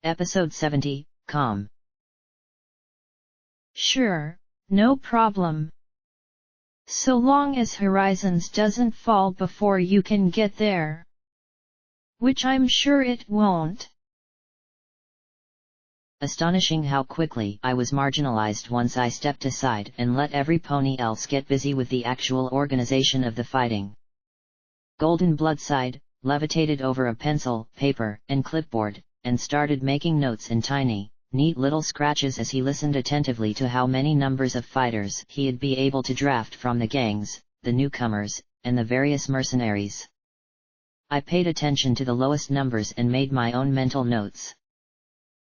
Episode 70, Calm. Sure, no problem. So long as Horizons doesn't fall before you can get there. Which I'm sure it won't. Astonishing how quickly I was marginalized once I stepped aside and let every pony else get busy with the actual organization of the fighting. Golden Blood sighed, levitated over a pencil, paper, and clipboard, and started making notes in tiny, neat little scratches as he listened attentively to how many numbers of fighters he'd be able to draft from the gangs, the newcomers, and the various mercenaries. I paid attention to the lowest numbers and made my own mental notes.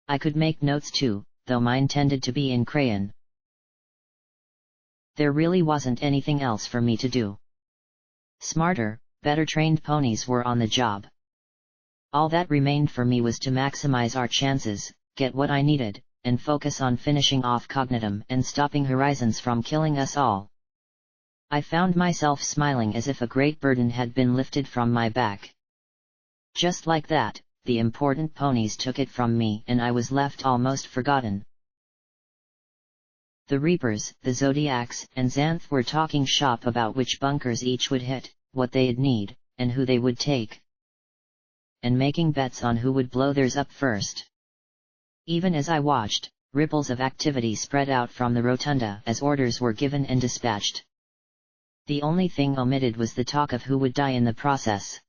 I could make notes too, though mine tended to be in crayon. There really wasn't anything else for me to do. Smarter, better trained ponies were on the job. All that remained for me was to maximize our chances, get what I needed, and focus on finishing off Cognitum and stopping Horizons from killing us all. I found myself smiling as if a great burden had been lifted from my back. Just like that, the important ponies took it from me and I was left almost forgotten. The Reapers, the Zodiacs, and Xanth were talking shop about which bunkers each would hit, what they'd need, and who they would take. And making bets on who would blow theirs up first. Even as I watched, ripples of activity spread out from the rotunda as orders were given and dispatched. The only thing omitted was the talk of who would die in the process.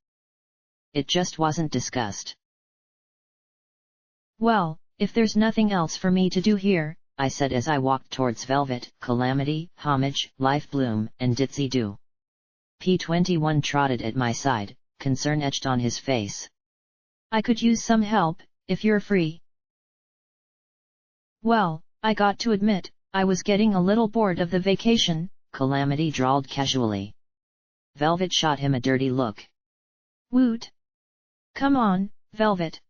It just wasn't discussed. Well, if there's nothing else for me to do here, I said as I walked towards Velvet, Calamity, Homage, Lifebloom, and Ditzy Doo. P21 trotted at my side, concern etched on his face. I could use some help, if you're free. Well, I got to admit, I was getting a little bored of the vacation, Calamity drawled casually. Velvet shot him a dirty look. Woot! Come on, Velvet.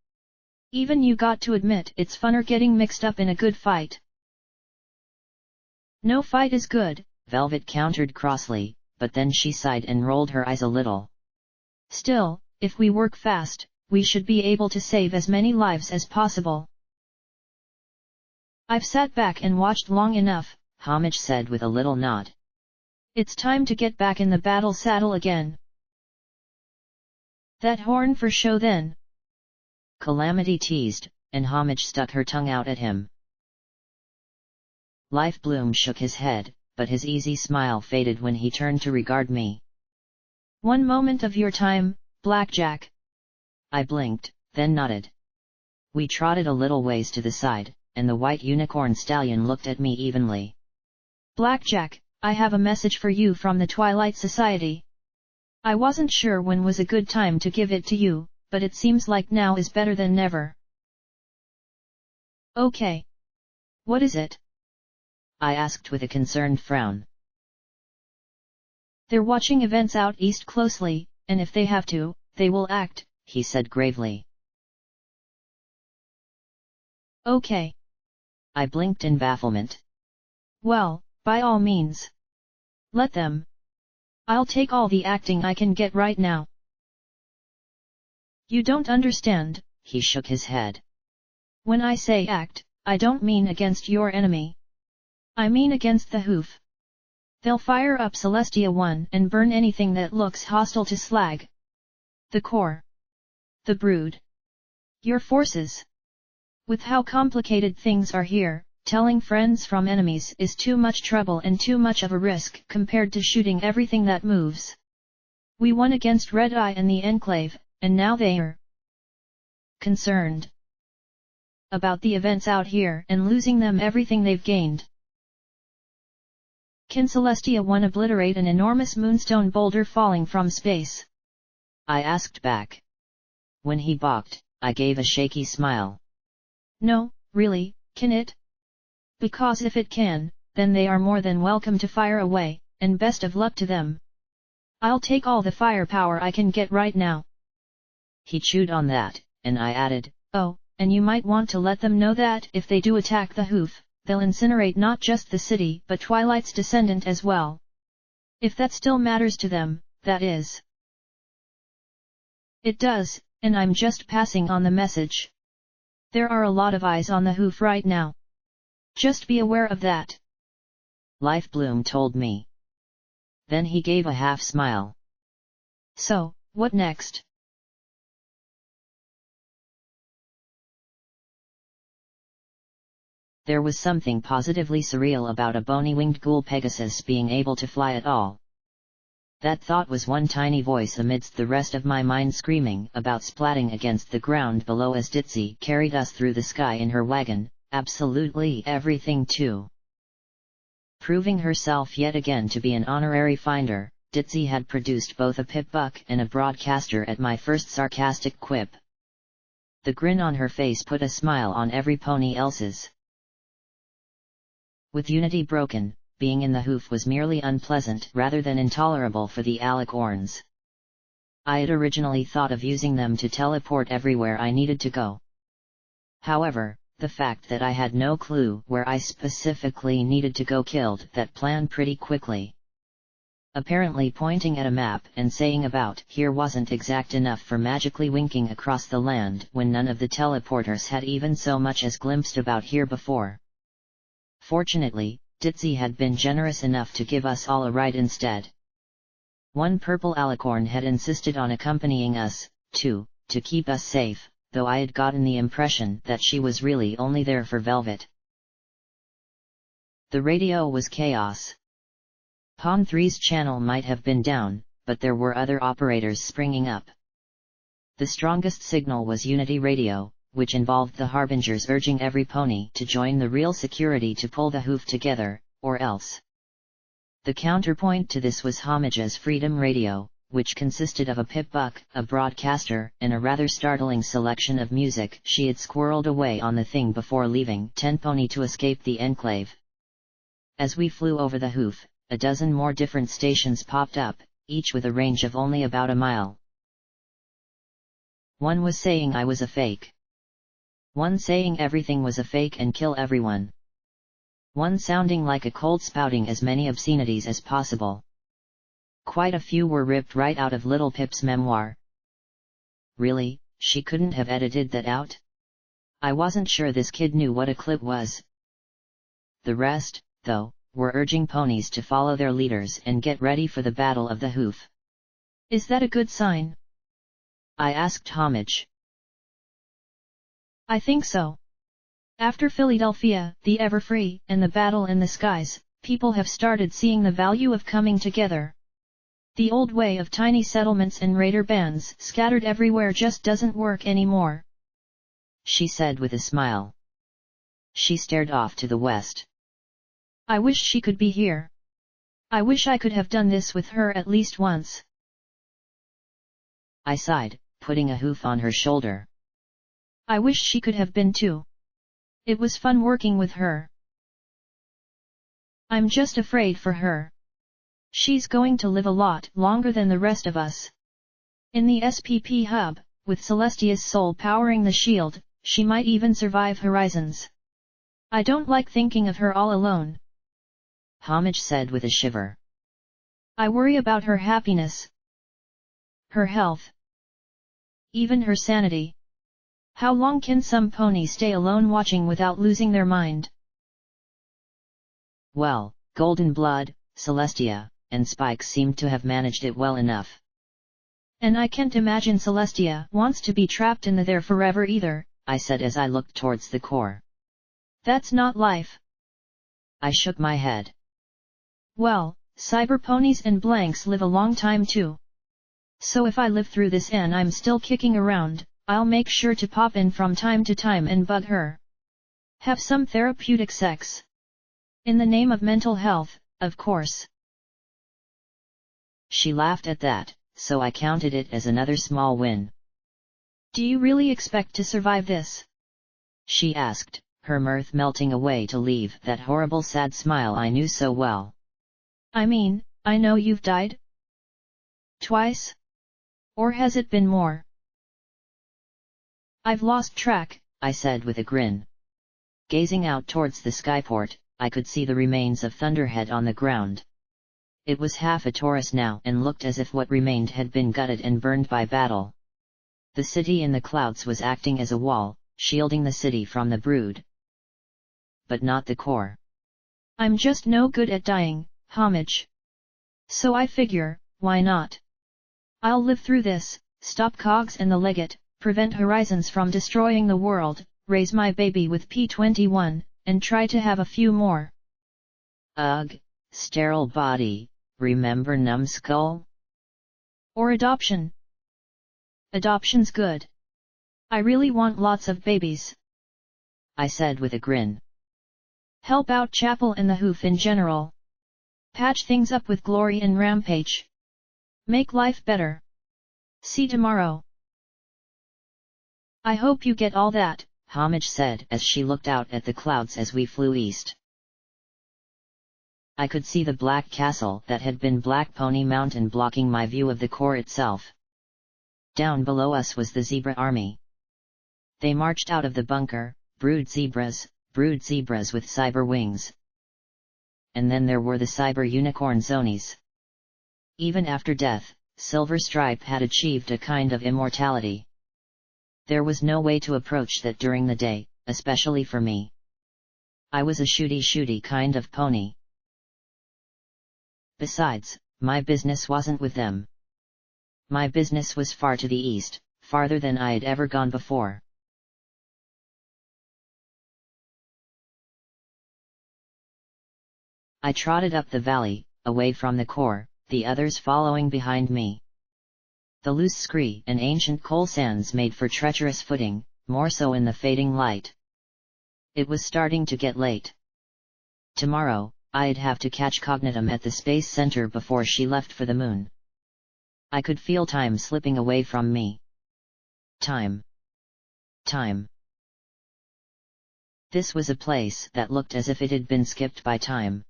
Even you got to admit it's funner getting mixed up in a good fight. No fight is good, Velvet countered crossly, but then she sighed and rolled her eyes a little. Still, if we work fast, we should be able to save as many lives as possible. I've sat back and watched long enough, Homage said with a little nod. It's time to get back in the battle saddle again. That horn for show then. Calamity teased, and Homage stuck her tongue out at him. Lifebloom shook his head, but his easy smile faded when he turned to regard me. One moment of your time, Blackjack. I blinked, then nodded. We trotted a little ways to the side, and the white unicorn stallion looked at me evenly. Blackjack, I have a message for you from the Twilight Society. I wasn't sure when was a good time to give it to you, but it seems like now is better than never. Okay. What is it? I asked with a concerned frown. They're watching events out east closely, and if they have to, they will act, he said gravely. Okay. I blinked in bafflement. Well, by all means. Let them. I'll take all the acting I can get right now. You don't understand, he shook his head. When I say act, I don't mean against your enemy. I mean against the Hoof. They'll fire up Celestia 1 and burn anything that looks hostile to Slag. The Core. The Brood. Your forces. With how complicated things are here, telling friends from enemies is too much trouble and too much of a risk compared to shooting everything that moves. We won against Red Eye and the Enclave, and now they're concerned about the events out here and losing them everything they've gained. Can Celestia 1 obliterate an enormous moonstone boulder falling from space? I asked back. When he balked, I gave a shaky smile. No, really, can it? Because if it can, then they are more than welcome to fire away, and best of luck to them. I'll take all the firepower I can get right now. He chewed on that, and I added, oh, and you might want to let them know that if they do attack the Hoof, they'll incinerate not just the city but Twilight's descendant as well. If that still matters to them, that is. It does, and I'm just passing on the message. There are a lot of eyes on the hoof right now. Just be aware of that. Life Bloom told me. Then he gave a half smile. So, what next? There was something positively surreal about a bony-winged ghoul Pegasus being able to fly at all. That thought was one tiny voice amidst the rest of my mind screaming about splatting against the ground below as Ditsy carried us through the sky in her wagon, absolutely everything too. Proving herself yet again to be an honorary finder, Ditsy had produced both a pip-buck and a broadcaster at my first sarcastic quip. The grin on her face put a smile on every pony else's. With unity broken, being in the hoof was merely unpleasant rather than intolerable for the alicorns. I had originally thought of using them to teleport everywhere I needed to go. However, the fact that I had no clue where I specifically needed to go killed that plan pretty quickly. Apparently pointing at a map and saying about here wasn't exact enough for magically winking across the land when none of the teleporters had even so much as glimpsed about here before. Fortunately, Ditsy had been generous enough to give us all a ride instead. One purple alicorn had insisted on accompanying us, too, to keep us safe, though I had gotten the impression that she was really only there for Velvet. The radio was chaos. Pawn 3's channel might have been down, but there were other operators springing up. The strongest signal was Unity Radio, which involved the Harbingers urging every pony to join the real security to pull the hoof together, or else. The counterpoint to this was Homage's Freedom Radio, which consisted of a pip-buck, a broadcaster, and a rather startling selection of music she had squirreled away on the thing before leaving 10 pony to escape the enclave. As we flew over the hoof, a dozen more different stations popped up, each with a range of only about a mile. One was saying I was a fake. One saying everything was a fake and kill everyone. One sounding like a cold spouting as many obscenities as possible. Quite a few were ripped right out of Little Pip's memoir. Really, she couldn't have edited that out? I wasn't sure this kid knew what a clip was. The rest, though, were urging ponies to follow their leaders and get ready for the Battle of the Hoof. Is that a good sign? I asked Homage. I think so. After Philadelphia, the Everfree, and the Battle in the Skies, people have started seeing the value of coming together. The old way of tiny settlements and raider bands scattered everywhere just doesn't work anymore, she said with a smile. She stared off to the west. I wish she could be here. I wish I could have done this with her at least once. I sighed, putting a hoof on her shoulder. I wish she could have been too. It was fun working with her. I'm just afraid for her. She's going to live a lot longer than the rest of us. In the SPP hub, with Celestia's soul powering the shield, she might even survive Horizons. I don't like thinking of her all alone, Homage said with a shiver. I worry about her happiness, her health, even her sanity. How long can some pony stay alone watching without losing their mind? Well, Golden Blood, Celestia, and Spike seemed to have managed it well enough. And I can't imagine Celestia wants to be trapped in there forever either, I said as I looked towards the core. That's not life. I shook my head. Well, cyber ponies and blanks live a long time too. So if I live through this and I'm still kicking around, I'll make sure to pop in from time to time and bug her. Have some therapeutic sex. In the name of mental health, of course. She laughed at that, so I counted it as another small win. Do you really expect to survive this? She asked, her mirth melting away to leave that horrible sad smile I knew so well. I mean, I know you've died. Twice? Or has it been more? I've lost track, I said with a grin. Gazing out towards the skyport, I could see the remains of Thunderhead on the ground. It was half a torus now and looked as if what remained had been gutted and burned by battle. The city in the clouds was acting as a wall, shielding the city from the brood. But not the core. I'm just no good at dying, homage. So I figure, why not? I'll live through this, stop Cogs and the Legate, prevent Horizons from destroying the world, raise my baby with P21, and try to have a few more. Ugh, sterile body, remember Numbskull? Or adoption. Adoption's good. I really want lots of babies, I said with a grin. Help out Chapel and the Hoof in general. Patch things up with Glory and Rampage. Make life better. See tomorrow. I hope you get all that, Homage said as she looked out at the clouds as we flew east. I could see the black castle that had been Black Pony Mountain blocking my view of the core itself. Down below us was the zebra army. They marched out of the bunker, brood zebras with cyber wings. And then there were the cyber unicorn zonies. Even after death, Silver Stripe had achieved a kind of immortality. There was no way to approach that during the day, especially for me. I was a shooty kind of pony. Besides, my business wasn't with them. My business was far to the east, farther than I had ever gone before. I trotted up the valley, away from the core, the others following behind me. The loose scree and ancient coal sands made for treacherous footing, more so in the fading light. It was starting to get late. Tomorrow, I'd have to catch Cognitum at the Space Center before she left for the moon. I could feel time slipping away from me. Time. This was a place that looked as if it had been skipped by time.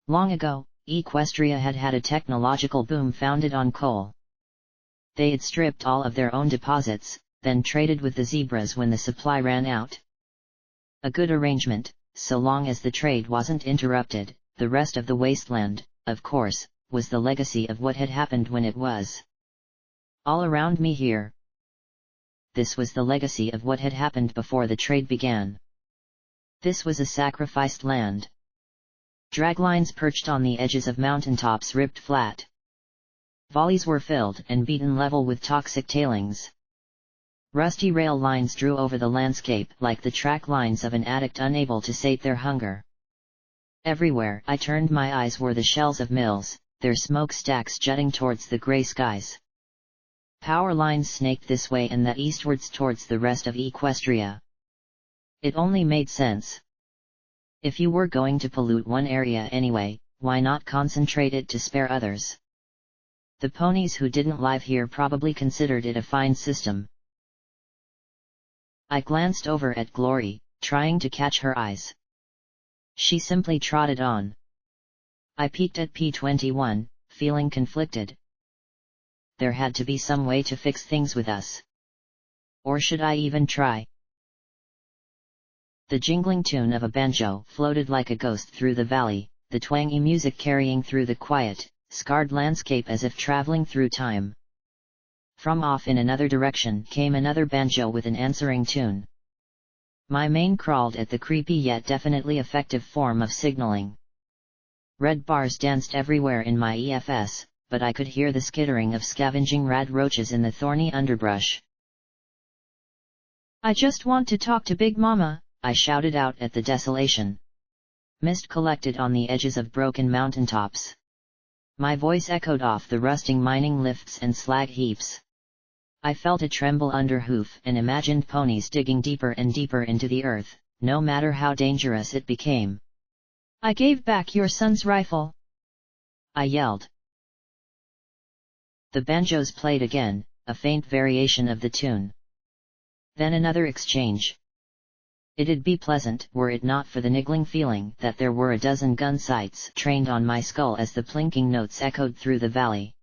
Long ago, Equestria had had a technological boom founded on coal. They had stripped all of their own deposits, then traded with the zebras when the supply ran out. A good arrangement, so long as the trade wasn't interrupted. The rest of the wasteland, of course, was the legacy of what had happened when it was. All around me here. This was the legacy of what had happened before the trade began. This was a sacrificed land. Draglines perched on the edges of mountaintops ripped flat. Volleys were filled and beaten level with toxic tailings. Rusty rail lines drew over the landscape like the track lines of an addict unable to sate their hunger. Everywhere I turned my eyes were the shells of mills, their smokestacks jutting towards the grey skies. Power lines snaked this way and that eastwards towards the rest of Equestria. It only made sense. If you were going to pollute one area anyway, why not concentrate it to spare others? The ponies who didn't live here probably considered it a fine system. I glanced over at Glory, trying to catch her eyes. She simply trotted on. I peeked at P21, feeling conflicted. There had to be some way to fix things with us. Or should I even try? The jingling tune of a banjo floated like a ghost through the valley, the twangy music carrying through the quiet, scarred landscape as if traveling through time. From off in another direction came another banjo with an answering tune. My mane crawled at the creepy yet definitely effective form of signaling. Red bars danced everywhere in my EFS, but I could hear the skittering of scavenging rad roaches in the thorny underbrush. I just want to talk to Big Mama, I shouted out at the desolation. Mist collected on the edges of broken mountaintops. My voice echoed off the rusting mining lifts and slag heaps. I felt a tremble under hoof and imagined ponies digging deeper and deeper into the earth, no matter how dangerous it became. I gave back your son's rifle, I yelled. The banjos played again, a faint variation of the tune. Then another exchange. It'd be pleasant were it not for the niggling feeling that there were a dozen gun sights trained on my skull as the plinking notes echoed through the valley.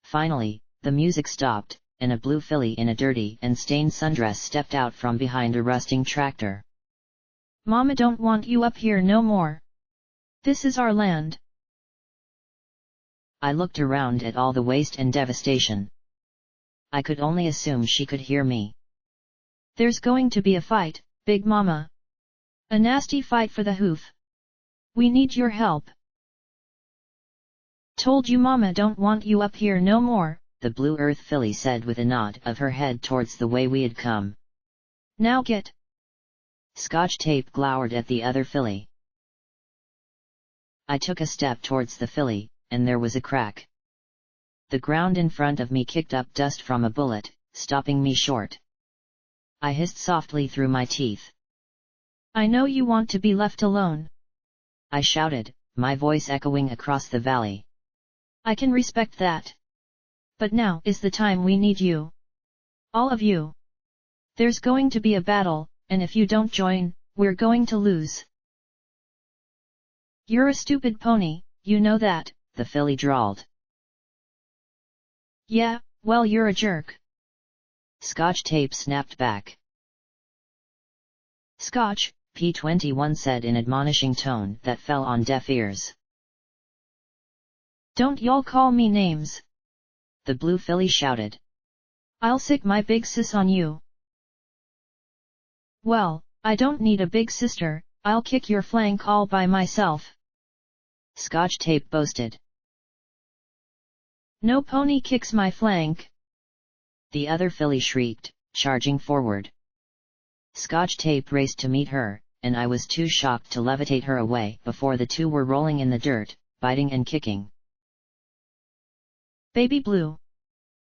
Finally, the music stopped, and a blue filly in a dirty and stained sundress stepped out from behind a rusting tractor. Mama don't want you up here no more. This is our land. I looked around at all the waste and devastation. I could only assume she could hear me. There's going to be a fight, Big Mama. A nasty fight for the hoof. We need your help. Told you Mama don't want you up here no more, the Blue Earth filly said with a nod of her head towards the way we had come. Now get. Scotch Tape glowered at the other filly. I took a step towards the filly, and there was a crack. The ground in front of me kicked up dust from a bullet, stopping me short. I hissed softly through my teeth. I know you want to be left alone. I shouted, my voice echoing across the valley. I can respect that. But now is the time we need you. All of you. There's going to be a battle, and if you don't join, we're going to lose. You're a stupid pony, you know that, the filly drawled. Yeah, well you're a jerk. Scotch Tape snapped back. Scotch, P21 said in admonishing tone that fell on deaf ears. Don't y'all call me names. The blue filly shouted. I'll sick my big sis on you. Well, I don't need a big sister, I'll kick your flank all by myself. Scotch Tape boasted. No pony kicks my flank. The other filly shrieked, charging forward. Scotch Tape raced to meet her, and I was too shocked to levitate her away before the two were rolling in the dirt, biting and kicking. Baby Blue!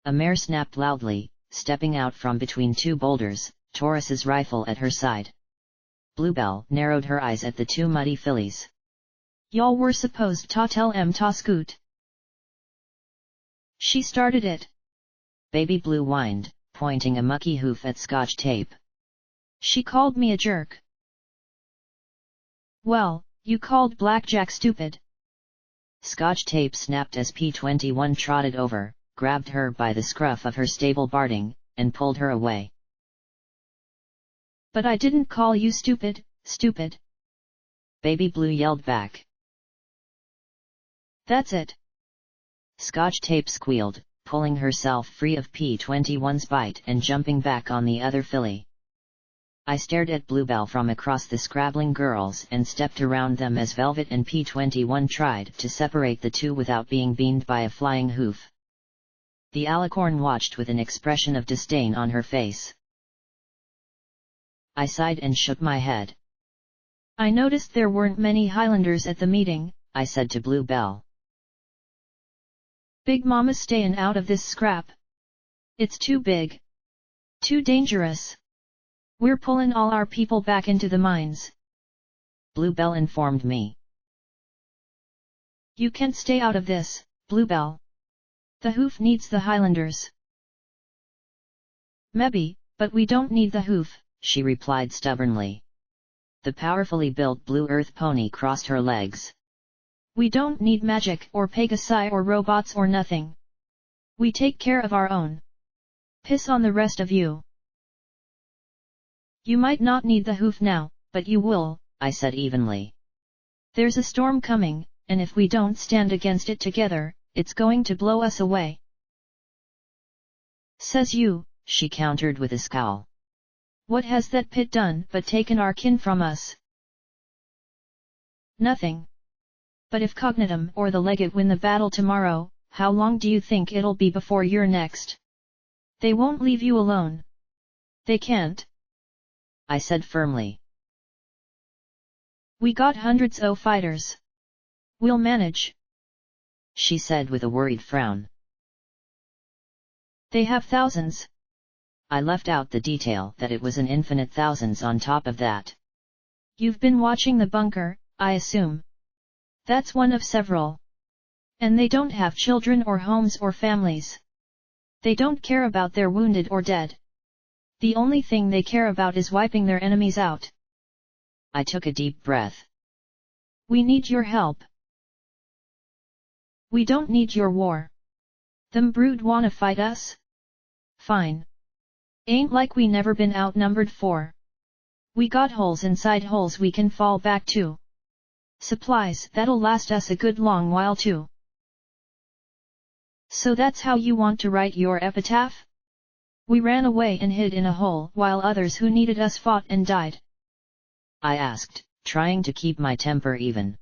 A mare snapped loudly, stepping out from between two boulders, Taurus's rifle at her side. Bluebell narrowed her eyes at the two muddy fillies. Y'all were supposed to tell ta scoot. She started it. Baby Blue whined, pointing a mucky hoof at Scotch Tape. She called me a jerk. Well, you called Blackjack stupid. Scotch Tape snapped as P21 trotted over, grabbed her by the scruff of her stable barding, and pulled her away. But I didn't call you stupid, stupid. Baby Blue yelled back. That's it. Scotch Tape squealed, pulling herself free of P21's bite and jumping back on the other filly. I stared at Bluebell from across the scrabbling girls and stepped around them as Velvet and P21 tried to separate the two without being beamed by a flying hoof. The alicorn watched with an expression of disdain on her face. I sighed and shook my head. I noticed there weren't many Highlanders at the meeting, I said to Bluebell. Big Mama's stayin' out of this scrap. It's too big. Too dangerous. We're pulling all our people back into the mines. Bluebell informed me. You can't stay out of this, Bluebell. The hoof needs the Highlanders. Maybe, but we don't need the hoof, she replied stubbornly. The powerfully built Blue Earth pony crossed her legs. We don't need magic or Pegasi or robots or nothing. We take care of our own. Piss on the rest of you. You might not need the hoof now, but you will, I said evenly. There's a storm coming, and if we don't stand against it together, it's going to blow us away. Says you, she countered with a scowl. What has that pit done but taken our kin from us? Nothing. But if Cognitum or the Legate win the battle tomorrow, how long do you think it'll be before you're next? They won't leave you alone. They can't. I said firmly. We got hundreds o' fighters. We'll manage. She said with a worried frown. They have thousands. I left out the detail that it was an infinite thousands on top of that. You've been watching the bunker, I assume. That's one of several. And they don't have children or homes or families. They don't care about their wounded or dead. The only thing they care about is wiping their enemies out. I took a deep breath. We need your help. We don't need your war. Them brood wanna fight us? Fine. Ain't like we never been outnumbered for. We got holes inside holes we can fall back to. Supplies that'll last us a good long while too. So that's how you want to write your epitaph? We ran away and hid in a hole while others who needed us fought and died. I asked, trying to keep my temper even.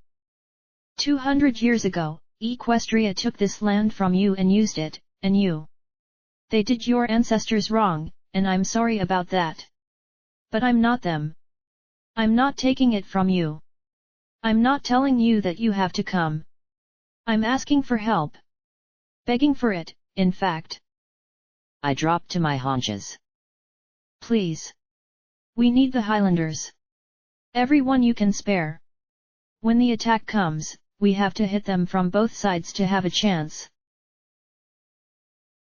200 years ago, Equestria took this land from you and used it, and you. They did your ancestors wrong, and I'm sorry about that. But I'm not them. I'm not taking it from you. I'm not telling you that you have to come. I'm asking for help. Begging for it, in fact. I dropped to my haunches. Please. We need the Highlanders. Everyone you can spare. When the attack comes, we have to hit them from both sides to have a chance.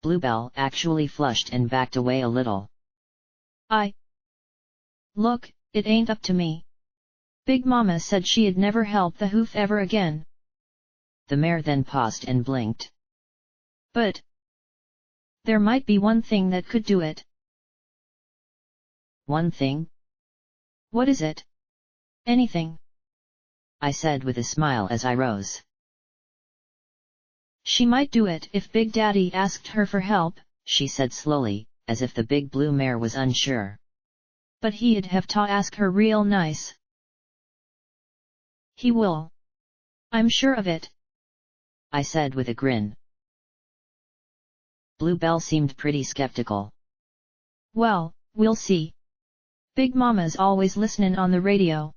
Bluebell actually flushed and backed away a little. Look, it ain't up to me. Big Mama said she'd never help the hoof ever again. The mare then paused and blinked. But there might be one thing that could do it. One thing? What is it? Anything, I said with a smile as I rose. She might do it if Big Daddy asked her for help, she said slowly, as if the big blue mare was unsure. But he'd have to ask her real nice. He will. I'm sure of it, I said with a grin. Bluebell seemed pretty skeptical. Well, we'll see. Big Mama's always listening on the radio.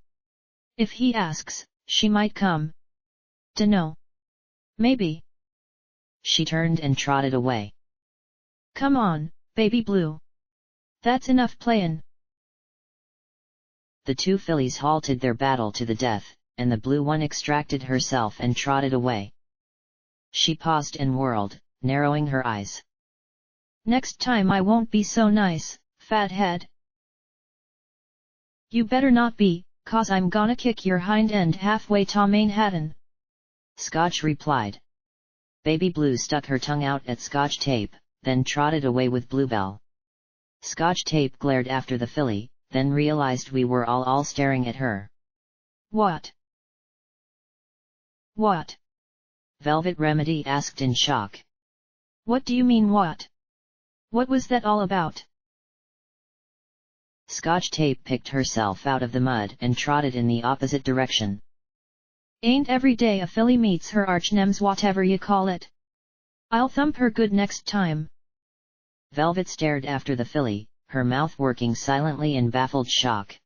If he asks, she might come. Dunno. Maybe. She turned and trotted away. Come on, baby Blue. That's enough playin'. The two fillies halted their battle to the death, and the blue one extracted herself and trotted away. She paused and whirled, narrowing her eyes. Next time I won't be so nice, fathead. You better not be, 'cause I'm gonna kick your hind end halfway to Manhattan. Scotch replied. Baby Blue stuck her tongue out at Scotch Tape, then trotted away with Bluebell. Scotch Tape glared after the filly, then realized we were all staring at her. What? What? Velvet Remedy asked in shock. What do you mean what? What was that all about? Scotch Tape picked herself out of the mud and trotted in the opposite direction. Ain't every day a filly meets her archnems whatever you call it. I'll thump her good next time. Velvet stared after the filly, her mouth working silently in baffled shock.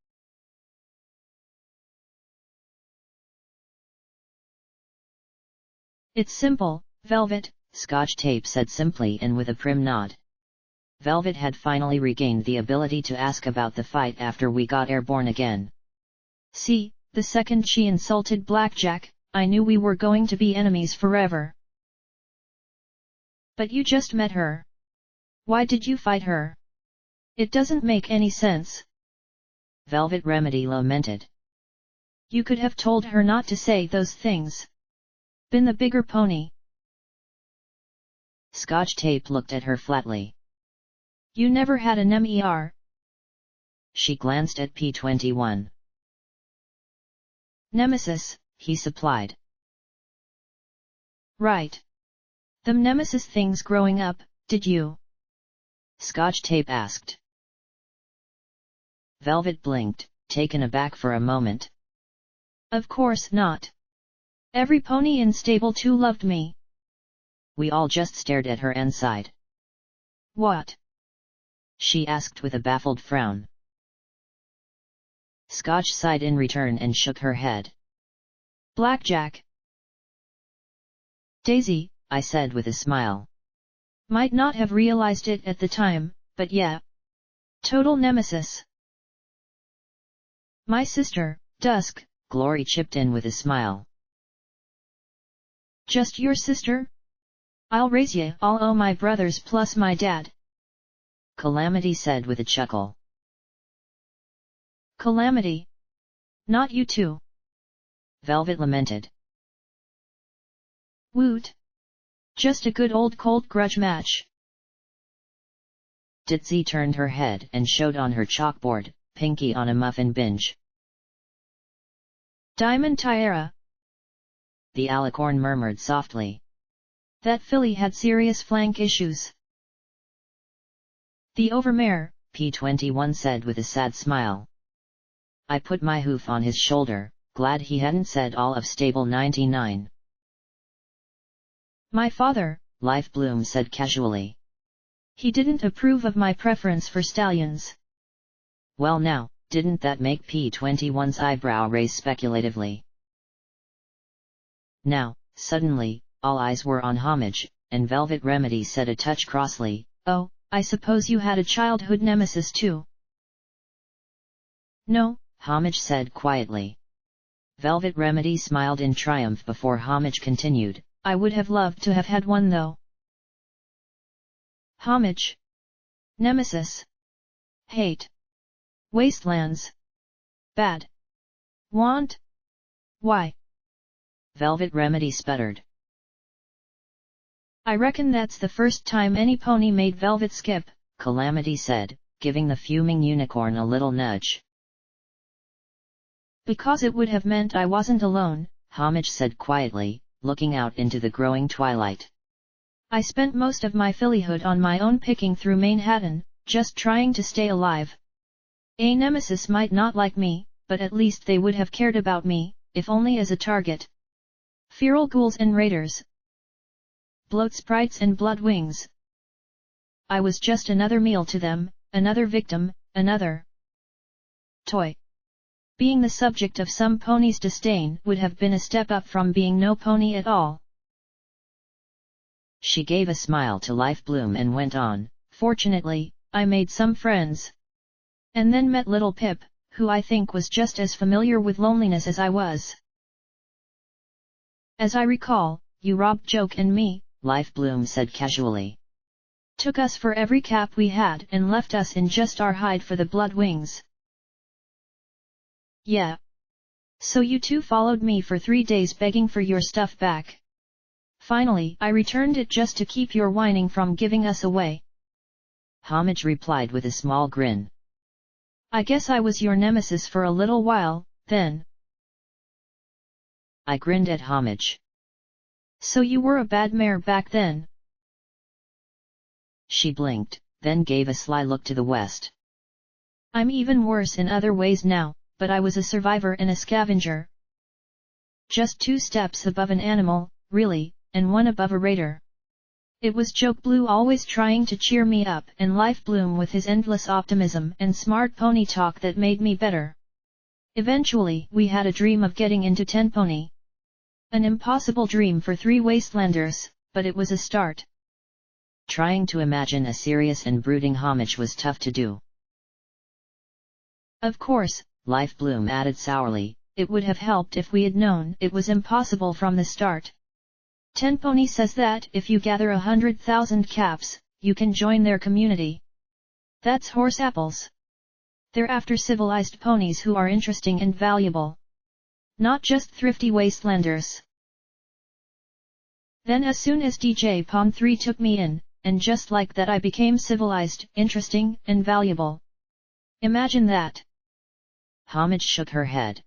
It's simple, Velvet, Scotch Tape said simply and with a prim nod. Velvet had finally regained the ability to ask about the fight after we got airborne again. See, the second she insulted Blackjack, I knew we were going to be enemies forever. But you just met her. Why did you fight her? It doesn't make any sense. Velvet Remedy lamented. You could have told her not to say those things. Been the bigger pony. Scotch Tape looked at her flatly. You never had an MER. She glanced at P21. Nemesis, he supplied. Right. Them Nemesis things growing up, did you? Scotch Tape asked. Velvet blinked, taken aback for a moment. Of course not. Every pony in stable 2 loved me. We all just stared at her and sighed. What? She asked with a baffled frown. Scotch sighed in return and shook her head. Blackjack. Daisy, I said with a smile. Might not have realized it at the time, but yeah. Total nemesis. My sister, Dusk, Glory chipped in with a smile. Just your sister? I'll raise ya all o' my brothers plus my dad. Calamity said with a chuckle. Calamity. Not you two. Velvet lamented. Woot. Just a good old cold grudge match. Ditzy turned her head and showed on her chalkboard, Pinky on a muffin binge. Diamond Tiara. The alicorn murmured softly. That filly had serious flank issues. The overmare, P21 said with a sad smile. I put my hoof on his shoulder, glad he hadn't said all of stable 99. My father, Life Bloom said casually. He didn't approve of my preference for stallions. Well now, didn't that make P21's eyebrow raise speculatively? Now, suddenly, all eyes were on Homage, and Velvet Remedy said a touch crossly, Oh, I suppose you had a childhood nemesis too. No, Homage said quietly. Velvet Remedy smiled in triumph before Homage continued, I would have loved to have had one though. Homage. Nemesis. Hate. Wastelands. Bad. Want? Why? Velvet Remedy sputtered. I reckon that's the first time any pony made Velvet skip, Calamity said, giving the fuming unicorn a little nudge. Because it would have meant I wasn't alone, Homage said quietly, looking out into the growing twilight. I spent most of my fillyhood on my own picking through Manhattan, just trying to stay alive. A nemesis might not like me, but at least they would have cared about me, if only as a target. Feral ghouls and raiders. Bloat sprites and blood wings. I was just another meal to them, another victim, another toy. Being the subject of some pony's disdain would have been a step up from being no pony at all. She gave a smile to Life Bloom and went on, Fortunately, I made some friends. And then met little Pip, who I think was just as familiar with loneliness as I was. As I recall, you robbed Joke and me, Life Bloom said casually. Took us for every cap we had and left us in just our hide for the blood wings. Yeah. So you two followed me for 3 days begging for your stuff back. Finally, I returned it just to keep your whining from giving us away. Homage replied with a small grin. I guess I was your nemesis for a little while, then. I grinned at Homage. So you were a bad mare back then? She blinked, then gave a sly look to the west. I'm even worse in other ways now, but I was a survivor and a scavenger. Just 2 steps above an animal, really, and 1 above a raider. It was Joke Blue always trying to cheer me up and Life Bloom with his endless optimism and smart pony talk that made me better. Eventually we had a dream of getting into 10 pony. An impossible dream for 3 wastelanders, but it was a start. Trying to imagine a serious and brooding Homage was tough to do. Of course, Life Bloom added sourly, it would have helped if we had known it was impossible from the start. 10 Pony says that if you gather 100,000 caps, you can join their community. That's horse apples. They're after civilized ponies who are interesting and valuable. Not just thrifty wastelanders. Then as soon as DJ Pong 3 took me in, and just like that I became civilized, interesting, and valuable. Imagine that. Homage shook her head.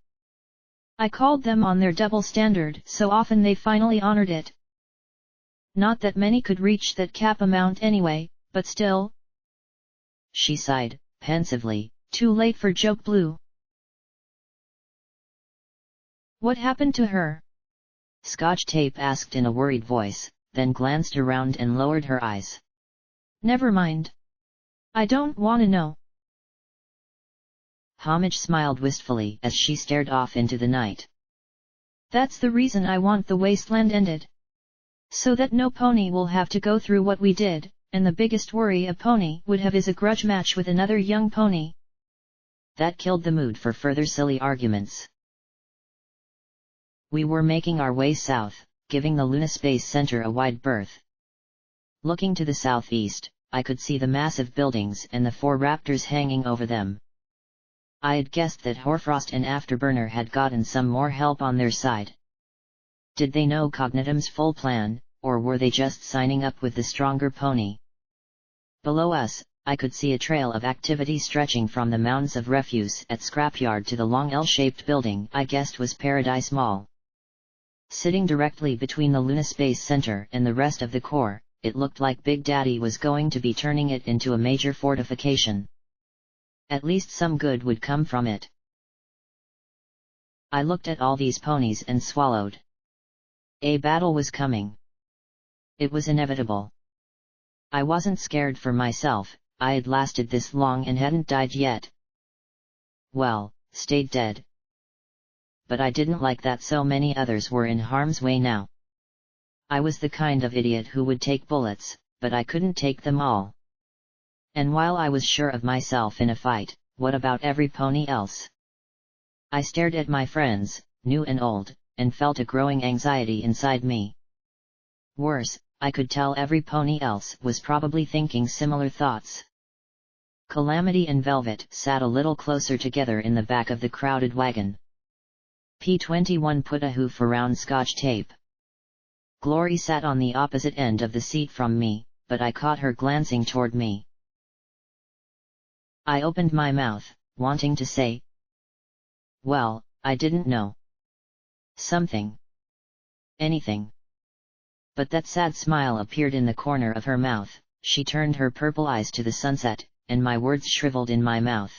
I called them on their double standard so often they finally honored it. Not that many could reach that cap amount anyway, but still. She sighed, pensively, too late for Joke Blue. What happened to her? Scotch Tape asked in a worried voice, then glanced around and lowered her eyes. Never mind. I don't wanna know. Homage smiled wistfully as she stared off into the night. That's the reason I want the wasteland ended. So that no pony will have to go through what we did, and the biggest worry a pony would have is a grudge match with another young pony. That killed the mood for further silly arguments. We were making our way south, giving the Luna Space Center a wide berth. Looking to the southeast, I could see the massive buildings and the 4 raptors hanging over them. I had guessed that Hoarfrost and Afterburner had gotten some more help on their side. Did they know Cognitum's full plan, or were they just signing up with the stronger pony? Below us, I could see a trail of activity stretching from the mounds of refuse at Scrapyard to the long L-shaped building I guessed was Paradise Mall. Sitting directly between the Luna Space Center and the rest of the core, it looked like Big Daddy was going to be turning it into a major fortification. At least some good would come from it. I looked at all these ponies and swallowed. A battle was coming. It was inevitable. I wasn't scared for myself, I had lasted this long and hadn't died yet. Well, stayed dead. But I didn't like that so many others were in harm's way now. I was the kind of idiot who would take bullets, but I couldn't take them all. And while I was sure of myself in a fight, what about every pony else? I stared at my friends, new and old, and felt a growing anxiety inside me. Worse, I could tell every pony else was probably thinking similar thoughts. Calamity and Velvet sat a little closer together in the back of the crowded wagon. P21 put a hoof around Scotch tape. Glory sat on the opposite end of the seat from me, but I caught her glancing toward me. I opened my mouth, wanting to say, well, I didn't know. Something. Anything. But that sad smile appeared in the corner of her mouth, she turned her purple eyes to the sunset, and my words shriveled in my mouth.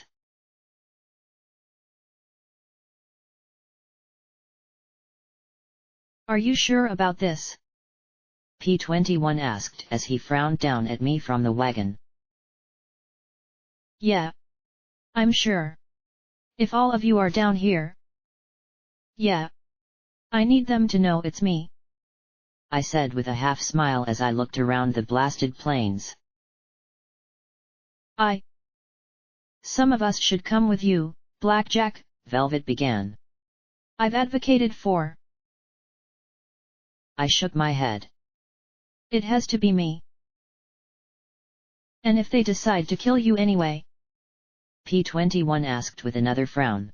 Are you sure about this? P21 asked as he frowned down at me from the wagon. Yeah. I'm sure. If all of you are down here. Yeah. I need them to know it's me, I said with a half smile as I looked around the blasted plains. Some of us should come with you, Blackjack, Velvet began. I've advocated for. I shook my head. It has to be me. And if they decide to kill you anyway? P21 asked with another frown.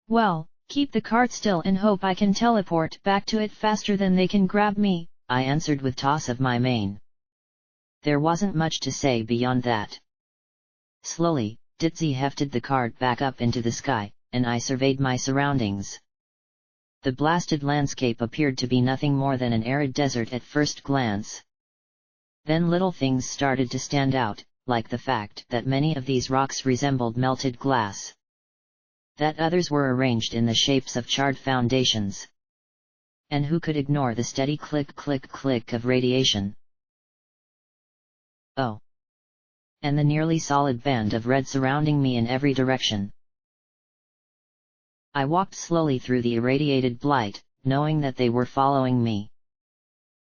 Well, keep the cart still and hope I can teleport back to it faster than they can grab me, I answered with toss of my mane. There wasn't much to say beyond that. Slowly, Ditzy hefted the cart back up into the sky, and I surveyed my surroundings. The blasted landscape appeared to be nothing more than an arid desert at first glance. Then little things started to stand out, like the fact that many of these rocks resembled melted glass. That others were arranged in the shapes of charred foundations. And who could ignore the steady click-click-click of radiation? Oh! And the nearly solid band of red surrounding me in every direction. I walked slowly through the irradiated blight, knowing that they were following me.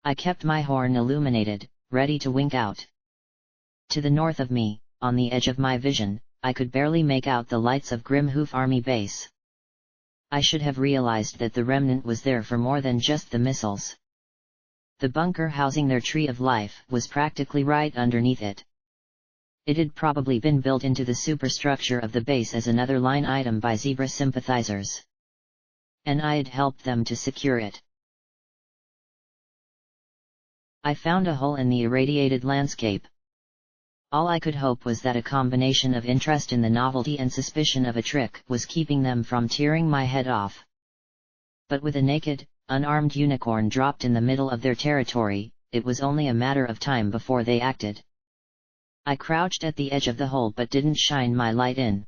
I kept my horn illuminated, ready to wink out. To the north of me, on the edge of my vision, I could barely make out the lights of Grimhoof Army Base. I should have realized that the remnant was there for more than just the missiles. The bunker housing their tree of life was practically right underneath it. It had probably been built into the superstructure of the base as another line item by Zebra sympathizers. And I had helped them to secure it. I found a hole in the irradiated landscape. All I could hope was that a combination of interest in the novelty and suspicion of a trick was keeping them from tearing my head off. But with a naked, unarmed unicorn dropped in the middle of their territory, it was only a matter of time before they acted. I crouched at the edge of the hole but didn't shine my light in.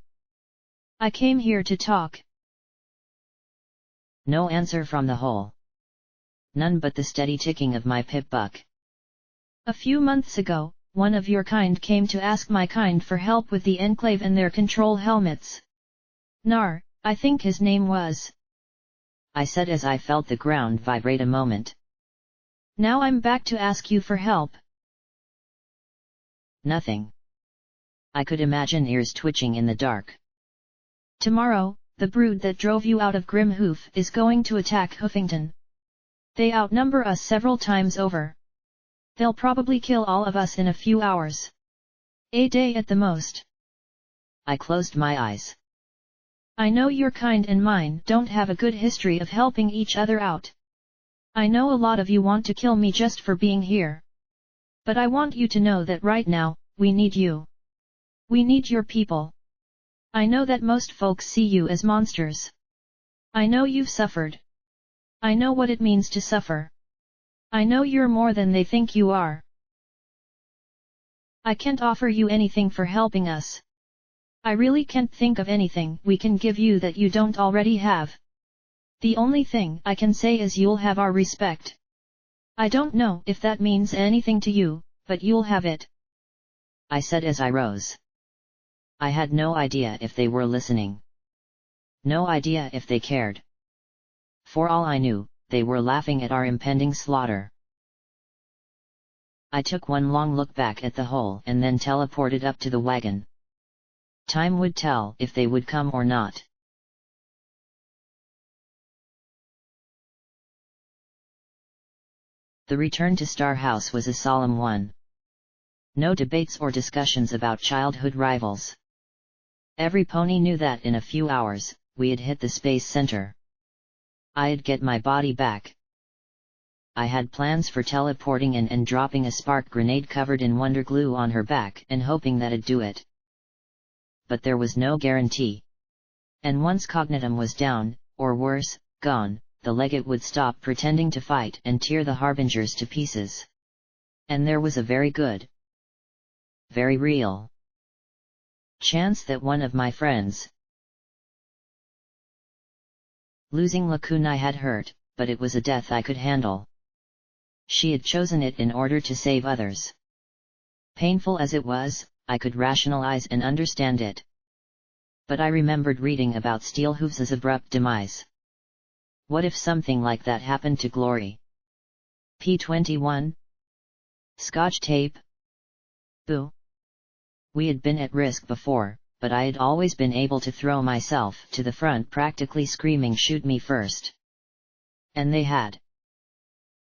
I came here to talk. No answer from the hole. None but the steady ticking of my pip-buck. A few months ago, one of your kind came to ask my kind for help with the Enclave and their control helmets. Nar, I think his name was. I said as I felt the ground vibrate a moment. Now I'm back to ask you for help. Nothing. I could imagine ears twitching in the dark. Tomorrow, the brood that drove you out of Grimhoof is going to attack Hoofington. They outnumber us several times over. They'll probably kill all of us in a few hours. A day at the most. I closed my eyes. I know your kind and mine don't have a good history of helping each other out. I know a lot of you want to kill me just for being here. But I want you to know that right now, we need you. We need your people. I know that most folks see you as monsters. I know you've suffered. I know what it means to suffer. I know you're more than they think you are. I can't offer you anything for helping us. I really can't think of anything we can give you that you don't already have. The only thing I can say is you'll have our respect. I don't know if that means anything to you, but you'll have it. I said as I rose. I had no idea if they were listening. No idea if they cared. For all I knew, they were laughing at our impending slaughter. I took one long look back at the hole and then teleported up to the wagon. Time would tell if they would come or not. The return to Star House was a solemn one. No debates or discussions about childhood rivals. Every pony knew that in a few hours, we had hit the space center. I'd get my body back. I had plans for teleporting in and dropping a spark grenade covered in wonder glue on her back and hoping that'd do it. But there was no guarantee. And once Cognitum was down, or worse, gone, the legate would stop pretending to fight and tear the harbingers to pieces. And there was a very good, very real chance that one of my friends losing Lakunai had hurt, but it was a death I could handle. She had chosen it in order to save others. Painful as it was, I could rationalize and understand it. But I remembered reading about Steelhooves' abrupt demise. What if something like that happened to Glory? P21? Scotch tape? Boo. We had been at risk before, but I had always been able to throw myself to the front practically screaming shoot me first. And they had.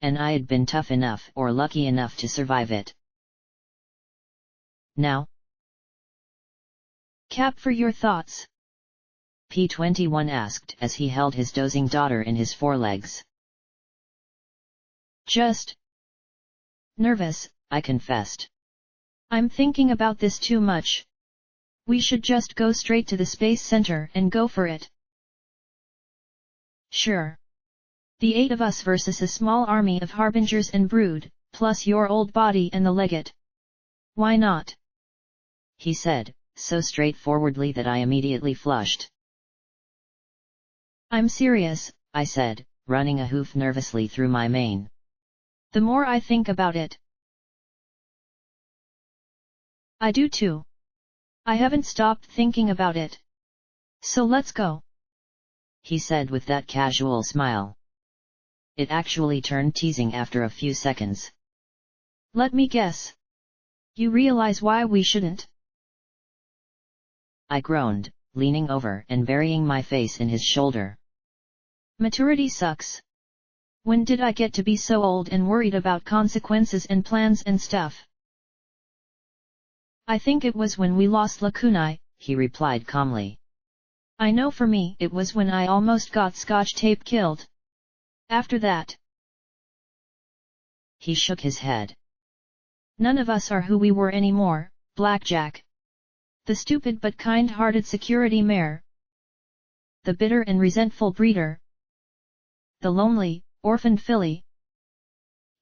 And I had been tough enough or lucky enough to survive it. Now? Cap for your thoughts. P21 asked as he held his dozing daughter in his forelegs. Just nervous, I confessed. I'm thinking about this too much. We should just go straight to the space center and go for it. Sure. The 8 of us versus a small army of harbingers and brood, plus your old body and the legate. Why not? He said, so straightforwardly that I immediately flushed. I'm serious, I said, running a hoof nervously through my mane. The more I think about it, I do too. I haven't stopped thinking about it. So let's go. He said with that casual smile. It actually turned teasing after a few seconds. Let me guess. You realize why we shouldn't? I groaned, leaning over and burying my face in his shoulder. Maturity sucks. When did I get to be so old and worried about consequences and plans and stuff? I think it was when we lost Lakunai, he replied calmly. I know for me it was when I almost got Scotch tape killed. After that. He shook his head. None of us are who we were anymore, Blackjack. The stupid but kind-hearted security mare. The bitter and resentful breeder. The lonely, orphaned filly.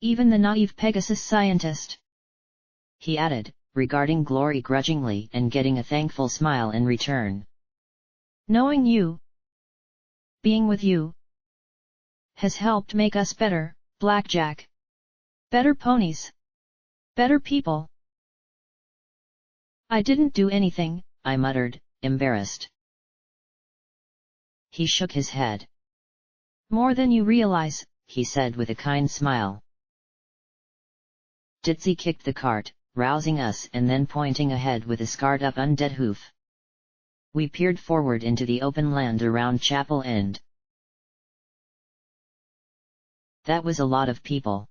Even the naive Pegasus scientist. He added, regarding Glory grudgingly and getting a thankful smile in return. Knowing you, being with you, has helped make us better, Blackjack. Better ponies. Better people. I didn't do anything, I muttered, embarrassed. He shook his head. More than you realize, he said with a kind smile. Ditzy kicked the cart, rousing us and then pointing ahead with a scarred-up undead hoof. We peered forward into the open land around Chapel End. That was a lot of people.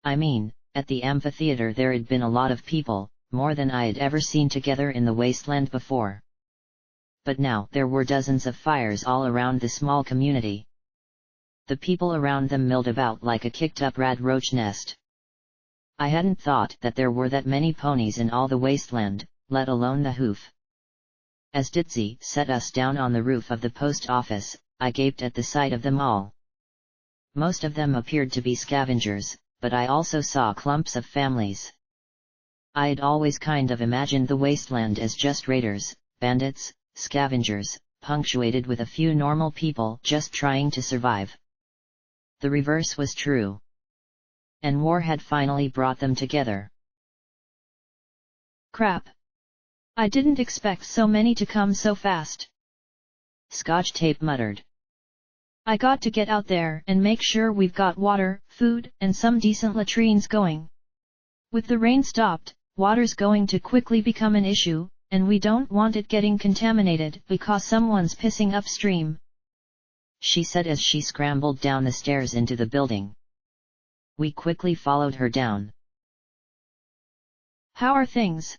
I mean, at the amphitheater there had been a lot of people, more than I had ever seen together in the wasteland before. But now there were dozens of fires all around the small community. The people around them milled about like a kicked-up rad roach nest. I hadn't thought that there were that many ponies in all the wasteland, let alone the hoof. As Ditzy set us down on the roof of the post office, I gaped at the sight of them all. Most of them appeared to be scavengers, but I also saw clumps of families. I'd always kind of imagined the wasteland as just raiders, bandits, scavengers, punctuated with a few normal people just trying to survive. The reverse was true. And war had finally brought them together. Crap. I didn't expect so many to come so fast. Scotch Tape muttered. I got to get out there and make sure we've got water, food, and some decent latrines going. With the rain stopped, water's going to quickly become an issue, and we don't want it getting contaminated because someone's pissing upstream, she said as she scrambled down the stairs into the building. We quickly followed her down. How are things?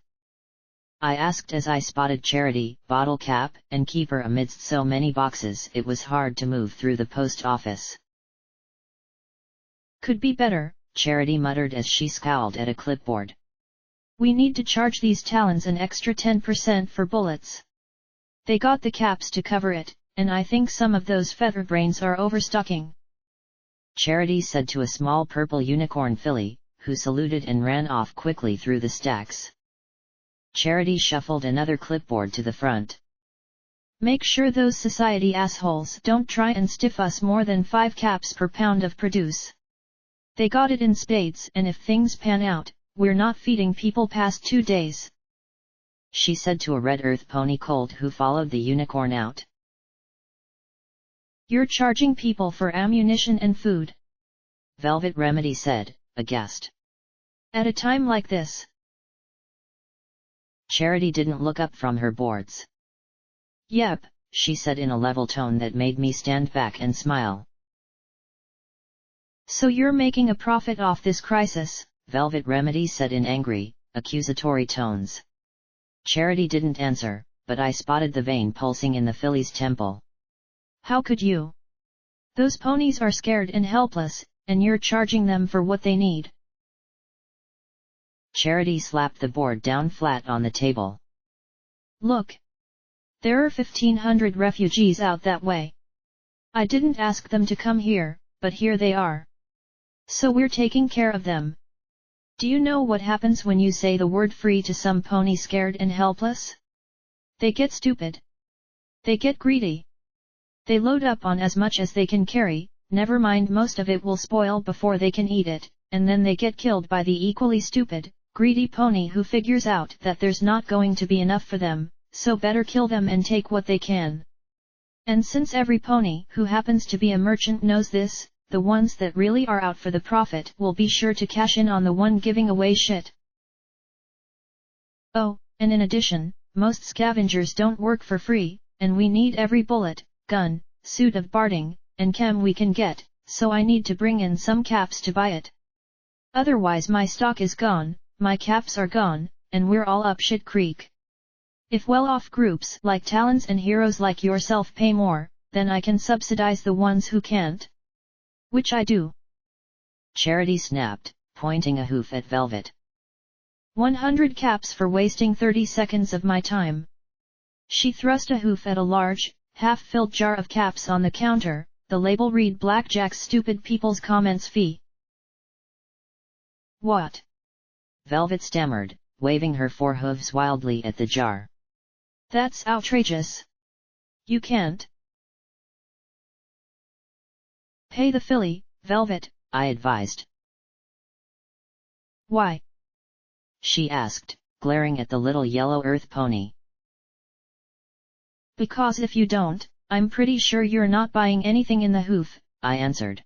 I asked as I spotted Charity, Bottle Cap, and Keeper amidst so many boxes it was hard to move through the post office. Could be better, Charity muttered as she scowled at a clipboard. We need to charge these Talons an extra 10% for bullets. They got the caps to cover it, and I think some of those featherbrains are overstocking, Charity said to a small purple unicorn filly, who saluted and ran off quickly through the stacks. Charity shuffled another clipboard to the front. Make sure those society assholes don't try and stiff us more than 5 caps per pound of produce. They got it in spades, and if things pan out, we're not feeding people past 2 days, she said to a red earth pony colt who followed the unicorn out. You're charging people for ammunition and food, Velvet Remedy said, aghast. At a time like this? Charity didn't look up from her boards. Yep, she said in a level tone that made me stand back and smile. So you're making a profit off this crisis? Velvet Remedy said in angry, accusatory tones. Charity didn't answer, but I spotted the vein pulsing in the filly's temple. How could you? Those ponies are scared and helpless, and you're charging them for what they need. Charity slapped the board down flat on the table. Look. There are 1,500 refugees out that way. I didn't ask them to come here, but here they are. So we're taking care of them. Do you know what happens when you say the word free to some pony scared and helpless? They get stupid. They get greedy. They load up on as much as they can carry, never mind most of it will spoil before they can eat it, and then they get killed by the equally stupid, greedy pony who figures out that there's not going to be enough for them, so better kill them and take what they can. And since every pony who happens to be a merchant knows this, the ones that really are out for the profit will be sure to cash in on the one giving away shit. Oh, and in addition, most scavengers don't work for free, and we need every bullet, gun, suit of barding, and chem we can get, so I need to bring in some caps to buy it. Otherwise my stock is gone, my caps are gone, and we're all up shit creek. If well-off groups like Talons and heroes like yourself pay more, then I can subsidize the ones who can't. Which I do. Charity snapped, pointing a hoof at Velvet. 100 caps for wasting 30 seconds of my time. She thrust a hoof at a large, half-filled jar of caps on the counter, the label read Blackjack's Stupid People's Comments Fee. What? Velvet stammered, waving her forehooves wildly at the jar. That's outrageous. You can't. Pay the filly, Velvet, I advised. Why? She asked, glaring at the little yellow earth pony. Because if you don't, I'm pretty sure you're not buying anything in the hoof, I answered.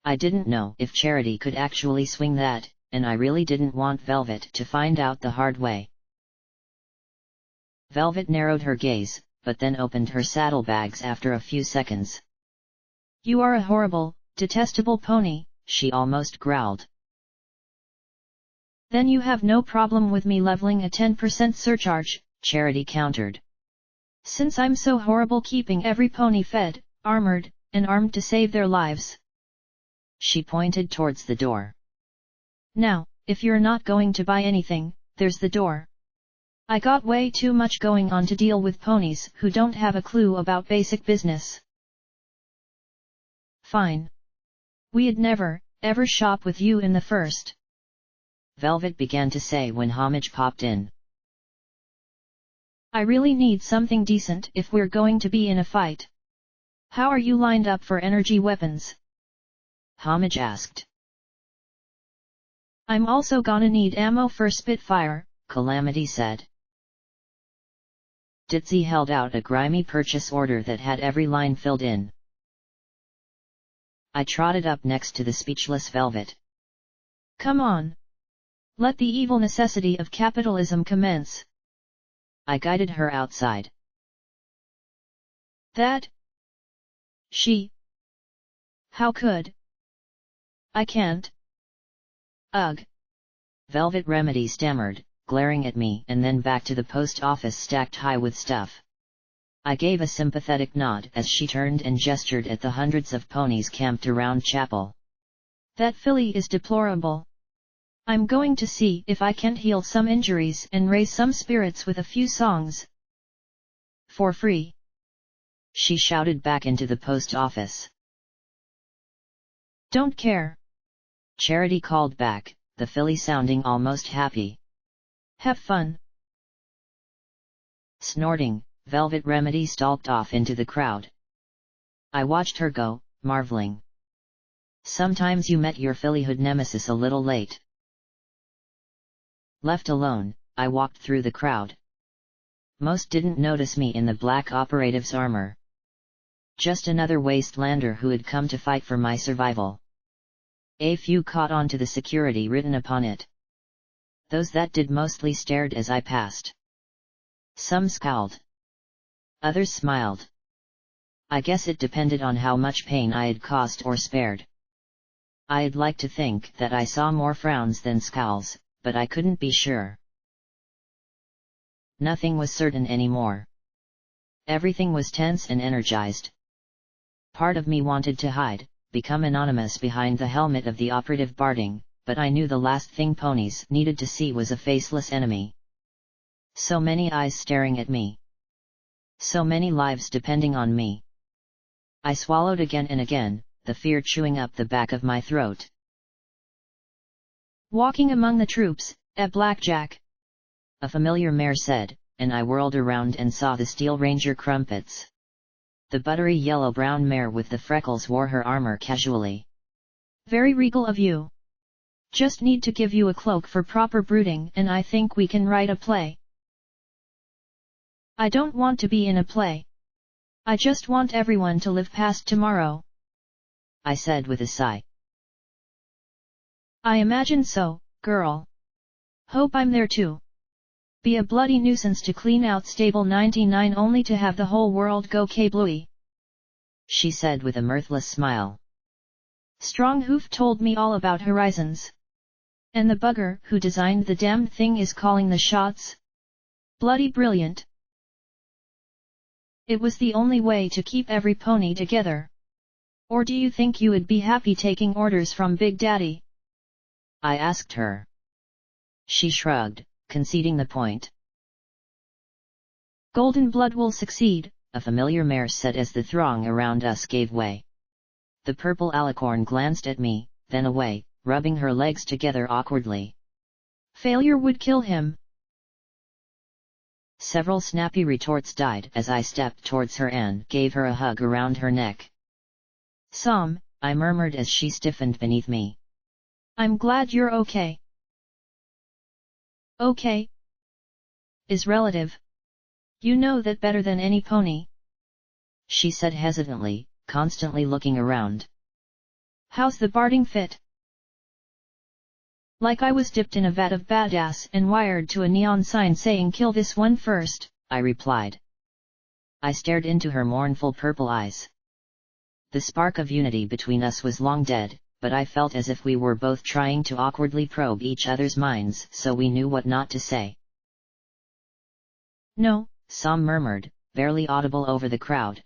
I didn't know if Charity could actually swing that, and I really didn't want Velvet to find out the hard way. Velvet narrowed her gaze, but then opened her saddlebags after a few seconds. You are a horrible, detestable pony, she almost growled. Then you have no problem with me leveling a 10% surcharge, Charity countered. Since I'm so horrible keeping every pony fed, armored, and armed to save their lives. She pointed towards the door. Now, if you're not going to buy anything, there's the door. I got way too much going on to deal with ponies who don't have a clue about basic business. Fine. We'd never, ever shop with you in the first. Velvet began to say when Homage popped in. I really need something decent if we're going to be in a fight. How are you lined up for energy weapons? Homage asked. I'm also gonna need ammo for Spitfire, Calamity said. Ditzy held out a grimy purchase order that had every line filled in. I trotted up next to the speechless Velvet. Come on. Let the evil necessity of capitalism commence. I guided her outside. That? She? How could? I can't. Ugh. Velvet Remedy stammered, glaring at me and then back to the post office stacked high with stuff. I gave a sympathetic nod as she turned and gestured at the hundreds of ponies camped around Chapel. That filly is deplorable. I'm going to see if I can't heal some injuries and raise some spirits with a few songs. For free. She shouted back into the post office. Don't care. Charity called back, the filly sounding almost happy. Have fun. Snorting, Velvet Remedy stalked off into the crowd. I watched her go, marveling. Sometimes you met your fillyhood nemesis a little late. Left alone, I walked through the crowd. Most didn't notice me in the black operative's armor. Just another wastelander who had come to fight for my survival. A few caught on to the security written upon it. Those that did mostly stared as I passed. Some scowled. Others smiled. I guess it depended on how much pain I had caused or spared. I'd like to think that I saw more frowns than scowls, but I couldn't be sure. Nothing was certain anymore. Everything was tense and energized. Part of me wanted to hide, become anonymous behind the helmet of the operative Barding, but I knew the last thing ponies needed to see was a faceless enemy. So many eyes staring at me. So many lives depending on me. I swallowed again and again, the fear chewing up the back of my throat. Walking among the troops, at Blackjack. A familiar mare said, and I whirled around and saw the Steel Ranger Crumpets. The buttery yellow-brown mare with the freckles wore her armor casually. Very regal of you. Just need to give you a cloak for proper brooding and I think we can write a play. I don't want to be in a play. I just want everyone to live past tomorrow. I said with a sigh. I imagine so, girl. Hope I'm there too. Be a bloody nuisance to clean out stable 99 only to have the whole world go kablooey. She said with a mirthless smile. Stronghoof told me all about Horizons. And the bugger who designed the damned thing is calling the shots? Bloody brilliant. It was the only way to keep every pony together. Or do you think you would be happy taking orders from Big Daddy? I asked her. She shrugged, conceding the point. Golden blood will succeed, a familiar mare said as the throng around us gave way. The purple alicorn glanced at me, then away, rubbing her legs together awkwardly. Failure would kill him. Several snappy retorts died as I stepped towards her and gave her a hug around her neck. Som, I murmured as she stiffened beneath me. I'm glad you're okay. Okay. Is relative. You know that better than any pony. She said hesitantly, constantly looking around. How's the Barding fit? Like I was dipped in a vat of badass and wired to a neon sign saying kill this one first, I replied. I stared into her mournful purple eyes. The spark of unity between us was long dead, but I felt as if we were both trying to awkwardly probe each other's minds so we knew what not to say. No, Som murmured, barely audible over the crowd.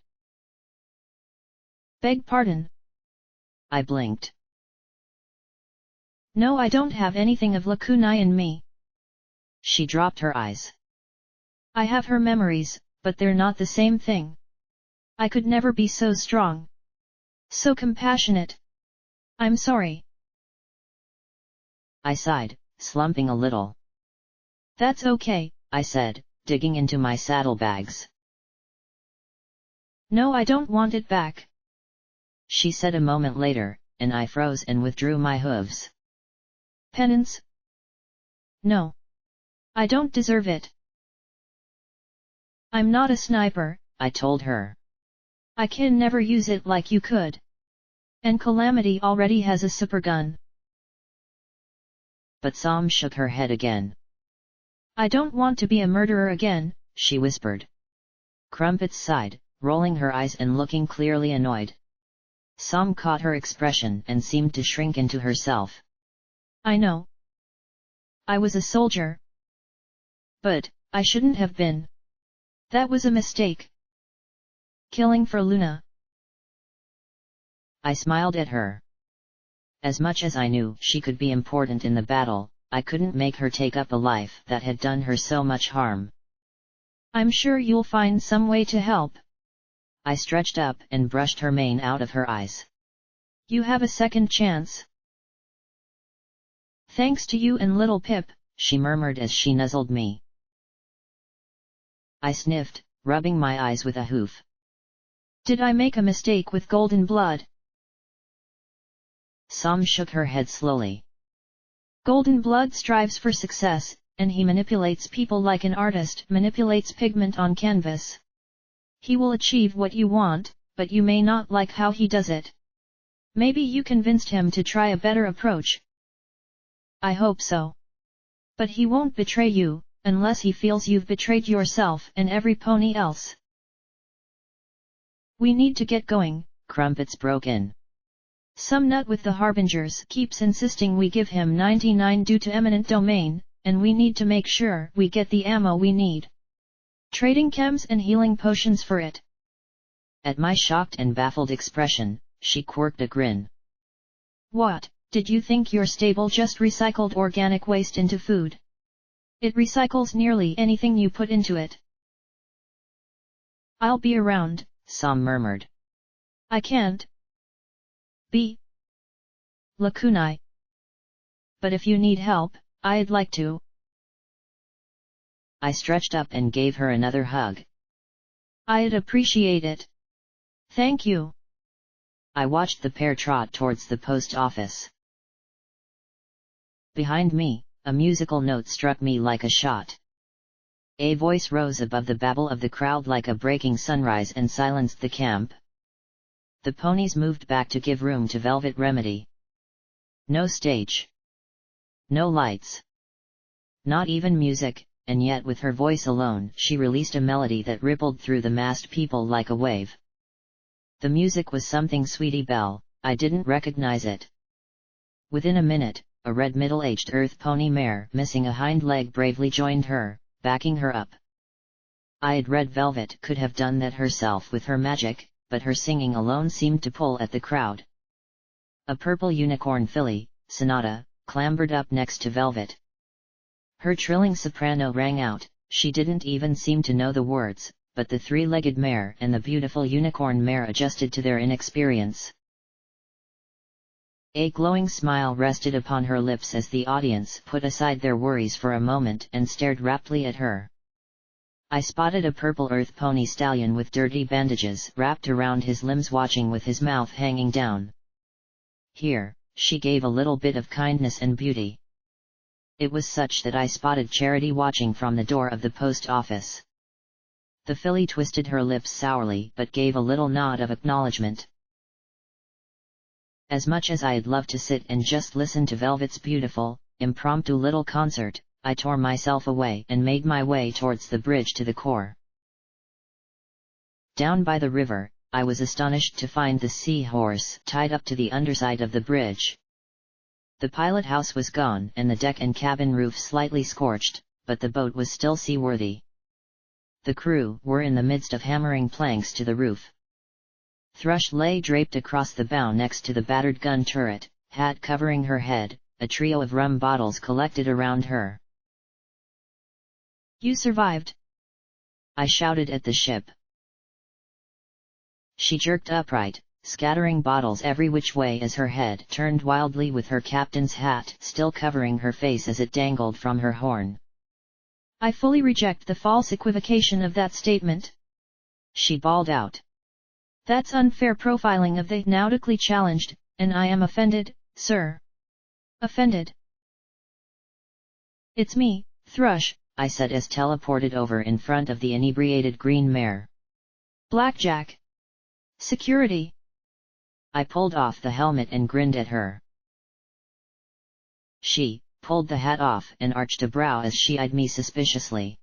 Beg pardon. I blinked. No, I don't have anything of Lakunai in me. She dropped her eyes. I have her memories, but they're not the same thing. I could never be so strong. So compassionate. I'm sorry. I sighed, slumping a little. That's okay, I said, digging into my saddlebags. No, I don't want it back, she said a moment later, and I froze and withdrew my hooves. Penance? No. I don't deserve it. I'm not a sniper, I told her. I can never use it like you could. And Calamity already has a super gun. But Sam shook her head again. I don't want to be a murderer again, she whispered. Crumpets sighed, rolling her eyes and looking clearly annoyed. Sam caught her expression and seemed to shrink into herself. I know. I was a soldier. But, I shouldn't have been. That was a mistake. Killing for Luna. I smiled at her. As much as I knew she could be important in the battle, I couldn't make her take up a life that had done her so much harm. I'm sure you'll find some way to help. I stretched up and brushed her mane out of her eyes. You have a second chance. Thanks to you and little Pip, she murmured as she nuzzled me. I sniffed, rubbing my eyes with a hoof. Did I make a mistake with Golden Blood? Sam shook her head slowly. Golden Blood strives for success, and he manipulates people like an artist manipulates pigment on canvas. He will achieve what you want, but you may not like how he does it. Maybe you convinced him to try a better approach. I hope so. But he won't betray you, unless he feels you've betrayed yourself and every pony else. We need to get going, Crumpets broke in. Some nut with the Harbingers keeps insisting we give him 99 due to eminent domain, and we need to make sure we get the ammo we need. Trading chems and healing potions for it. At my shocked and baffled expression, she quirked a grin. What, did you think your stable just recycled organic waste into food? It recycles nearly anything you put into it. I'll be around, Sam murmured. I can't be Lakunai. But if you need help, I'd like to. I stretched up and gave her another hug. I'd appreciate it. Thank you. I watched the pair trot towards the post office. Behind me, a musical note struck me like a shot. A voice rose above the babble of the crowd like a breaking sunrise and silenced the camp. The ponies moved back to give room to Velvet Remedy. No stage. No lights. Not even music, and yet with her voice alone she released a melody that rippled through the massed people like a wave. The music was something Sweetie Belle, I didn't recognize it. Within a minute, a red middle-aged earth pony mare missing a hind leg bravely joined her, backing her up. I'd read Velvet could have done that herself with her magic, but her singing alone seemed to pull at the crowd. A purple unicorn filly, Sonata, clambered up next to Velvet. Her trilling soprano rang out, she didn't even seem to know the words, but the three-legged mare and the beautiful unicorn mare adjusted to their inexperience. A glowing smile rested upon her lips as the audience put aside their worries for a moment and stared raptly at her. I spotted a purple earth pony stallion with dirty bandages wrapped around his limbs watching with his mouth hanging down. Here, she gave a little bit of kindness and beauty. It was such that I spotted Charity watching from the door of the post office. The filly twisted her lips sourly but gave a little nod of acknowledgement. As much as I'd love to sit and just listen to Velvet's beautiful, impromptu little concert, I tore myself away and made my way towards the bridge to the core. Down by the river, I was astonished to find the seahorse tied up to the underside of the bridge. The pilot house was gone and the deck and cabin roof slightly scorched, but the boat was still seaworthy. The crew were in the midst of hammering planks to the roof. Thrush lay draped across the bow next to the battered gun turret, hat covering her head, a trio of rum bottles collected around her. You survived! I shouted at the ship. She jerked upright, scattering bottles every which way as her head turned wildly with her captain's hat still covering her face as it dangled from her horn. I fully reject the false equivocation of that statement, she bawled out. That's unfair profiling of the nautically challenged, and I am offended, sir. Offended. It's me, Thrush, I said as teleported over in front of the inebriated green mare. Blackjack. Security. I pulled off the helmet and grinned at her. She pulled the hat off and arched a brow as she eyed me suspiciously.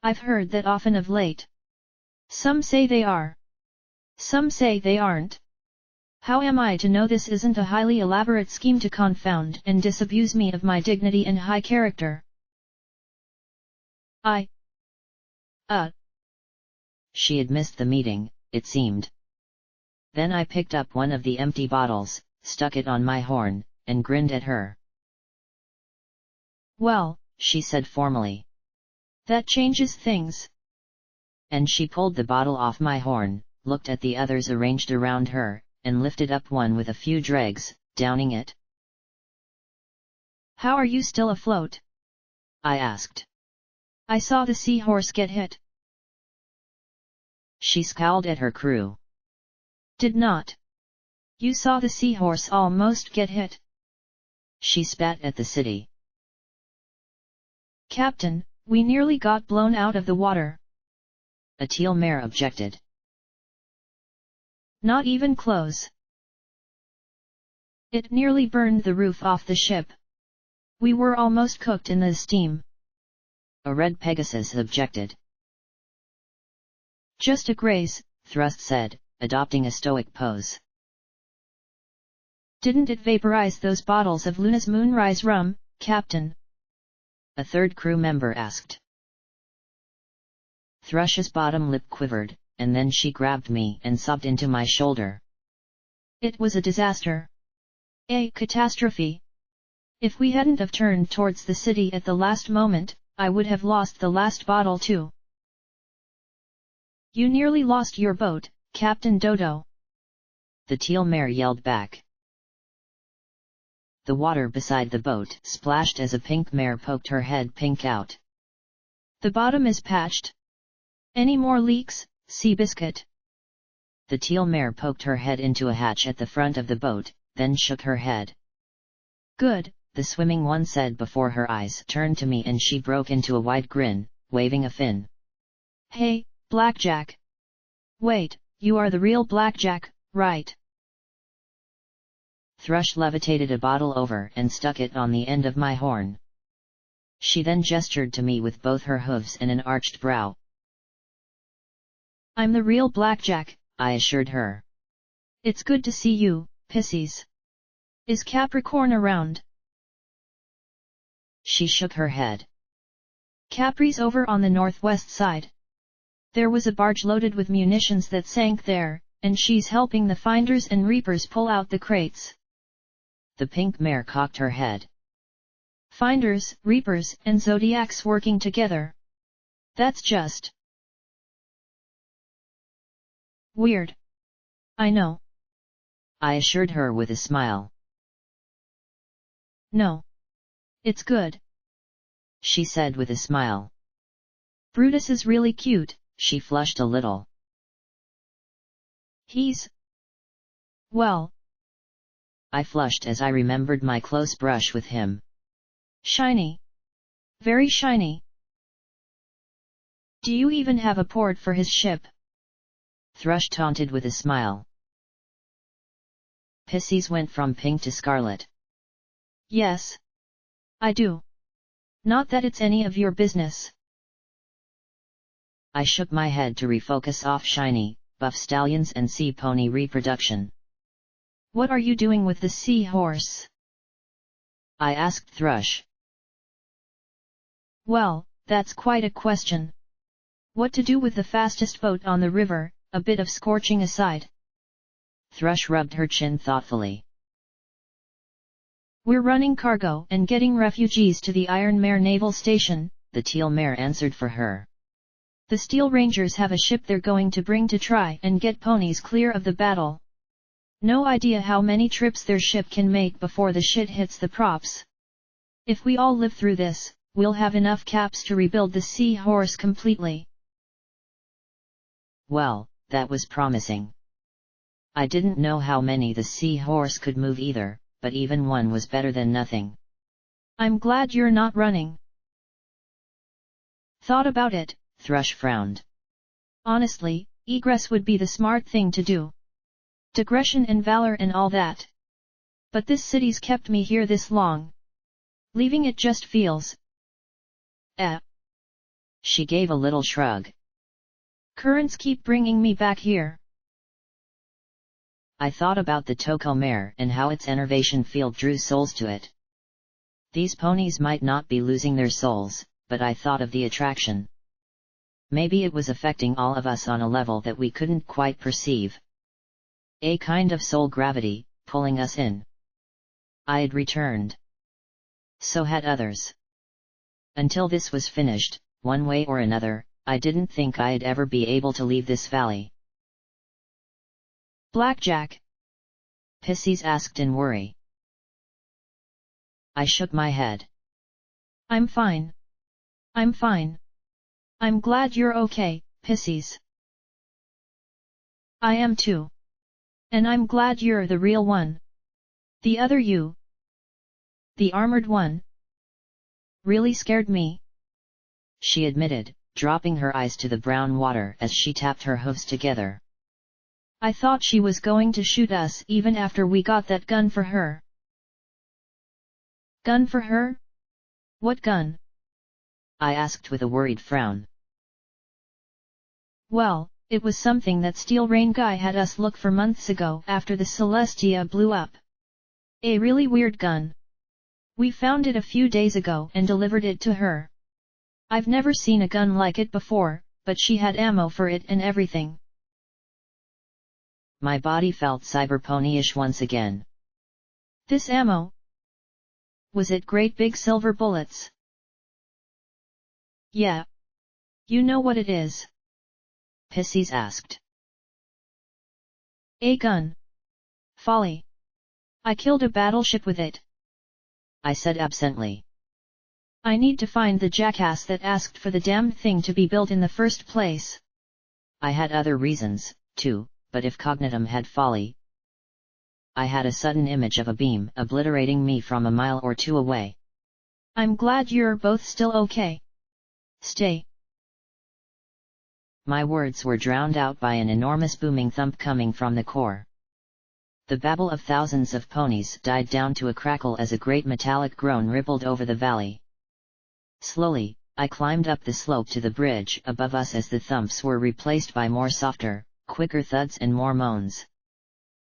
I've heard that often of late. Some say they are. Some say they aren't. How am I to know this isn't a highly elaborate scheme to confound and disabuse me of my dignity and high character? She had missed the meeting, it seemed. Then I picked up one of the empty bottles, stuck it on my horn, and grinned at her. Well, she said formally. That changes things. And she pulled the bottle off my horn, looked at the others arranged around her, and lifted up one with a few dregs, downing it. How are you still afloat? I asked. I saw the seahorse get hit. She scowled at her crew. Did not. You saw the seahorse almost get hit. She spat at the city. Captain, we nearly got blown out of the water. A teal mare objected. Not even close. It nearly burned the roof off the ship. We were almost cooked in the steam. A red Pegasus objected. Just a graze, Thrust said, adopting a stoic pose. Didn't it vaporize those bottles of Luna's Moonrise rum, Captain? A third crew member asked. Thrush's bottom lip quivered, and then she grabbed me and sobbed into my shoulder. It was a disaster. A catastrophe. If we hadn't have turned towards the city at the last moment, I would have lost the last bottle too. You nearly lost your boat, Captain Dodo. The teal mare yelled back. The water beside the boat splashed as a pink mare poked her head pink out. The bottom is patched. Any more leaks, Seabiscuit? The teal mare poked her head into a hatch at the front of the boat, then shook her head. Good, the swimming one said before her eyes turned to me and she broke into a wide grin, waving a fin. Hey, Blackjack. Wait, you are the real Blackjack, right? Thrush levitated a bottle over and stuck it on the end of my horn. She then gestured to me with both her hooves and an arched brow. I'm the real Blackjack, I assured her. It's good to see you, Pissies. Is Capricorn around? She shook her head. Capri's over on the northwest side. There was a barge loaded with munitions that sank there, and she's helping the finders and reapers pull out the crates. The pink mare cocked her head. Finders, reapers, and zodiacs working together. That's just weird. I know. I assured her with a smile. No. It's good. She said with a smile. Brutus is really cute. She flushed a little. He's... well. I flushed as I remembered my close brush with him. Shiny. Very shiny. Do you even have a port for his ship? Thrush taunted with a smile. Pissies went from pink to scarlet. Yes. I do. Not that it's any of your business. I shook my head to refocus off shiny, buff stallions and sea pony reproduction. What are you doing with the seahorse? I asked Thrush. Well, that's quite a question. What to do with the fastest boat on the river, a bit of scorching aside. Thrush rubbed her chin thoughtfully. We're running cargo and getting refugees to the Iron Mare Naval Station, the teal mare answered for her. The Steel Rangers have a ship they're going to bring to try and get ponies clear of the battle. No idea how many trips their ship can make before the shit hits the props. If we all live through this, we'll have enough caps to rebuild the seahorse completely. Well, that was promising. I didn't know how many the seahorse could move either, but even one was better than nothing. I'm glad you're not running. Thought about it, Thrush frowned. Honestly, egress would be the smart thing to do. Digression and valor and all that. But this city's kept me here this long. Leaving it just feels... She gave a little shrug. Currents keep bringing me back here. I thought about the Toko mare and how its enervation field drew souls to it. These ponies might not be losing their souls, but I thought of the attraction. Maybe it was affecting all of us on a level that we couldn't quite perceive. A kind of soul gravity, pulling us in. I had returned. So had others. Until this was finished, one way or another, I didn't think I'd ever be able to leave this valley. Blackjack? Pisces asked in worry. I shook my head. I'm fine. I'm fine. I'm glad you're okay, Pisces. I am too. And I'm glad you're the real one. The other you, the armored one, really scared me, she admitted, dropping her eyes to the brown water as she tapped her hooves together. I thought she was going to shoot us even after we got that gun for her. Gun for her? What gun? I asked with a worried frown. Well, it was something that Steel Rain guy had us look for months ago after the Celestia blew up. A really weird gun. We found it a few days ago and delivered it to her. I've never seen a gun like it before, but she had ammo for it and everything. My body felt cyberpony-ish once again. This ammo? Was it great big silver bullets? Yeah. You know what it is? Pisces asked. A gun. Folly. I killed a battleship with it, I said absently. I need to find the jackass that asked for the damned thing to be built in the first place. I had other reasons, too, but if cognitum had folly... I had a sudden image of a beam obliterating me from a mile or two away. I'm glad you're both still okay. Stay. My words were drowned out by an enormous booming thump coming from the core. The babble of thousands of ponies died down to a crackle as a great metallic groan rippled over the valley. Slowly, I climbed up the slope to the bridge above us as the thumps were replaced by more softer, quicker thuds and more moans.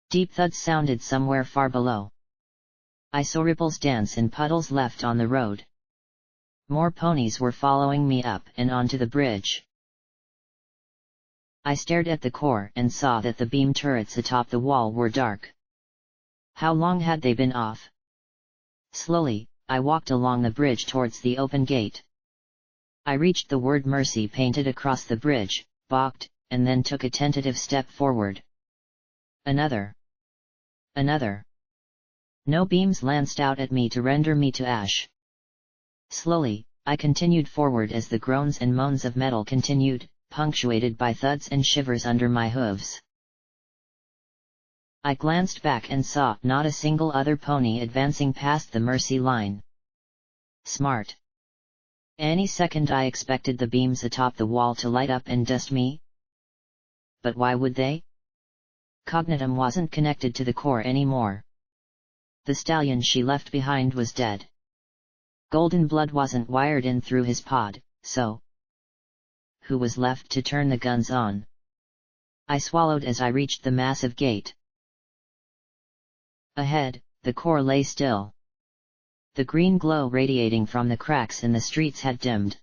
Deep thuds sounded somewhere far below. I saw ripples dance in puddles left on the road. More ponies were following me up and onto the bridge. I stared at the core and saw that the beam turrets atop the wall were dark. How long had they been off? Slowly, I walked along the bridge towards the open gate. I reached the word mercy painted across the bridge, balked, and then took a tentative step forward. Another. Another. No beams lanced out at me to render me to ash. Slowly, I continued forward as the groans and moans of metal continued, punctuated by thuds and shivers under my hooves. I glanced back and saw not a single other pony advancing past the mercy line. Smart. Any second I expected the beams atop the wall to light up and dust me. But why would they? Cognitum wasn't connected to the core anymore. The stallion she left behind was dead. Golden blood wasn't wired in through his pod, so... who was left to turn the guns on? I swallowed as I reached the massive gate. Ahead, the core lay still. The green glow radiating from the cracks in the streets had dimmed.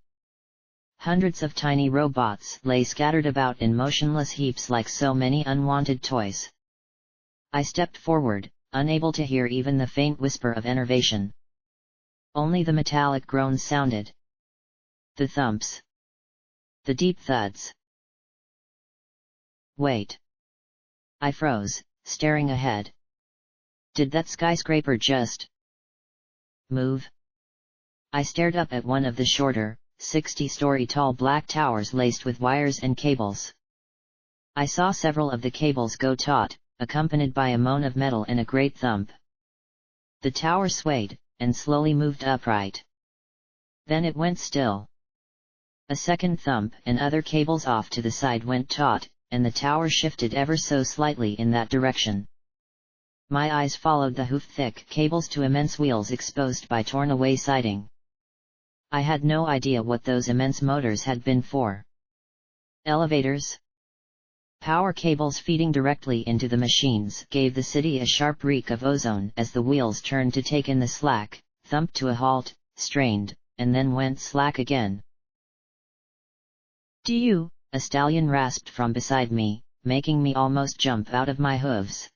Hundreds of tiny robots lay scattered about in motionless heaps like so many unwanted toys. I stepped forward, unable to hear even the faint whisper of enervation. Only the metallic groans sounded. The thumps. The deep thuds. Wait. I froze, staring ahead. Did that skyscraper just move? I stared up at one of the shorter, 60-story tall black towers laced with wires and cables. I saw several of the cables go taut, accompanied by a moan of metal and a great thump. The tower swayed, and slowly moved upright. Then it went still. A second thump, and other cables off to the side went taut, and the tower shifted ever so slightly in that direction. My eyes followed the hoof-thick cables to immense wheels exposed by torn-away siding. I had no idea what those immense motors had been for. Elevators? Power cables feeding directly into the machines gave the city a sharp reek of ozone as the wheels turned to take in the slack, thumped to a halt, strained, and then went slack again. A stallion rasped from beside me, making me almost jump out of my hooves.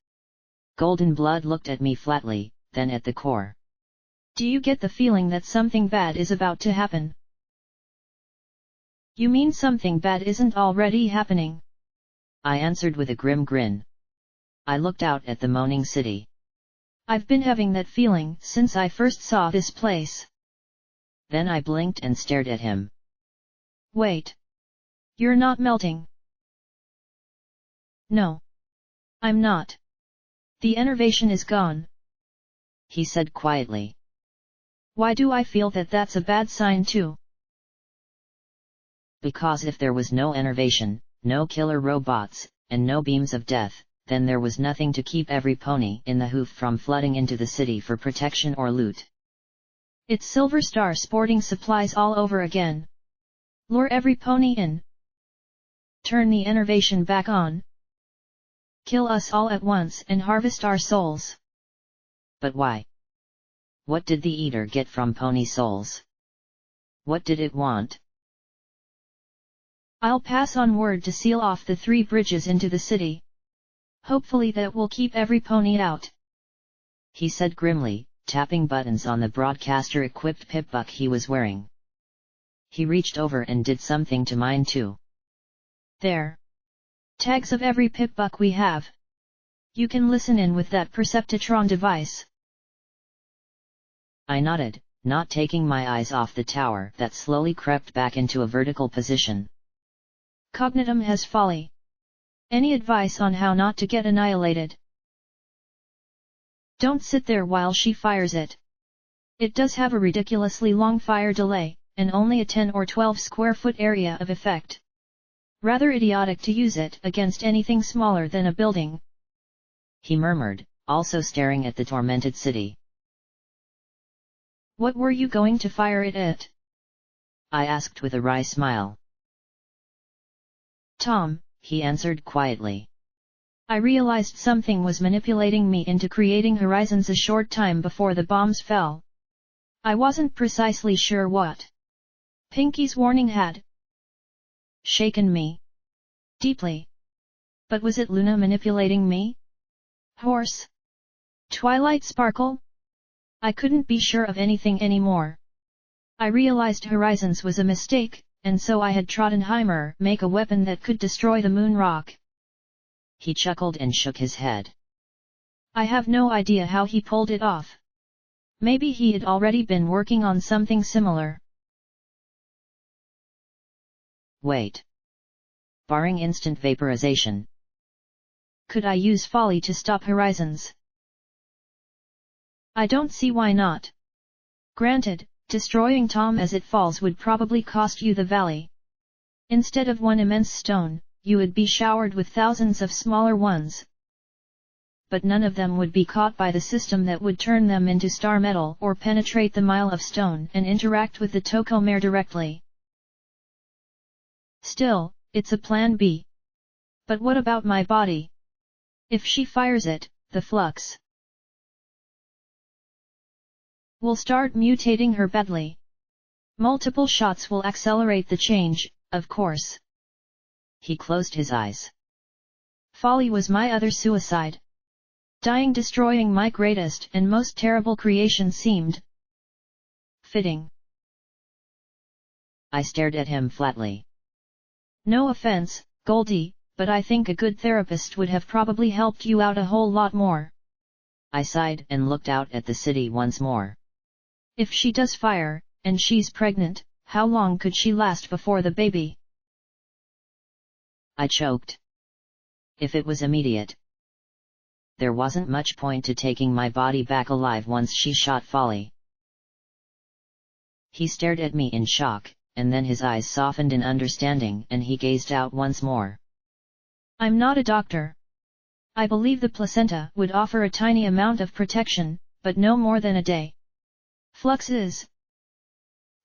Golden Blood looked at me flatly, then at the core. Do you get the feeling that something bad is about to happen? You mean something bad isn't already happening? I answered with a grim grin. I looked out at the moaning city. I've been having that feeling since I first saw this place. Then I blinked and stared at him. Wait. You're not melting. No. I'm not. The enervation is gone. He said quietly. Why do I feel that that's a bad sign too? Because if there was no enervation, no killer robots, and no beams of death, then there was nothing to keep every pony in the hoof from flooding into the city for protection or loot. It's Silver Star sporting supplies all over again. Lure every pony in. Turn the enervation back on. Kill us all at once and harvest our souls. But why? What did the Eater get from pony souls? What did it want? I'll pass on word to seal off the 3 bridges into the city. Hopefully that will keep every pony out. He said grimly, tapping buttons on the broadcaster-equipped pip-buck he was wearing. He reached over and did something to mine too. There. Tags of every pip-buck we have. You can listen in with that Perceptitron device. I nodded, not taking my eyes off the tower that slowly crept back into a vertical position. Cognitum has folly. Any advice on how not to get annihilated? Don't sit there while she fires it. It does have a ridiculously long fire delay, and only a 10 or 12 square foot area of effect. Rather idiotic to use it against anything smaller than a building. He murmured, also staring at the tormented city. What were you going to fire it at? I asked with a wry smile. Tom, he answered quietly. I realized something was manipulating me into creating horizons a short time before the bombs fell. I wasn't precisely sure what. Pinky's warning had shaken me deeply. But was it Luna manipulating me? Horse? Twilight Sparkle? I couldn't be sure of anything anymore. I realized Horizons was a mistake, and so I had Trottenheimer make a weapon that could destroy the moon rock. He chuckled and shook his head. I have no idea how he pulled it off. Maybe he had already been working on something similar. Wait. Barring instant vaporization. Could I use folly to stop Horizons? I don't see why not. Granted, destroying Tom as it falls would probably cost you the valley. Instead of one immense stone, you would be showered with thousands of smaller ones. But none of them would be caught by the system that would turn them into star metal or penetrate the mile of stone and interact with the Tocomare directly. Still, it's a plan B. But what about my body? If she fires it, the flux will start mutating her badly. Multiple shots will accelerate the change, of course. He closed his eyes. Folly was my other suicide. Dying destroying my greatest and most terrible creation seemed fitting. I stared at him flatly. No offense, Goldie, but I think a good therapist would have probably helped you out a whole lot more. I sighed and looked out at the city once more. If she does fire, and she's pregnant, how long could she last before the baby? I choked. If it was immediate, there wasn't much point to taking my body back alive once she shot Folly. He stared at me in shock, and then his eyes softened in understanding and he gazed out once more. I'm not a doctor. I believe the placenta would offer a tiny amount of protection, but no more than a day. Flux is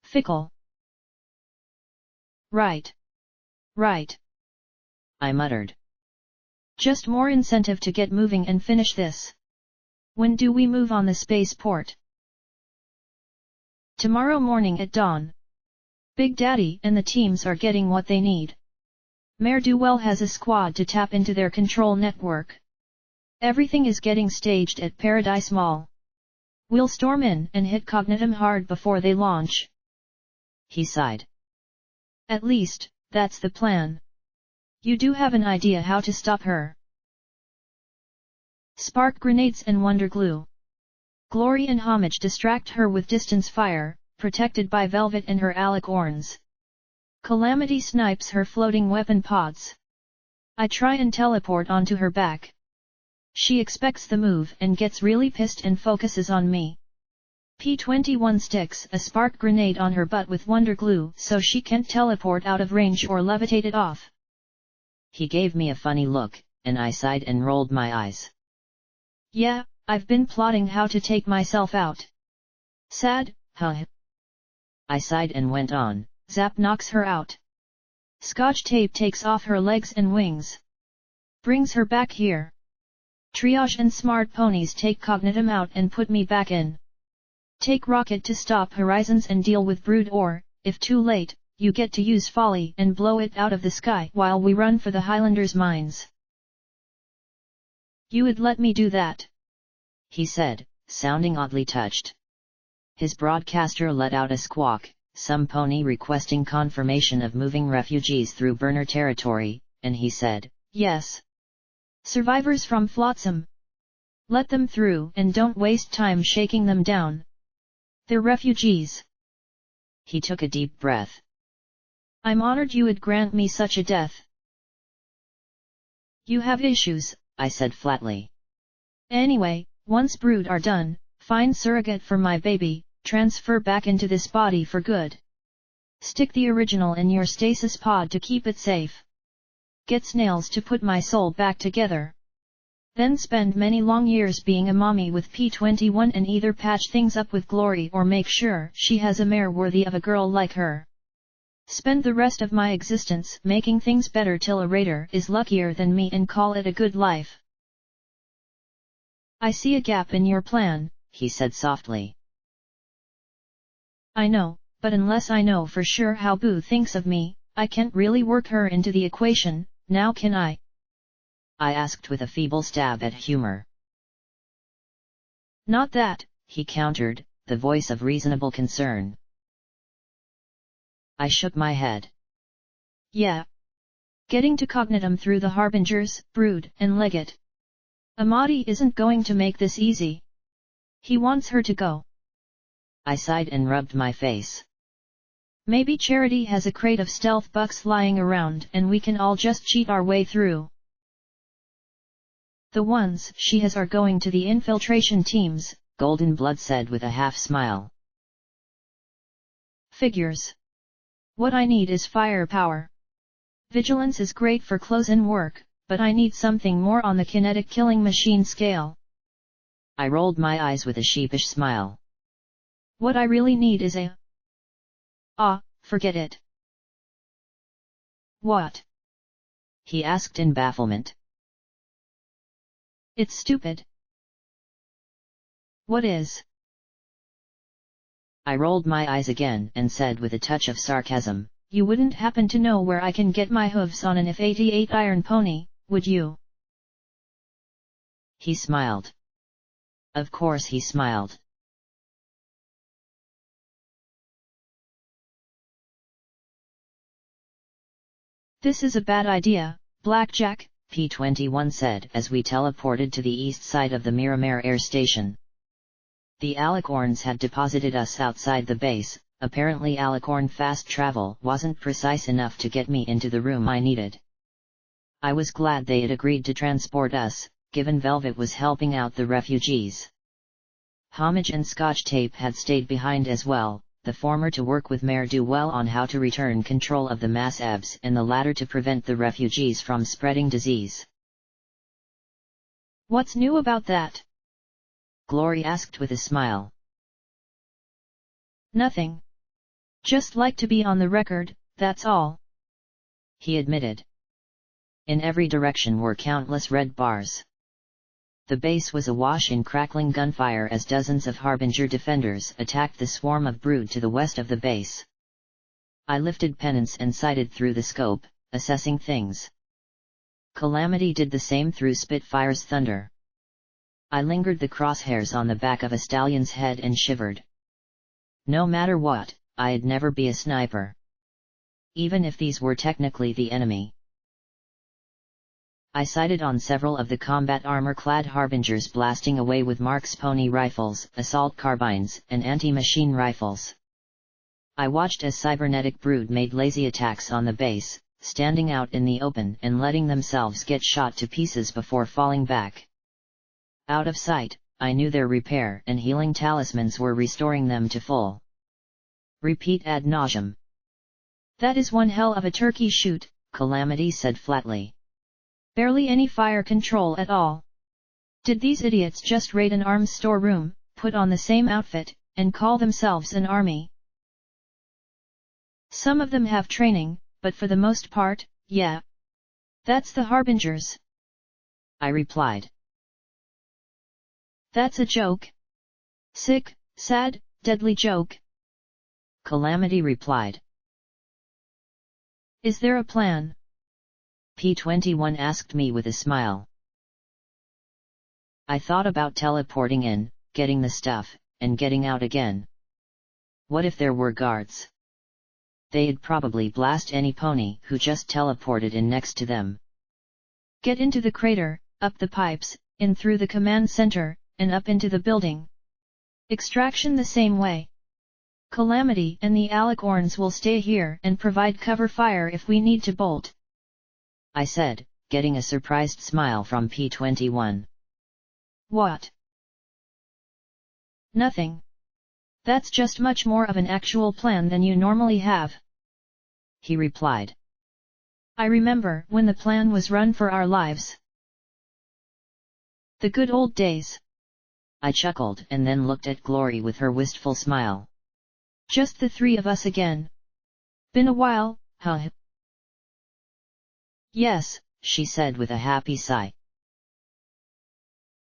fickle. Right. Right. I muttered. Just more incentive to get moving and finish this. When do we move on the spaceport? Tomorrow morning at dawn. Big Daddy and the teams are getting what they need. Mayor Duell has a squad to tap into their control network. Everything is getting staged at Paradise Mall. We'll storm in and hit Cognitum hard before they launch. He sighed. At least, that's the plan. You do have an idea how to stop her. Spark grenades and wonder glue. Glory and Homage distract her with distance fire, protected by Velvet and her alicorns. Calamity snipes her floating weapon pods. I try and teleport onto her back. She expects the move and gets really pissed and focuses on me. P-21 sticks a spark grenade on her butt with wonder glue so she can't teleport out of range or levitate it off. He gave me a funny look, and I sighed and rolled my eyes. Yeah, I've been plotting how to take myself out. Sad, huh? I sighed and went on. Zap knocks her out. Scotch tape takes off her legs and wings. Brings her back here. Triage and Smart Ponies take Cognitum out and put me back in. Take Rocket to stop Horizons and deal with Brood, or, if too late, you get to use Folly and blow it out of the sky while we run for the Highlanders' mines. You would let me do that? He said, sounding oddly touched. His broadcaster let out a squawk, some pony requesting confirmation of moving refugees through burner territory, and he said, yes. Survivors from Flotsam. Let them through and don't waste time shaking them down. They're refugees. He took a deep breath. I'm honored you would grant me such a death. You have issues, I said flatly. Anyway, once Brood are done, find surrogate for my baby, transfer back into this body for good. Stick the original in your stasis pod to keep it safe. Get snails to put my soul back together. Then spend many long years being a mommy with P-21 and either patch things up with Glory or make sure she has a mare worthy of a girl like her. Spend the rest of my existence making things better till a raider is luckier than me and call it a good life. I see a gap in your plan, he said softly. I know, but unless I know for sure how Boo thinks of me, I can't really work her into the equation, now can I? I asked with a feeble stab at humor. Not that, he countered, the voice of reasonable concern. I shook my head. Yeah. Getting to Cognitum through the Harbingers, Brood, and Legate. Amadi isn't going to make this easy. He wants her to go. I sighed and rubbed my face. Maybe Charity has a crate of stealth bucks lying around and we can all just cheat our way through. The ones she has are going to the infiltration teams, Golden Blood said with a half smile. Figures. What I need is firepower. Vigilance is great for close-in work, but I need something more on the kinetic killing machine scale. I rolled my eyes with a sheepish smile. What I really need is a... forget it. What? He asked in bafflement. It's stupid. What is? I rolled my eyes again and said with a touch of sarcasm, You wouldn't happen to know where I can get my hooves on an F-88 iron pony, would you? He smiled. Of course he smiled. This is a bad idea, Blackjack, P-21 said as we teleported to the east side of the Miramar Air Station. The Alicorns had deposited us outside the base. Apparently Alicorn fast travel wasn't precise enough to get me into the room I needed. I was glad they had agreed to transport us, given Velvet was helping out the refugees. Homage and Scotch Tape had stayed behind as well, the former to work with Mayor Duwell on how to return control of the mass EBs and the latter to prevent the refugees from spreading disease. What's new about that? Glory asked with a smile. Nothing. Just like to be on the record, that's all. He admitted. In every direction were countless red bars. The base was awash in crackling gunfire as dozens of Harbinger defenders attacked the swarm of brood to the west of the base. I lifted pennants and sighted through the scope, assessing things. Calamity did the same through Spitfire's thunder. I lingered the crosshairs on the back of a stallion's head and shivered. No matter what, I'd never be a sniper. Even if these were technically the enemy. I sighted on several of the combat armor-clad Harbingers blasting away with Mark's pony rifles, assault carbines, and anti-machine rifles. I watched as cybernetic brood made lazy attacks on the base, standing out in the open and letting themselves get shot to pieces before falling back. Out of sight, I knew their repair and healing talismans were restoring them to full. Repeat ad nauseum. That is one hell of a turkey shoot, Calamity said flatly. Barely any fire control at all. Did these idiots just raid an arms storeroom, put on the same outfit, and call themselves an army? Some of them have training, but for the most part, yeah. That's the Harbingers. I replied. That's a joke. Sick, sad, deadly joke. Calamity replied. Is there a plan? P-21 asked me with a smile. I thought about teleporting in, getting the stuff, and getting out again. What if there were guards? They'd probably blast any pony who just teleported in next to them. Get into the crater, up the pipes, in through the command center, and up into the building. Extraction the same way. Calamity and the Alicorns will stay here and provide cover fire if we need to bolt. I said, getting a surprised smile from P-21. What? Nothing. That's just much more of an actual plan than you normally have. He replied. I remember when the plan was run for our lives. The good old days. I chuckled and then looked at Glory with her wistful smile. Just the three of us again. Been a while, huh? Yes, she said with a happy sigh.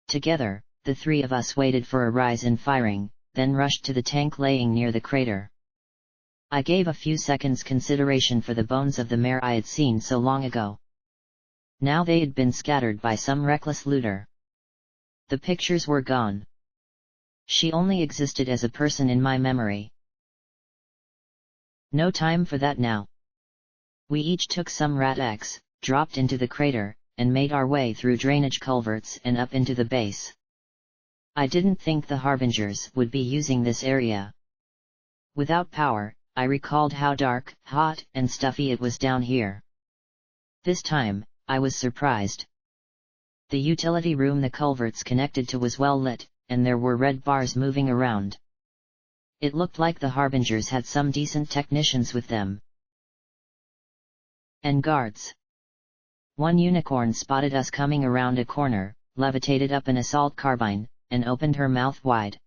Together, the three of us waited for a rise in firing, then rushed to the tank laying near the crater. I gave a few seconds consideration for the bones of the mare I had seen so long ago. Now they had been scattered by some reckless looter. The pictures were gone. She only existed as a person in my memory. No time for that now. We each took some Rat X, dropped into the crater, and made our way through drainage culverts and up into the base. I didn't think the Harbingers would be using this area. Without power, I recalled how dark, hot, and stuffy it was down here. This time, I was surprised. The utility room the culverts connected to was well lit, and there were red bars moving around. It looked like the Harbingers had some decent technicians with them. And guards. One unicorn spotted us coming around a corner, levitated up an assault carbine, and opened her mouth wide.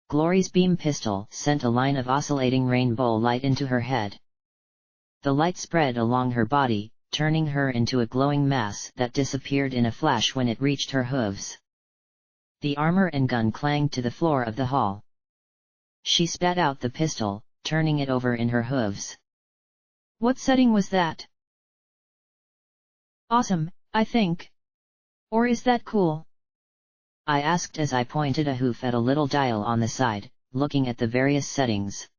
Glory's beam pistol sent a line of oscillating rainbow light into her head. The light spread along her body, turning her into a glowing mass that disappeared in a flash when it reached her hooves. The armor and gun clanged to the floor of the hall. She spat out the pistol, turning it over in her hooves. What setting was that? Awesome, I think. Or is that cool? I asked as I pointed a hoof at a little dial on the side, looking at the various settings.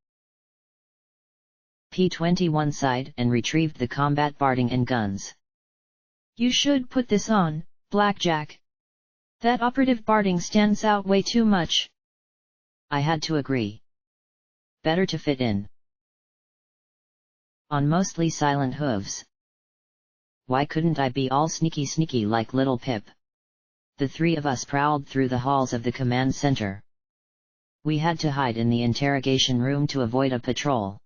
P-21 sighed and retrieved the combat barding and guns. You should put this on, Blackjack. That operative barding stands out way too much. I had to agree. Better to fit in. On mostly silent hooves. Why couldn't I be all sneaky like little Pip? The three of us prowled through the halls of the command center. We had to hide in the interrogation room to avoid a patrol.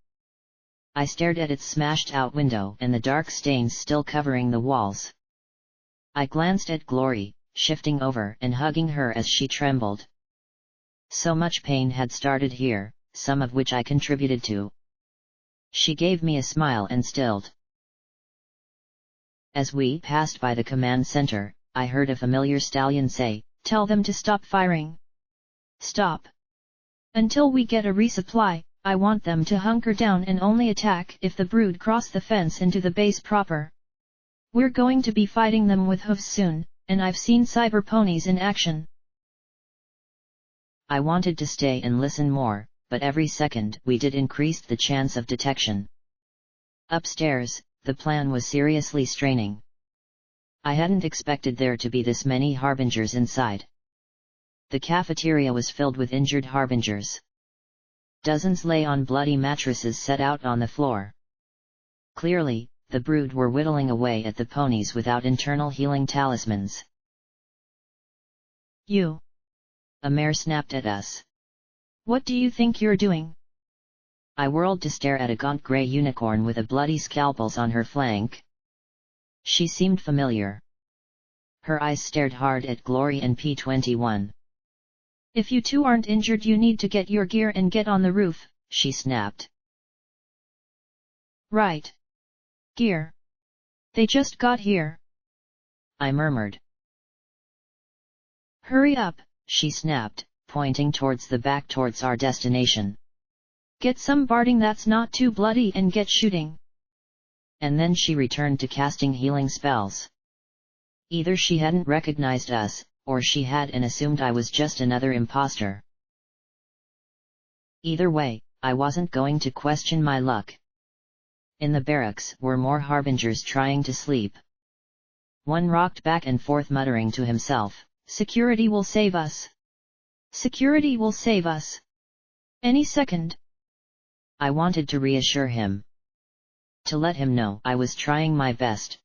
I stared at its smashed-out window and the dark stains still covering the walls. I glanced at Glory, shifting over and hugging her as she trembled. So much pain had started here, some of which I contributed to. She gave me a smile and stilled. As we passed by the command center, I heard a familiar stallion say, "Tell them to stop firing. Stop. Until we get a resupply, I want them to hunker down and only attack if the brood cross the fence into the base proper. We're going to be fighting them with hooves soon, and I've seen cyber ponies in action." I wanted to stay and listen more, but every second we did increased the chance of detection. Upstairs, the plan was seriously straining. I hadn't expected there to be this many harbingers inside. The cafeteria was filled with injured harbingers. Dozens lay on bloody mattresses set out on the floor. Clearly, the brood were whittling away at the ponies without internal healing talismans. "You!" A mare snapped at us. "What do you think you're doing?" I whirled to stare at a gaunt grey unicorn with a bloody scalpels on her flank. She seemed familiar. Her eyes stared hard at Glory and P-21. "If you two aren't injured, you need to get your gear and get on the roof," she snapped. "Right. Gear. They just got here," I murmured. "Hurry up," she snapped, pointing towards the back towards our destination. "Get some barding that's not too bloody and get shooting." And then she returned to casting healing spells. Either she hadn't recognized us, or she had and assumed I was just another imposter. Either way, I wasn't going to question my luck. In the barracks were more harbingers trying to sleep. One rocked back and forth muttering to himself, "Security will save us. Security will save us. Any second." I wanted to reassure him. To let him know I was trying my best.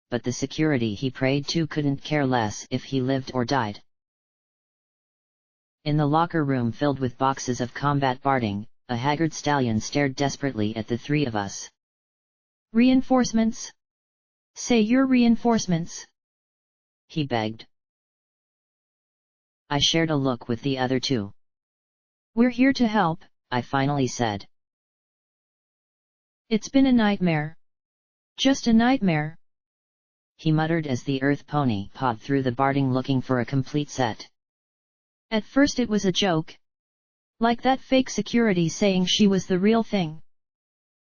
But the security he prayed to couldn't care less if he lived or died. In the locker room filled with boxes of combat barding, a haggard stallion stared desperately at the three of us. "Reinforcements? Say your reinforcements," he begged. I shared a look with the other two. "We're here to help," I finally said. "It's been a nightmare. Just a nightmare," he muttered as the earth pony pawed through the barding looking for a complete set. "At first it was a joke. Like that fake security saying she was the real thing.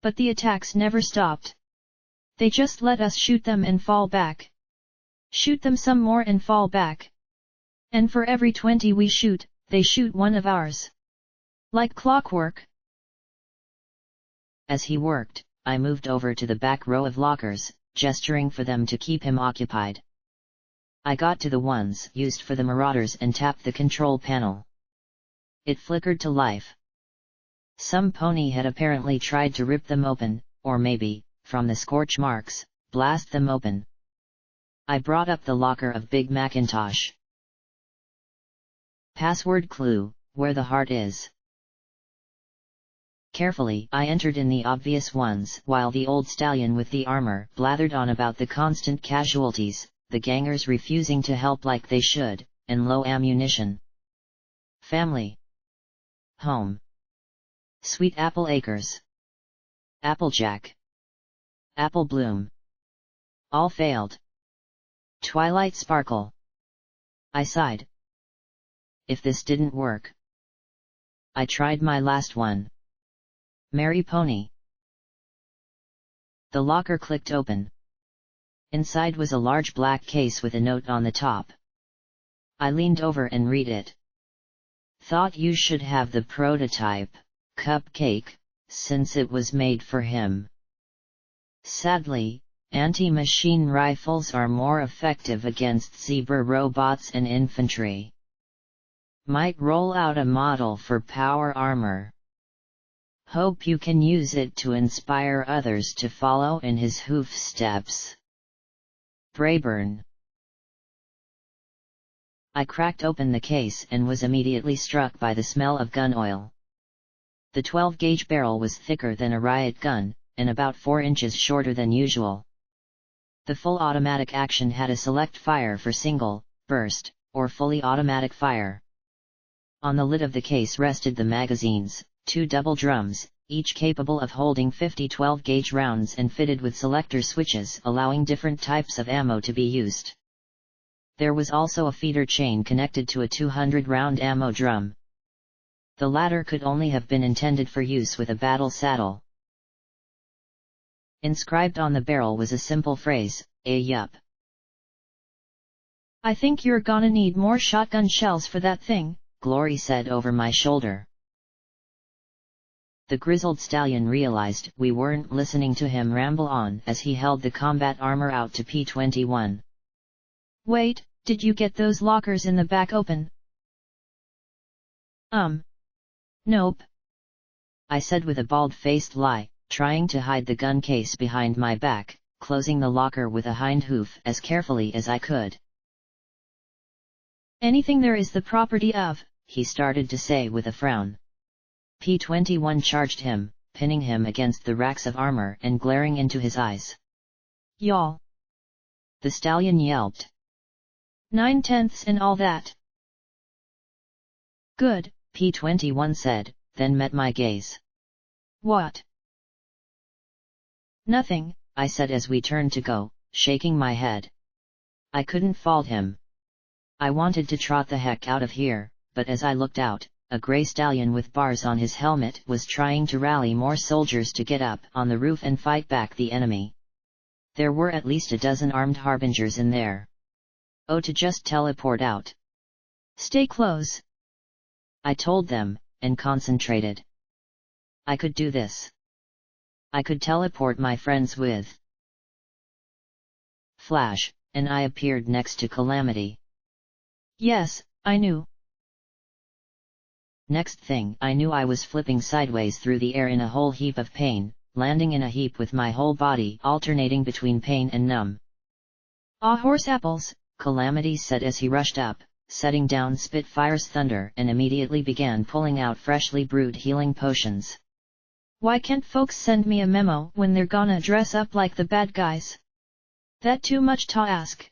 But the attacks never stopped. They just let us shoot them and fall back. Shoot them some more and fall back. And for every 20 we shoot, they shoot one of ours. Like clockwork." As he worked, I moved over to the back row of lockers, gesturing for them to keep him occupied. I got to the ones used for the marauders and tapped the control panel. It flickered to life. Some pony had apparently tried to rip them open, or maybe, from the scorch marks, blast them open. I brought up the locker of Big Macintosh. Password clue, where the heart is. Carefully I entered in the obvious ones while the old stallion with the armor blathered on about the constant casualties, the gangers refusing to help like they should, and low ammunition. Family. Home. Sweet Apple Acres. Applejack. Apple Bloom. All failed. Twilight Sparkle. I sighed. If this didn't work. I tried my last one. Merry Pony. The locker clicked open. Inside was a large black case with a note on the top. I leaned over and read it. Thought you should have the prototype, Cupcake, since it was made for him. Sadly, Anti-machine rifles are more effective against zebra robots and infantry. Might roll out a model for power armor. Hope you can use it to inspire others to follow in his hoof steps. Brayburn. I cracked open the case and was immediately struck by the smell of gun oil. The 12-gauge barrel was thicker than a riot gun, and about 4 inches shorter than usual. The full automatic action had a select fire for single, burst, or fully automatic fire. On the lid of the case rested the magazines, 2 double drums, each capable of holding 50 12-gauge rounds and fitted with selector switches allowing different types of ammo to be used. There was also a feeder chain connected to a 200-round ammo drum. The latter could only have been intended for use with a battle saddle. Inscribed on the barrel was a simple phrase, yup. I think you're gonna need more shotgun shells for that thing, Glory said over my shoulder. The grizzled stallion realized we weren't listening to him ramble on as he held the combat armor out to P-21. Wait, did you get those lockers in the back open? Nope. I said with a bald-faced lie, trying to hide the gun case behind my back, closing the locker with a hind hoof as carefully as I could. Anything there is the property of, he started to say with a frown. P-21 charged him, pinning him against the racks of armor and glaring into his eyes. Y'all. The stallion yelped. 9/10 and all that. Good, P-21 said, then met my gaze. What? Nothing, I said as we turned to go, shaking my head. I couldn't fault him. I wanted to trot the heck out of here, but as I looked out, a grey stallion with bars on his helmet was trying to rally more soldiers to get up on the roof and fight back the enemy. There were at least a dozen armed harbingers in there. Oh, to just teleport out. Stay close. I told them, and concentrated. I could do this. I could teleport my friends with. Flash, and I appeared next to Calamity. Yes, I knew. Next thing I knew I was flipping sideways through the air in a whole heap of pain, landing in a heap with my whole body alternating between pain and numb. Ah, horse apples, Calamity said as he rushed up, setting down Spitfire's thunder and immediately began pulling out freshly brewed healing potions. Why can't folks send me a memo when they're gonna dress up like the bad guys? That too much to ask.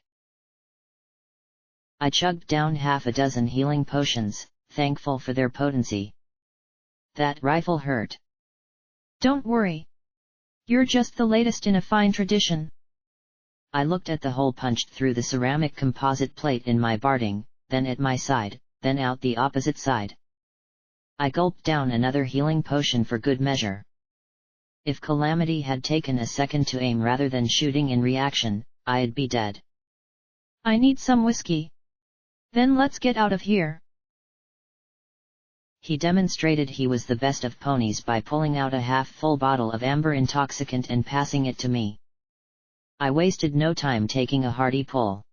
I chugged down half a dozen healing potions, thankful for their potency. That rifle hurt. Don't worry. You're just the latest in a fine tradition. I looked at the hole punched through the ceramic composite plate in my barding, then at my side, then out the opposite side. I gulped down another healing potion for good measure. If Calamity had taken a second to aim rather than shooting in reaction, I'd be dead. I need some whiskey. Then let's get out of here. He demonstrated he was the best of ponies by pulling out a half-full bottle of amber intoxicant and passing it to me. I wasted no time taking a hearty pull.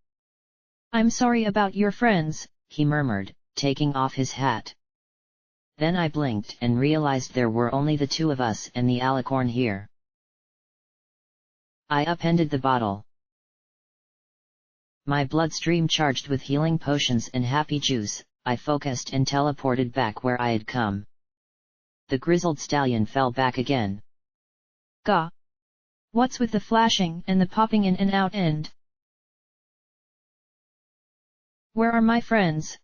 I'm sorry about your friends, he murmured, taking off his hat. Then I blinked and realized there were only the two of us and the alicorn here. I upended the bottle. My bloodstream charged with healing potions and happy juice, I focused and teleported back where I had come. The grizzled stallion fell back again. Gah! What's with the flashing and the popping in and out and? Where are my friends?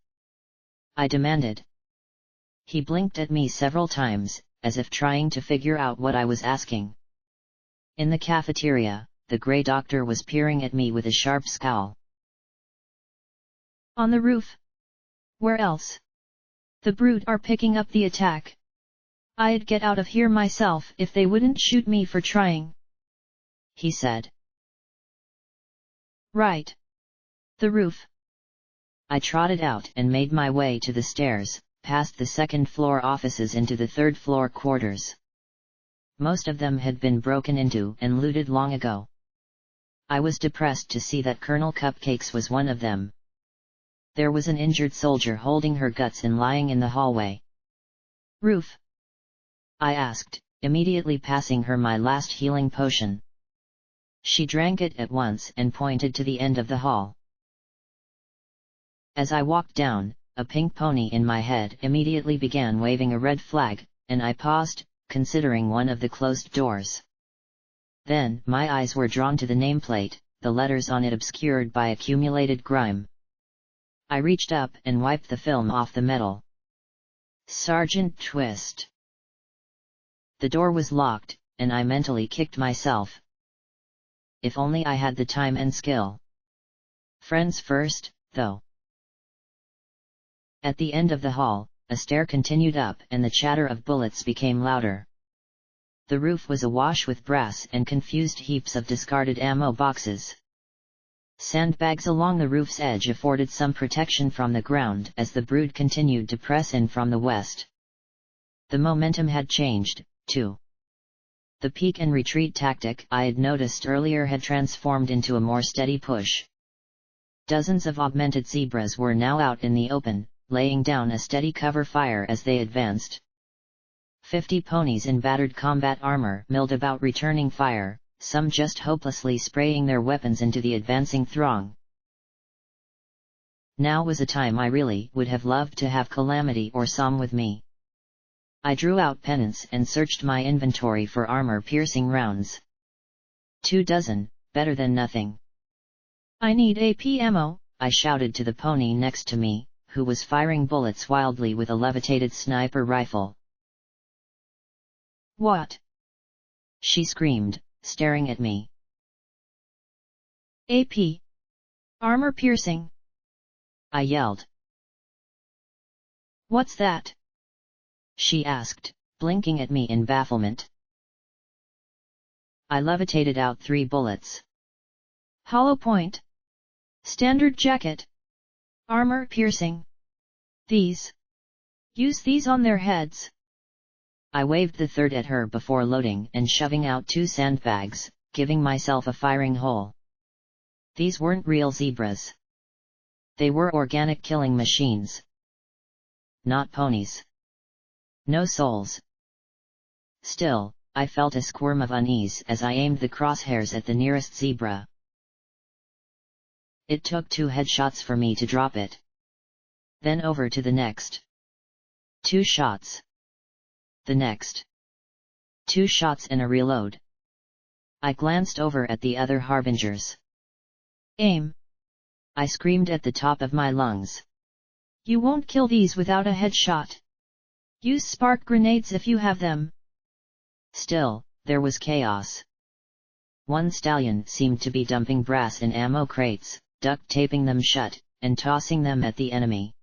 I demanded. He blinked at me several times, as if trying to figure out what I was asking. In the cafeteria, the grey doctor was peering at me with a sharp scowl. On the roof. Where else? The brute are picking up the attack. I'd get out of here myself if they wouldn't shoot me for trying. He said. Right. The roof. I trotted out and made my way to the stairs, past the second-floor offices into the third-floor quarters. Most of them had been broken into and looted long ago. I was depressed to see that Colonel Cupcakes was one of them. There was an injured soldier holding her guts and lying in the hallway. Roof? I asked, immediately passing her my last healing potion. She drank it at once and pointed to the end of the hall. As I walked down, a pink pony in my head immediately began waving a red flag, and I paused, considering one of the closed doors. Then, my eyes were drawn to the nameplate, the letters on it obscured by accumulated grime. I reached up and wiped the film off the metal. Sergeant Twist. The door was locked, and I mentally kicked myself. If only I had the time and skill. Friends first, though. At the end of the hall, a stair continued up and the chatter of bullets became louder. The roof was awash with brass and confused heaps of discarded ammo boxes. Sandbags along the roof's edge afforded some protection from the ground as the brood continued to press in from the west. The momentum had changed, too. The peek and retreat tactic I had noticed earlier had transformed into a more steady push. Dozens of augmented zebras were now out in the open, laying down a steady cover fire as they advanced. 50 ponies in battered combat armor milled about returning fire, some just hopelessly spraying their weapons into the advancing throng. Now was a time I really would have loved to have Calamity or Som with me. I drew out penance and searched my inventory for armor-piercing rounds. 24, better than nothing. I need AP ammo, I shouted to the pony next to me, who was firing bullets wildly with a levitated sniper rifle. What? She screamed, staring at me. AP. Armor piercing. I yelled. What's that? She asked, blinking at me in bafflement. I levitated out 3 bullets. Hollow point. Standard jacket. Armor piercing. These. Use these on their heads. I waved the third at her before loading and shoving out 2 sandbags, giving myself a firing hole. These weren't real zebras. They were organic killing machines. Not ponies. No souls. Still, I felt a squirm of unease as I aimed the crosshairs at the nearest zebra. It took 2 headshots for me to drop it. Then over to the next. 2 shots. The next. 2 shots and a reload. I glanced over at the other harbingers. Aim! I screamed at the top of my lungs. You won't kill these without a headshot. Use spark grenades if you have them. Still, there was chaos. One stallion seemed to be dumping brass in ammo crates, duct taping them shut, and tossing them at the enemy.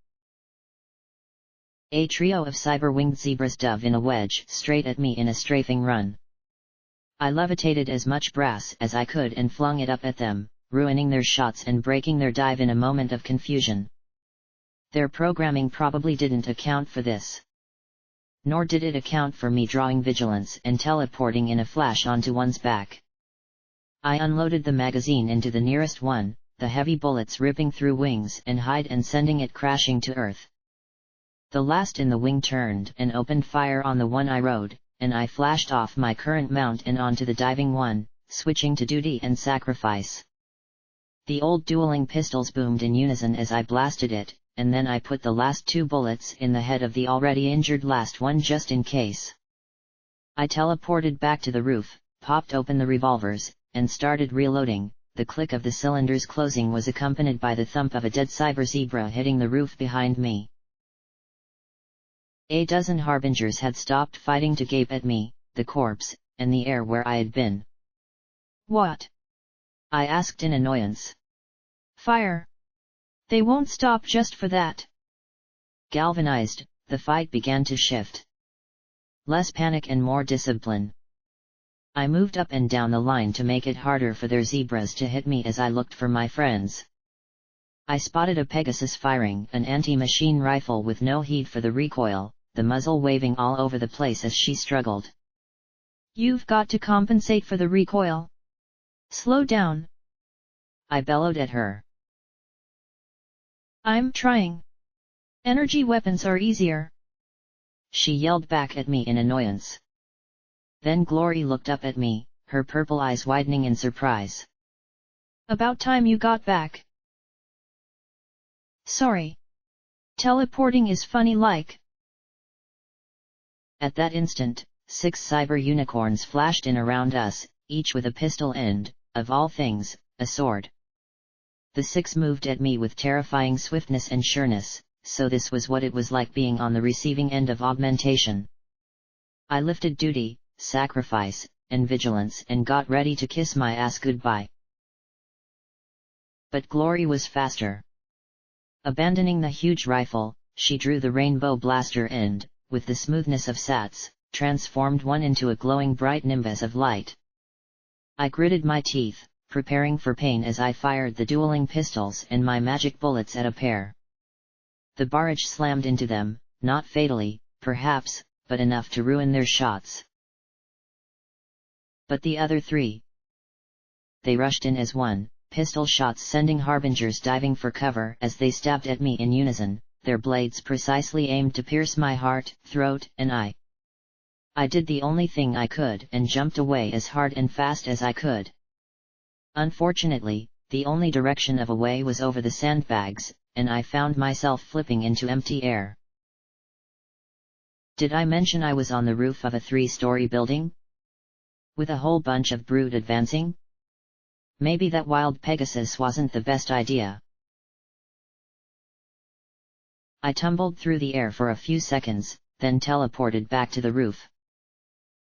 A trio of cyber-winged zebras dove in a wedge straight at me in a strafing run. I levitated as much brass as I could and flung it up at them, ruining their shots and breaking their dive in a moment of confusion. Their programming probably didn't account for this. Nor did it account for me drawing vigilance and teleporting in a flash onto one's back. I unloaded the magazine into the nearest one, the heavy bullets ripping through wings and hide and sending it crashing to earth. The last in the wing turned and opened fire on the one I rode, and I flashed off my current mount and onto the diving one, switching to duty and sacrifice. The old dueling pistols boomed in unison as I blasted it, and then I put the last 2 bullets in the head of the already injured last one just in case. I teleported back to the roof, popped open the revolvers, and started reloading. The click of the cylinders closing was accompanied by the thump of a dead cyber zebra hitting the roof behind me. A dozen harbingers had stopped fighting to gape at me, the corpse, and the air where I had been. What? I asked in annoyance. Fire! They won't stop just for that. Galvanized, the fight began to shift. Less panic and more discipline. I moved up and down the line to make it harder for their zebras to hit me as I looked for my friends. I spotted a Pegasus firing an anti-machine rifle with no heed for the recoil, the muzzle waving all over the place as she struggled. You've got to compensate for the recoil. Slow down. I bellowed at her. I'm trying. Energy weapons are easier. She yelled back at me in annoyance. Then Glory looked up at me, her purple eyes widening in surprise. About time you got back. Sorry. Teleporting is funny like. At that instant, 6 cyber unicorns flashed in around us, each with a pistol and, of all things, a sword. The 6 moved at me with terrifying swiftness and sureness, so this was what it was like being on the receiving end of augmentation. I lifted duty, sacrifice, and vigilance and got ready to kiss my ass goodbye. But Glory was faster. Abandoning the huge rifle, she drew the rainbow blaster and, with the smoothness of Sats, transformed one into a glowing bright nimbus of light. I gritted my teeth, preparing for pain as I fired the dueling pistols and my magic bullets at a pair. The barrage slammed into them, not fatally, perhaps, but enough to ruin their shots. But the other 3? They rushed in as one, pistol shots sending harbingers diving for cover as they stabbed at me in unison, their blades precisely aimed to pierce my heart, throat, and eye. I did the only thing I could and jumped away as hard and fast as I could. Unfortunately, the only direction of away was over the sandbags, and I found myself flipping into empty air. Did I mention I was on the roof of a 3-story building? With a whole bunch of brood advancing? Maybe that wild Pegasus wasn't the best idea. I tumbled through the air for a few seconds, then teleported back to the roof.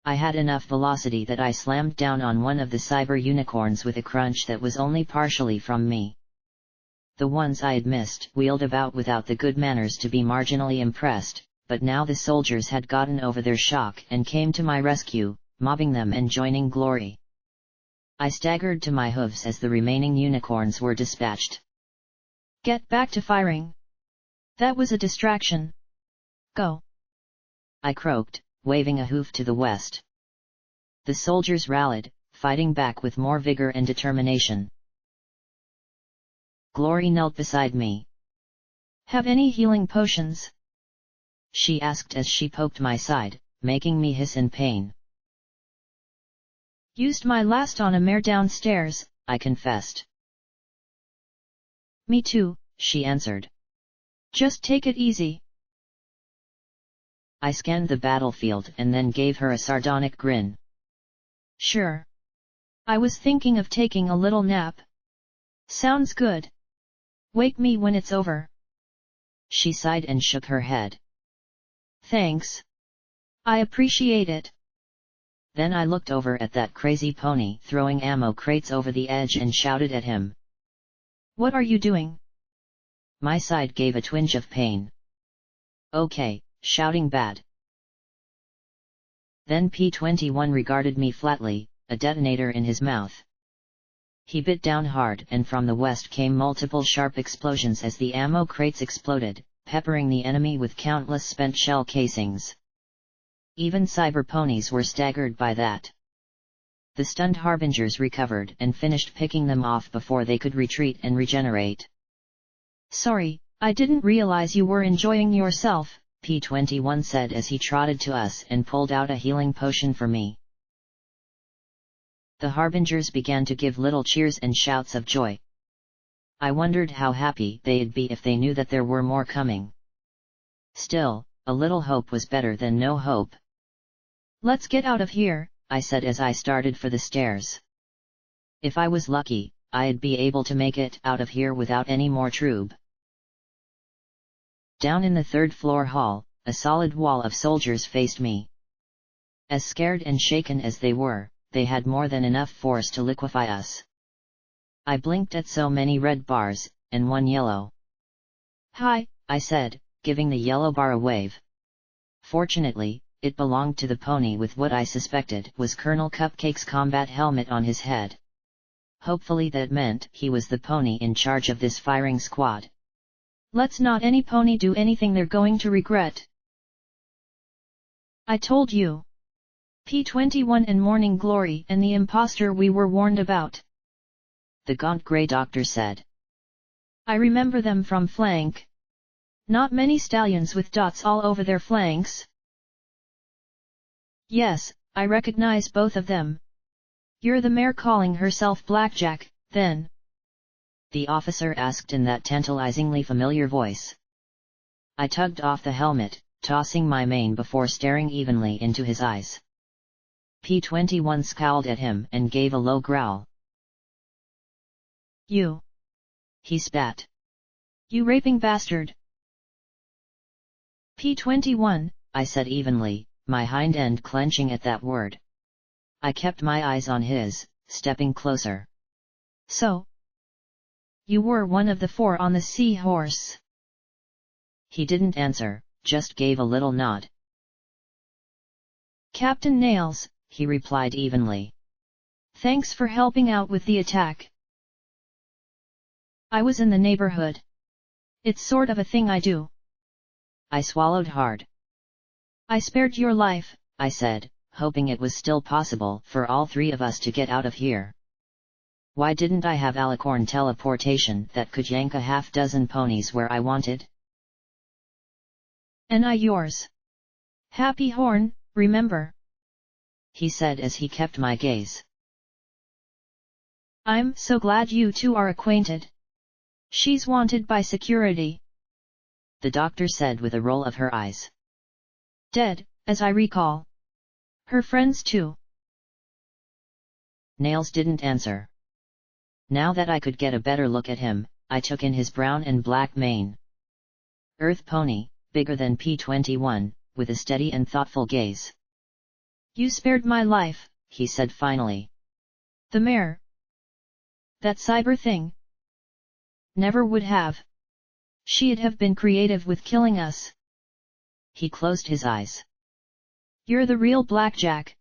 I had enough velocity that I slammed down on one of the cyber unicorns with a crunch that was only partially from me. The ones I had missed wheeled about without the good manners to be marginally impressed, but now the soldiers had gotten over their shock and came to my rescue, mobbing them and joining Glory. I staggered to my hooves as the remaining unicorns were dispatched. Get back to firing. That was a distraction. Go. I croaked, waving a hoof to the west. The soldiers rallied, fighting back with more vigor and determination. Glory knelt beside me. Have any healing potions? She asked as she poked my side, making me hiss in pain. Used my last on a mare downstairs, I confessed. Me too, she answered. Just take it easy. I scanned the battlefield and then gave her a sardonic grin. Sure. I was thinking of taking a little nap. Sounds good. Wake me when it's over. She sighed and shook her head. Thanks. I appreciate it. Then I looked over at that crazy pony throwing ammo crates over the edge and shouted at him. What are you doing? My side gave a twinge of pain. Okay, shouting bad. Then P-21 regarded me flatly, a detonator in his mouth. He bit down hard and from the west came multiple sharp explosions as the ammo crates exploded, peppering the enemy with countless spent shell casings. Even cyber ponies were staggered by that. The stunned harbingers recovered and finished picking them off before they could retreat and regenerate. Sorry, I didn't realize you were enjoying yourself, P-21 said as he trotted to us and pulled out a healing potion for me. The harbingers began to give little cheers and shouts of joy. I wondered how happy they'd be if they knew that there were more coming. Still, a little hope was better than no hope. Let's get out of here, I said as I started for the stairs. If I was lucky, I'd be able to make it out of here without any more troob. Down in the 3rd floor hall, a solid wall of soldiers faced me. As scared and shaken as they were, they had more than enough force to liquefy us. I blinked at so many red bars, and one yellow. Hi, I said, giving the yellow bar a wave. Fortunately, it belonged to the pony with what I suspected was Colonel Cupcake's combat helmet on his head. Hopefully that meant he was the pony in charge of this firing squad. Let's not any pony do anything they're going to regret. I told you. P-21 and Morning Glory and the imposter we were warned about. the gaunt grey doctor said. I remember them from flank. Not many stallions with dots all over their flanks. Yes, I recognize both of them. You're the mare calling herself Blackjack, then? The officer asked in that tantalizingly familiar voice. I tugged off the helmet, tossing my mane before staring evenly into his eyes. P-21 scowled at him and gave a low growl. You! He spat. You raping bastard! P-21, I said evenly, my hind end clenching at that word. I kept my eyes on his, stepping closer. So? You were one of the 4 on the seahorse. He didn't answer, just gave a little nod. Captain Nails, he replied evenly. Thanks for helping out with the attack. I was in the neighborhood. It's sort of a thing I do. I swallowed hard. I spared your life, I said, hoping it was still possible for all 3 of us to get out of here. Why didn't I have alicorn teleportation that could yank a half-dozen ponies where I wanted? And I yours. Happy Horn, remember? He said as he kept my gaze. I'm so glad you 2 are acquainted. She's wanted by security. The doctor said with a roll of her eyes. Dead, as I recall. Her friends too. Nails didn't answer. Now that I could get a better look at him, I took in his brown and black mane. Earth pony, bigger than P-21, with a steady and thoughtful gaze. You spared my life, he said finally. The mare. That cyber thing. Never would have. She'd have been creative with killing us. He closed his eyes. You're the real Blackjack.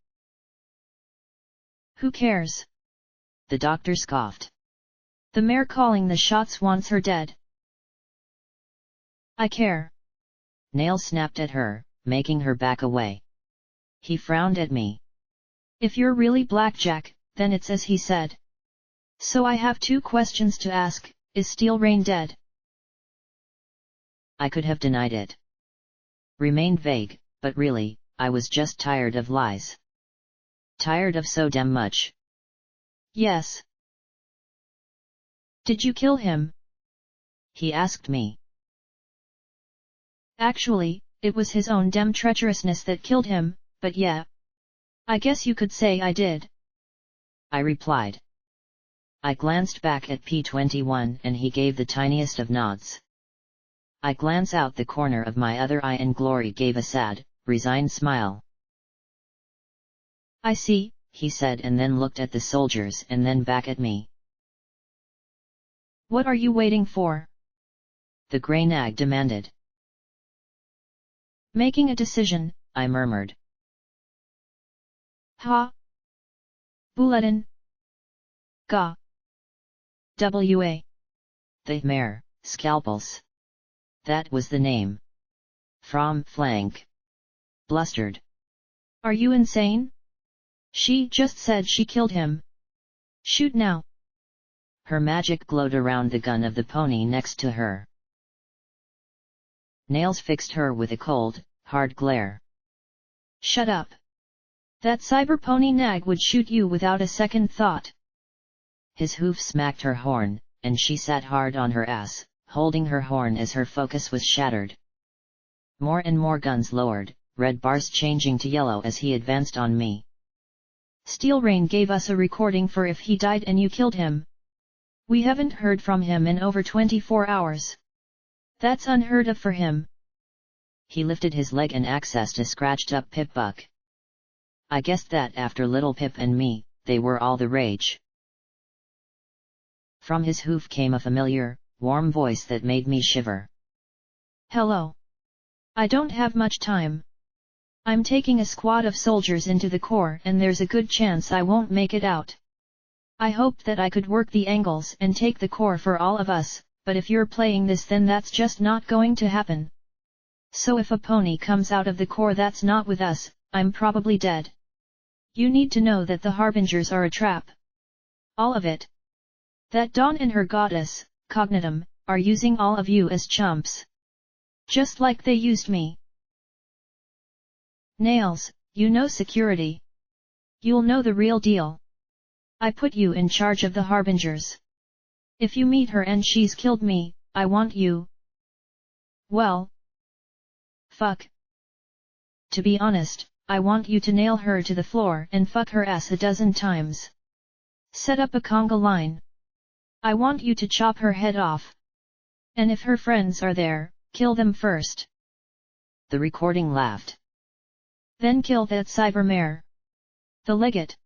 Who cares? The doctor scoffed. The mare calling the shots wants her dead. I care. Nails snapped at her, making her back away. He frowned at me. If you're really Blackjack, then it's as he said. So I have 2 questions to ask. Is Steel Rain dead? I could have denied it. Remained vague, but really, I was just tired of lies. Tired of so damn much. Yes. Did you kill him? He asked me. Actually, it was his own damn treacherousness that killed him, but yeah. I guess you could say I did. I replied. I glanced back at P-21 and he gave the tiniest of nods. I glanced out the corner of my other eye and Glory gave a sad, resigned smile. I see, he said and then looked at the soldiers and then back at me. What are you waiting for? The grey nag demanded. Making a decision, I murmured. Ha. Bulletin. Ga. W.A. The mare, Scalpels. That was the name. From flank. Blustered. Are you insane? She just said she killed him. Shoot now. Her magic glowed around the gun of the pony next to her. Nails fixed her with a cold, hard glare. Shut up. That cyber pony nag would shoot you without a second thought. His hoof smacked her horn, and she sat hard on her ass, holding her horn as her focus was shattered. More and more guns lowered, red bars changing to yellow as he advanced on me. Steel Rain gave us a recording for if he died and you killed him. We haven't heard from him in over 24 hours. That's unheard of for him. He lifted his leg and accessed a scratched-up Pip-Buck. I guessed that after Little Pip and me, they were all the rage. From his hoof came a familiar, warm voice that made me shiver. Hello. I don't have much time. I'm taking a squad of soldiers into the core and there's a good chance I won't make it out. I hoped that I could work the angles and take the core for all of us, but if you're playing this then that's just not going to happen. So if a pony comes out of the core that's not with us, I'm probably dead. You need to know that the Harbingers are a trap. All of it. That Dawn and her goddess, Cognitum, are using all of you as chumps. Just like they used me. Nails, you know security. You'll know the real deal. I put you in charge of the Harbingers. If you meet her and she's killed me, I want you. Well. Fuck. To be honest, I want you to nail her to the floor and fuck her ass a dozen times. Set up a conga line. I want you to chop her head off. And if her friends are there, kill them first. The recording laughed. Then kill that cybermare. The legate.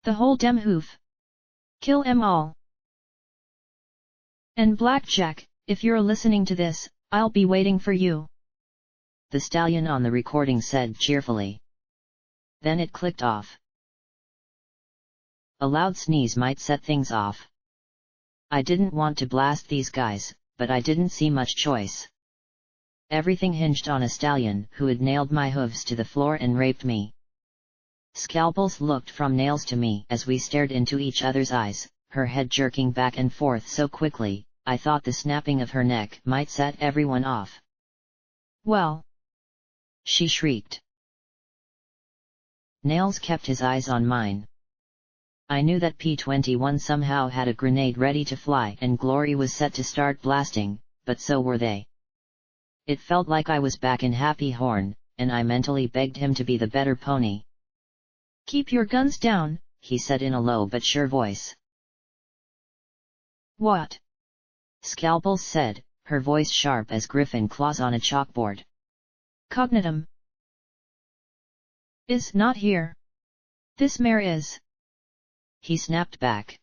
The whole dem hoof. Kill 'em all. And Blackjack, if you're listening to this, I'll be waiting for you. The stallion on the recording said cheerfully. Then it clicked off. A loud sneeze might set things off. I didn't want to blast these guys, but I didn't see much choice. Everything hinged on a stallion who had nailed my hooves to the floor and raped me. Scalpels looked from Nails to me as we stared into each other's eyes, her head jerking back and forth so quickly, I thought the snapping of her neck might set everyone off. Well! She shrieked. Nails kept his eyes on mine. I knew that P-21 somehow had a grenade ready to fly and Glory was set to start blasting, but so were they. It felt like I was back in Happy Horn, and I mentally begged him to be the better pony. Keep your guns down, he said in a low but sure voice. What? Scalpels said, her voice sharp as griffin claws on a chalkboard. Cognitum is not here. This mare is. He snapped back.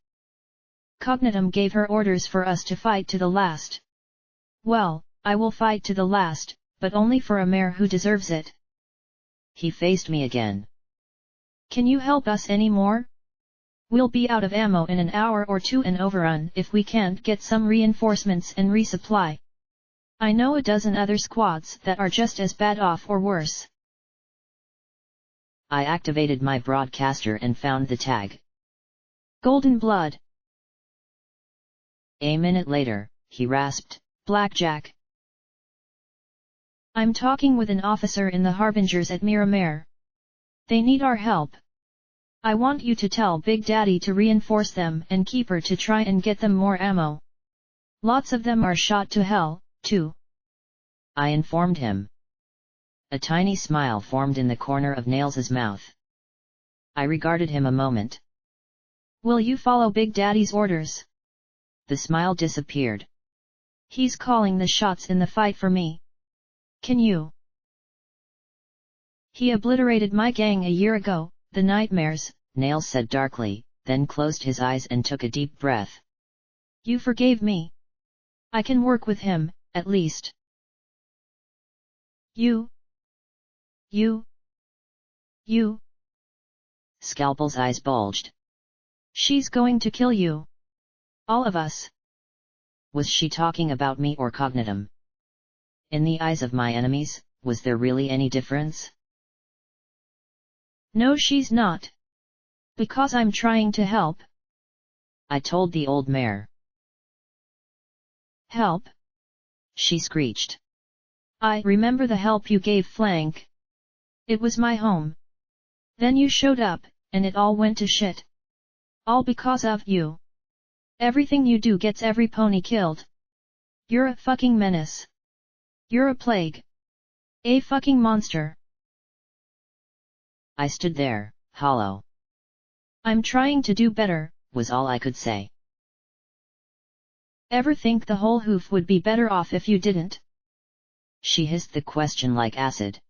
Cognitum gave her orders for us to fight to the last. Well, I will fight to the last, but only for a mare who deserves it. He faced me again. Can you help us any more? We'll be out of ammo in an hour or two and overrun if we can't get some reinforcements and resupply. I know a dozen other squads that are just as bad off or worse. I activated my broadcaster and found the tag. Golden Blood. A minute later, he rasped, Blackjack. I'm talking with an officer in the Harbingers at Miramare. They need our help. I want you to tell Big Daddy to reinforce them and keep her to try and get them more ammo. Lots of them are shot to hell, too. I informed him. A tiny smile formed in the corner of Nails's mouth. I regarded him a moment. Will you follow Big Daddy's orders? The smile disappeared. He's calling the shots in the fight for me. Can you? He obliterated my gang a year ago, the Nightmares, Nails said darkly, then closed his eyes and took a deep breath. You forgave me. I can work with him, at least. You. Scalpel's eyes bulged. She's going to kill you. All of us. Was she talking about me or Cognitum? In the eyes of my enemies, was there really any difference? No, she's not. Because I'm trying to help. I told the old mare. Help? She screeched. I remember the help you gave Flank. It was my home. Then you showed up, and it all went to shit. All because of you. Everything you do gets every pony killed. You're a fucking menace. You're a plague. A fucking monster. I stood there, hollow. I'm trying to do better, was all I could say. Ever think the whole hoof would be better off if you didn't? She hissed the question like acid.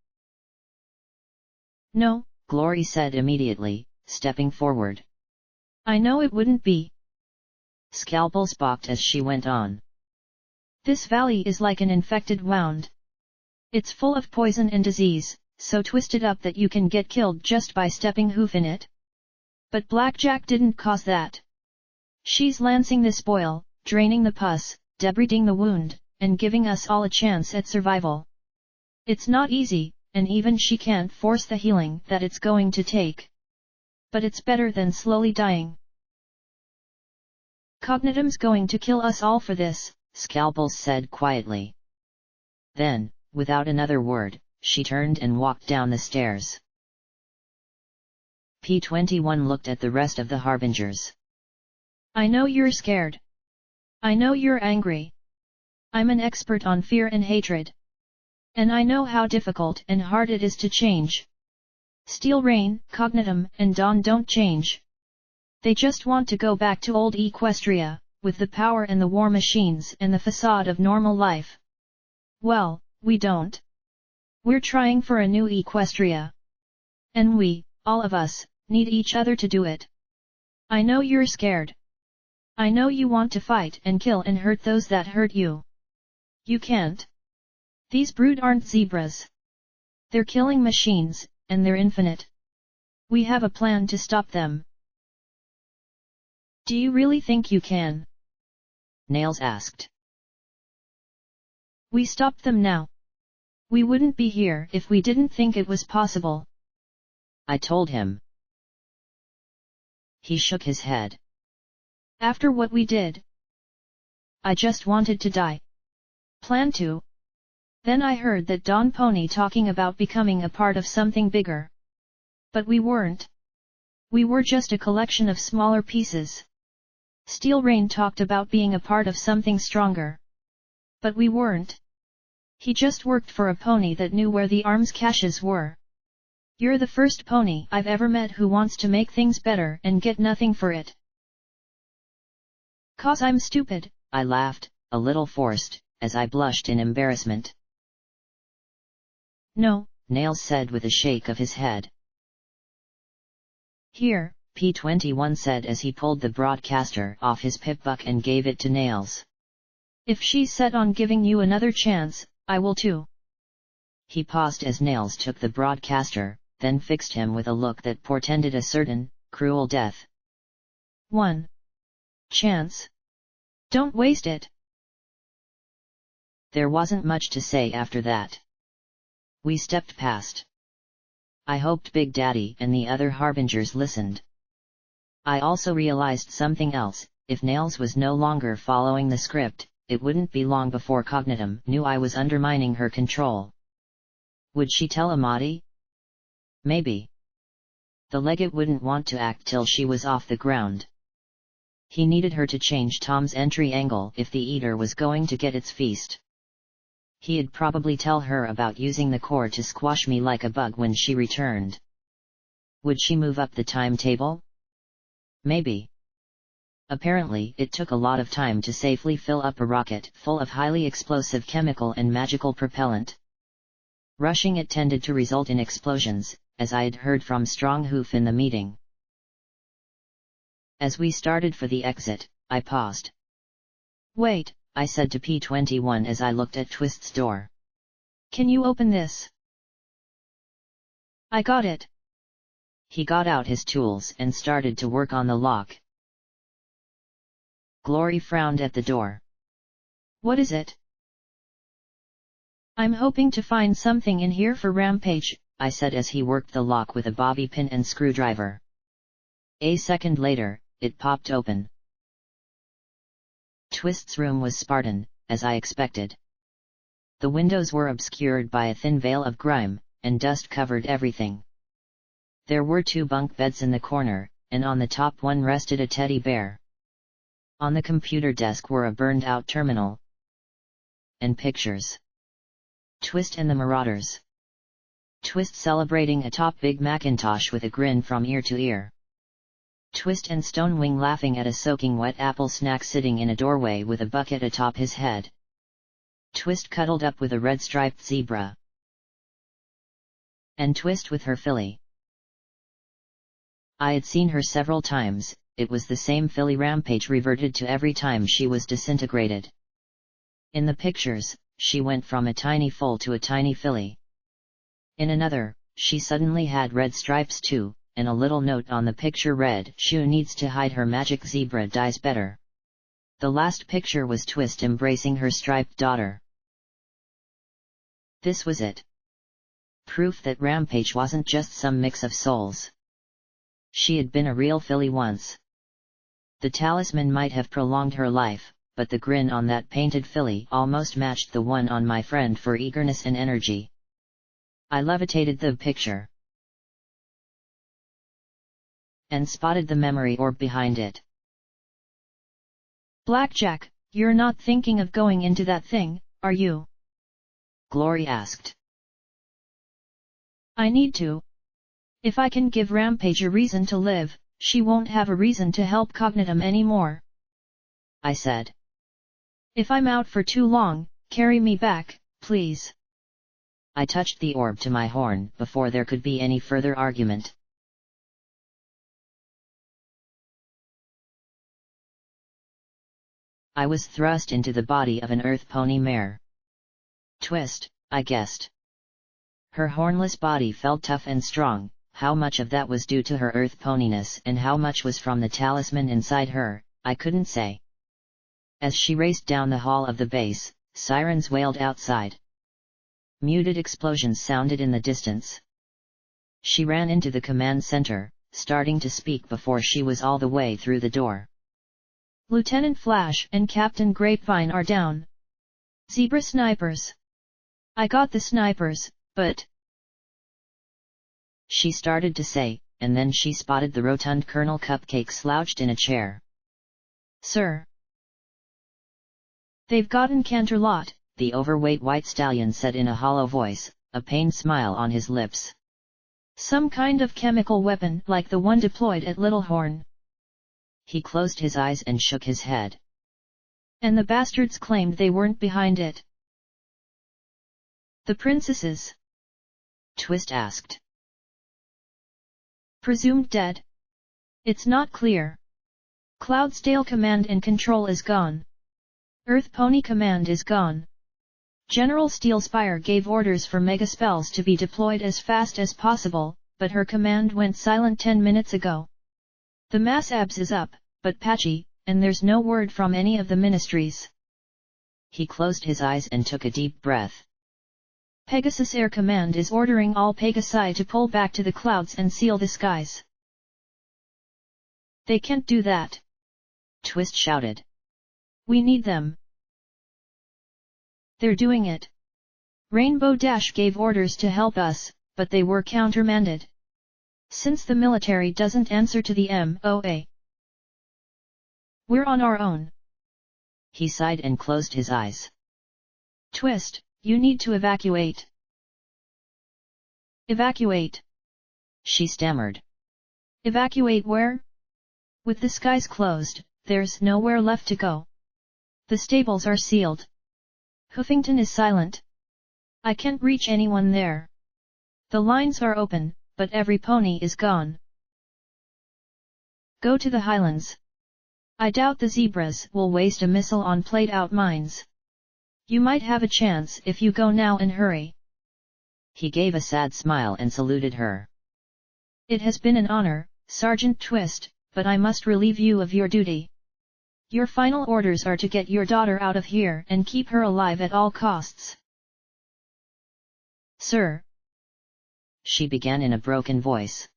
No, Glory said immediately, stepping forward. I know it wouldn't be. Scalpels balked as she went on. This valley is like an infected wound. It's full of poison and disease, so twisted up that you can get killed just by stepping hoof in it. But Blackjack didn't cause that. She's lancing the spoil, draining the pus, debriding the wound, and giving us all a chance at survival. It's not easy, and even she can't force the healing that it's going to take. But it's better than slowly dying. Cognitum's going to kill us all for this, Scalpels said quietly. Then, without another word, she turned and walked down the stairs. P21 looked at the rest of the harbingers. I know you're scared. I know you're angry. I'm an expert on fear and hatred. And I know how difficult and hard it is to change. Steel Rain, Cognitum, and Dawn don't change. They just want to go back to old Equestria, with the power and the war machines and the facade of normal life. Well, we don't. We're trying for a new Equestria. And we, all of us, need each other to do it. I know you're scared. I know you want to fight and kill and hurt those that hurt you. You can't. These brood aren't zebras. They're killing machines, and they're infinite. We have a plan to stop them. Do you really think you can? Nails asked. We stopped them now. We wouldn't be here if we didn't think it was possible. I told him. He shook his head. After what we did, I just wanted to die. Plan to. Then I heard that Dawn Pony talking about becoming a part of something bigger. But we weren't. We were just a collection of smaller pieces. Steel Rain talked about being a part of something stronger. But we weren't. He just worked for a pony that knew where the arms caches were. You're the first pony I've ever met who wants to make things better and get nothing for it. 'Cause I'm stupid, I laughed, a little forced, as I blushed in embarrassment. No, Nails said with a shake of his head. Here, P21 said as he pulled the broadcaster off his pipbuck and gave it to Nails. If she's set on giving you another chance, I will too. He paused as Nails took the broadcaster, then fixed him with a look that portended a certain, cruel death. 1 chance. Don't waste it. There wasn't much to say after that. We stepped past. I hoped Big Daddy and the other harbingers listened. I also realized something else: if Nails was no longer following the script, it wouldn't be long before Cognitum knew I was undermining her control. Would she tell Amadi? Maybe. The legate wouldn't want to act till she was off the ground. He needed her to change Tom's entry angle if the eater was going to get its feast. He'd probably tell her about using the core to squash me like a bug when she returned. Would she move up the timetable? Maybe. Apparently, it took a lot of time to safely fill up a rocket full of highly explosive chemical and magical propellant. Rushing it tended to result in explosions, as I had heard from Strong Hoof in the meeting. As we started for the exit, I paused. Wait, I said to P21 as I looked at Twist's door. Can you open this? I got it. He got out his tools and started to work on the lock. Glory frowned at the door. What is it? I'm hoping to find something in here for Rampage, I said as he worked the lock with a bobby pin and screwdriver. A second later, it popped open. Twist's room was Spartan, as I expected. The windows were obscured by a thin veil of grime, and dust covered everything. There were 2 bunk beds in the corner, and on the top one rested a teddy bear. On the computer desk were a burned-out terminal and pictures. Twist and the Marauders. Twist celebrating atop Big Macintosh with a grin from ear to ear. Twist and Stonewing laughing at a soaking wet apple snack sitting in a doorway with a bucket atop his head. Twist cuddled up with a red-striped zebra. And Twist with her filly. I had seen her several times. It was the same filly Rampage reverted to every time she was disintegrated. In the pictures, she went from a tiny foal to a tiny filly. In another, she suddenly had red stripes too, and a little note on the picture read, "Shoe needs to hide her magic, zebra dies better." The last picture was Twist embracing her striped daughter. This was it. Proof that Rampage wasn't just some mix of souls. She had been a real filly once. The talisman might have prolonged her life, but the grin on that painted filly almost matched the one on my friend for eagerness and energy. I levitated the picture and spotted the memory orb behind it. Blackjack, you're not thinking of going into that thing, are you? Glory asked. I need to. If I can give Rampage a reason to live, she won't have a reason to help Cognitum anymore, I said. If I'm out for too long, carry me back, please. I touched the orb to my horn before there could be any further argument. I was thrust into the body of an earth pony mare. Twist, I guessed. Her hornless body felt tough and strong. How much of that was due to her earth poniness and how much was from the talisman inside her, I couldn't say. As she raced down the hall of the base, sirens wailed outside. Muted explosions sounded in the distance. She ran into the command center, starting to speak before she was all the way through the door. Lieutenant Flash and Captain Grapevine are down. Zebra snipers. I got the snipers, but... She started to say, and then she spotted the rotund Colonel Cupcake slouched in a chair. Sir. They've gotten Canterlot, the overweight white stallion said in a hollow voice, a pained smile on his lips. Some kind of chemical weapon like the one deployed at Littlehorn. He closed his eyes and shook his head. And the bastards claimed they weren't behind it. The princesses? Twist asked. Presumed dead? It's not clear. Cloudsdale Command and Control is gone. Earth Pony Command is gone. General Steelspire gave orders for mega spells to be deployed as fast as possible, but her command went silent 10 minutes ago. The mass abs is up, but patchy, and there's no word from any of the ministries. He closed his eyes and took a deep breath. Pegasus Air Command is ordering all Pegasi to pull back to the clouds and seal the skies. They can't do that. Twist shouted. We need them. They're doing it. Rainbow Dash gave orders to help us, but they were countermanded. Since the military doesn't answer to the MOA, we're on our own. He sighed and closed his eyes. Twist, you need to evacuate. Evacuate. She stammered. Evacuate where? With the skies closed, there's nowhere left to go. The stables are sealed. Hoofington is silent. I can't reach anyone there. The lines are open, but every pony is gone. Go to the highlands. I doubt the zebras will waste a missile on played-out mines. You might have a chance if you go now and hurry. He gave a sad smile and saluted her. It has been an honor, Sergeant Twist, but I must relieve you of your duty. Your final orders are to get your daughter out of here and keep her alive at all costs. Sir. She began in a broken voice.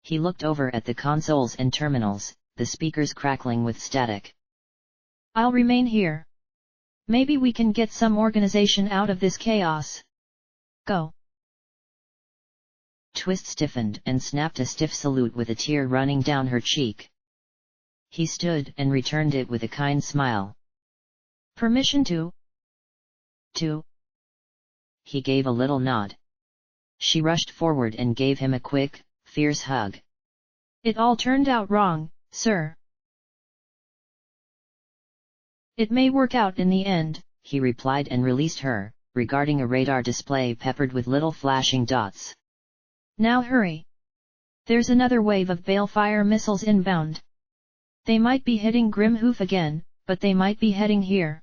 He looked over at the consoles and terminals, the speakers crackling with static. I'll remain here. Maybe we can get some organization out of this chaos. Go. Twist stiffened and snapped a stiff salute with a tear running down her cheek. He stood and returned it with a kind smile. Permission to? He gave a little nod. She rushed forward and gave him a quick, fierce hug. It all turned out wrong, sir. It may work out in the end, he replied and released her, regarding a radar display peppered with little flashing dots. Now hurry. There's another wave of balefire missiles inbound. They might be hitting Grimhoof again, but they might be heading here.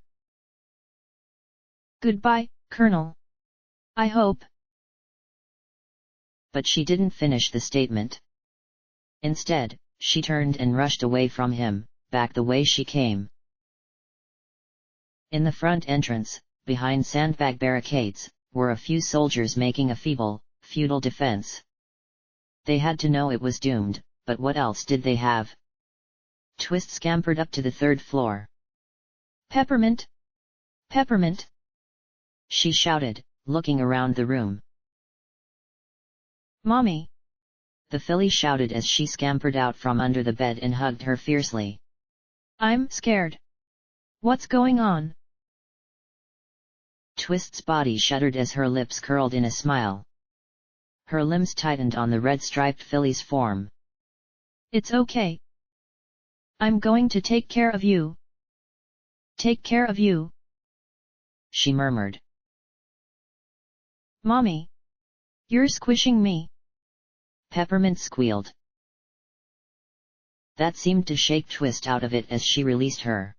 Goodbye, Colonel. I hope. But she didn't finish the statement. Instead, she turned and rushed away from him, back the way she came. In the front entrance, behind sandbag barricades, were a few soldiers making a feeble, futile defense. They had to know it was doomed, but what else did they have? Twist scampered up to the third floor. Peppermint! Peppermint! She shouted, looking around the room. Mommy! The filly shouted as she scampered out from under the bed and hugged her fiercely. I'm scared. What's going on? Twist's body shuddered as her lips curled in a smile. Her limbs tightened on the red-striped filly's form. It's okay. I'm going to take care of you. Take care of you, she murmured. Mommy! You're squishing me. Peppermint squealed. That seemed to shake Twist out of it as she released her.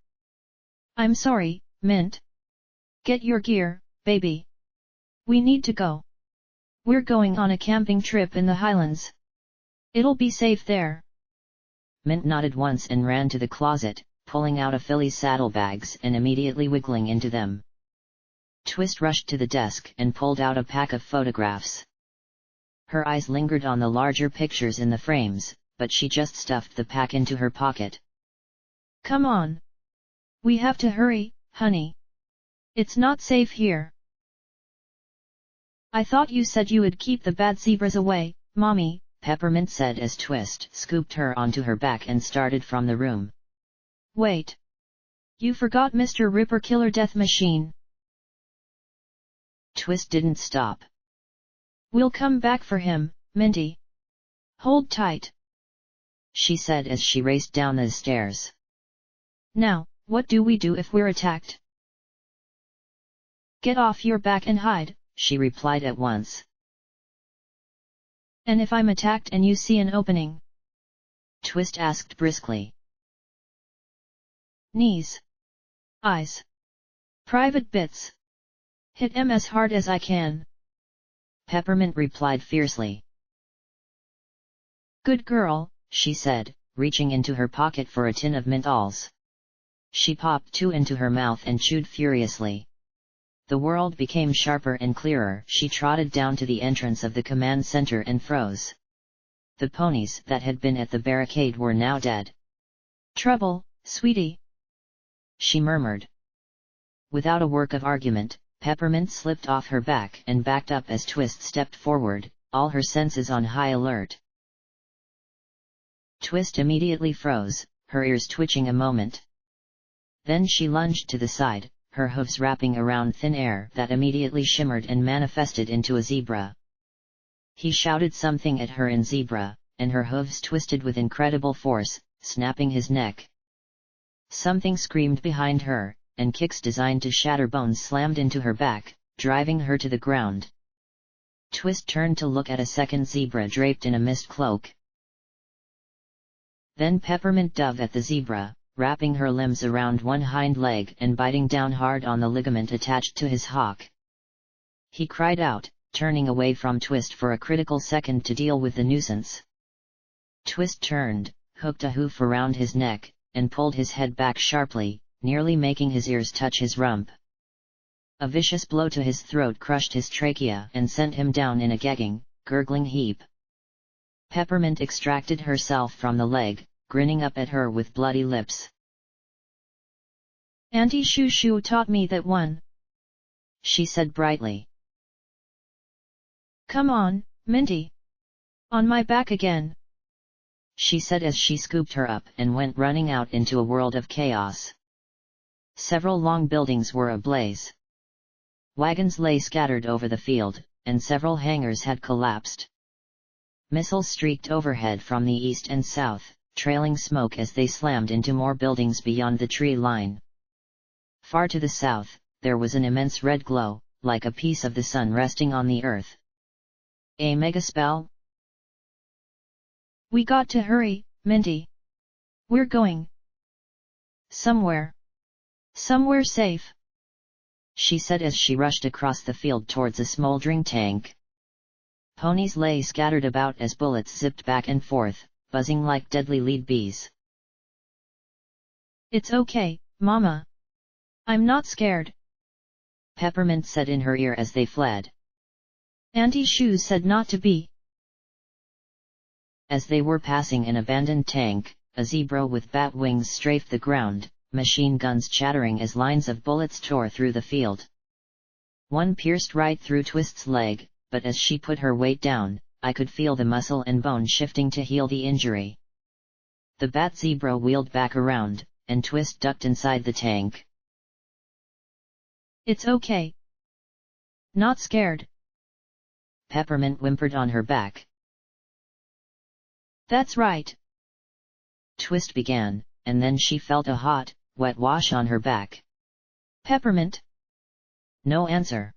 I'm sorry, Mint. Get your gear, baby. We need to go. We're going on a camping trip in the Highlands. It'll be safe there. Mint nodded once and ran to the closet, pulling out a filly's saddlebags and immediately wiggling into them. Twist rushed to the desk and pulled out a pack of photographs. Her eyes lingered on the larger pictures in the frames, but she just stuffed the pack into her pocket. Come on. We have to hurry, honey. It's not safe here. I thought you said you would keep the bad zebras away, Mommy, Peppermint said as Twist scooped her onto her back and started from the room. Wait. You forgot Mr. Ripper Killer Death Machine. Twist didn't stop. We'll come back for him, Minty. Hold tight, she said as she raced down the stairs. Now, what do we do if we're attacked? Get off your back and hide, she replied at once. And if I'm attacked and you see an opening? Twist asked briskly. Knees. Eyes. Private bits. Hit 'em as hard as I can. Peppermint replied fiercely. Good girl, she said, reaching into her pocket for a tin of menthols. She popped 2 into her mouth and chewed furiously. The world became sharper and clearer. She trotted down to the entrance of the command center and froze. The ponies that had been at the barricade were now dead. Trouble, sweetie, she murmured. Without a word of argument, Peppermint slipped off her back and backed up as Twist stepped forward, all her senses on high alert. Twist immediately froze, her ears twitching a moment. Then she lunged to the side, her hooves wrapping around thin air that immediately shimmered and manifested into a zebra. He shouted something at her in zebra, and her hooves twisted with incredible force, snapping his neck. Something screamed behind her, and kicks designed to shatter bones slammed into her back, driving her to the ground. Twist turned to look at a second zebra draped in a mist cloak. Then Peppermint dove at the zebra, wrapping her limbs around one hind leg and biting down hard on the ligament attached to his hock. He cried out, turning away from Twist for a critical second to deal with the nuisance. Twist turned, hooked a hoof around his neck, and pulled his head back sharply, nearly making his ears touch his rump. A vicious blow to his throat crushed his trachea and sent him down in a gagging, gurgling heap. Peppermint extracted herself from the leg, grinning up at her with bloody lips. Auntie Shoo Shoo taught me that one, she said brightly. Come on, Minty. On my back again, she said as she scooped her up and went running out into a world of chaos. Several long buildings were ablaze. Wagons lay scattered over the field, and several hangars had collapsed. Missiles streaked overhead from the east and south, trailing smoke as they slammed into more buildings beyond the tree line. Far to the south, there was an immense red glow, like a piece of the sun resting on the earth. A megaspell? We got to hurry, Minty. We're going somewhere. Somewhere safe, she said as she rushed across the field towards a smoldering tank. Ponies lay scattered about as bullets zipped back and forth, buzzing like deadly lead bees. It's okay, Mama. I'm not scared, Peppermint said in her ear as they fled. Auntie Shoo said not to be. As they were passing an abandoned tank, a zebra with bat wings strafed the ground, machine guns chattering as lines of bullets tore through the field. One pierced right through Twist's leg, but as she put her weight down, I could feel the muscle and bone shifting to heal the injury. The bat zebra wheeled back around, and Twist ducked inside the tank. It's okay. Not scared. Peppermint whimpered on her back. That's right. Twist began, and then she felt a hot, wet wash on her back. Peppermint. No answer.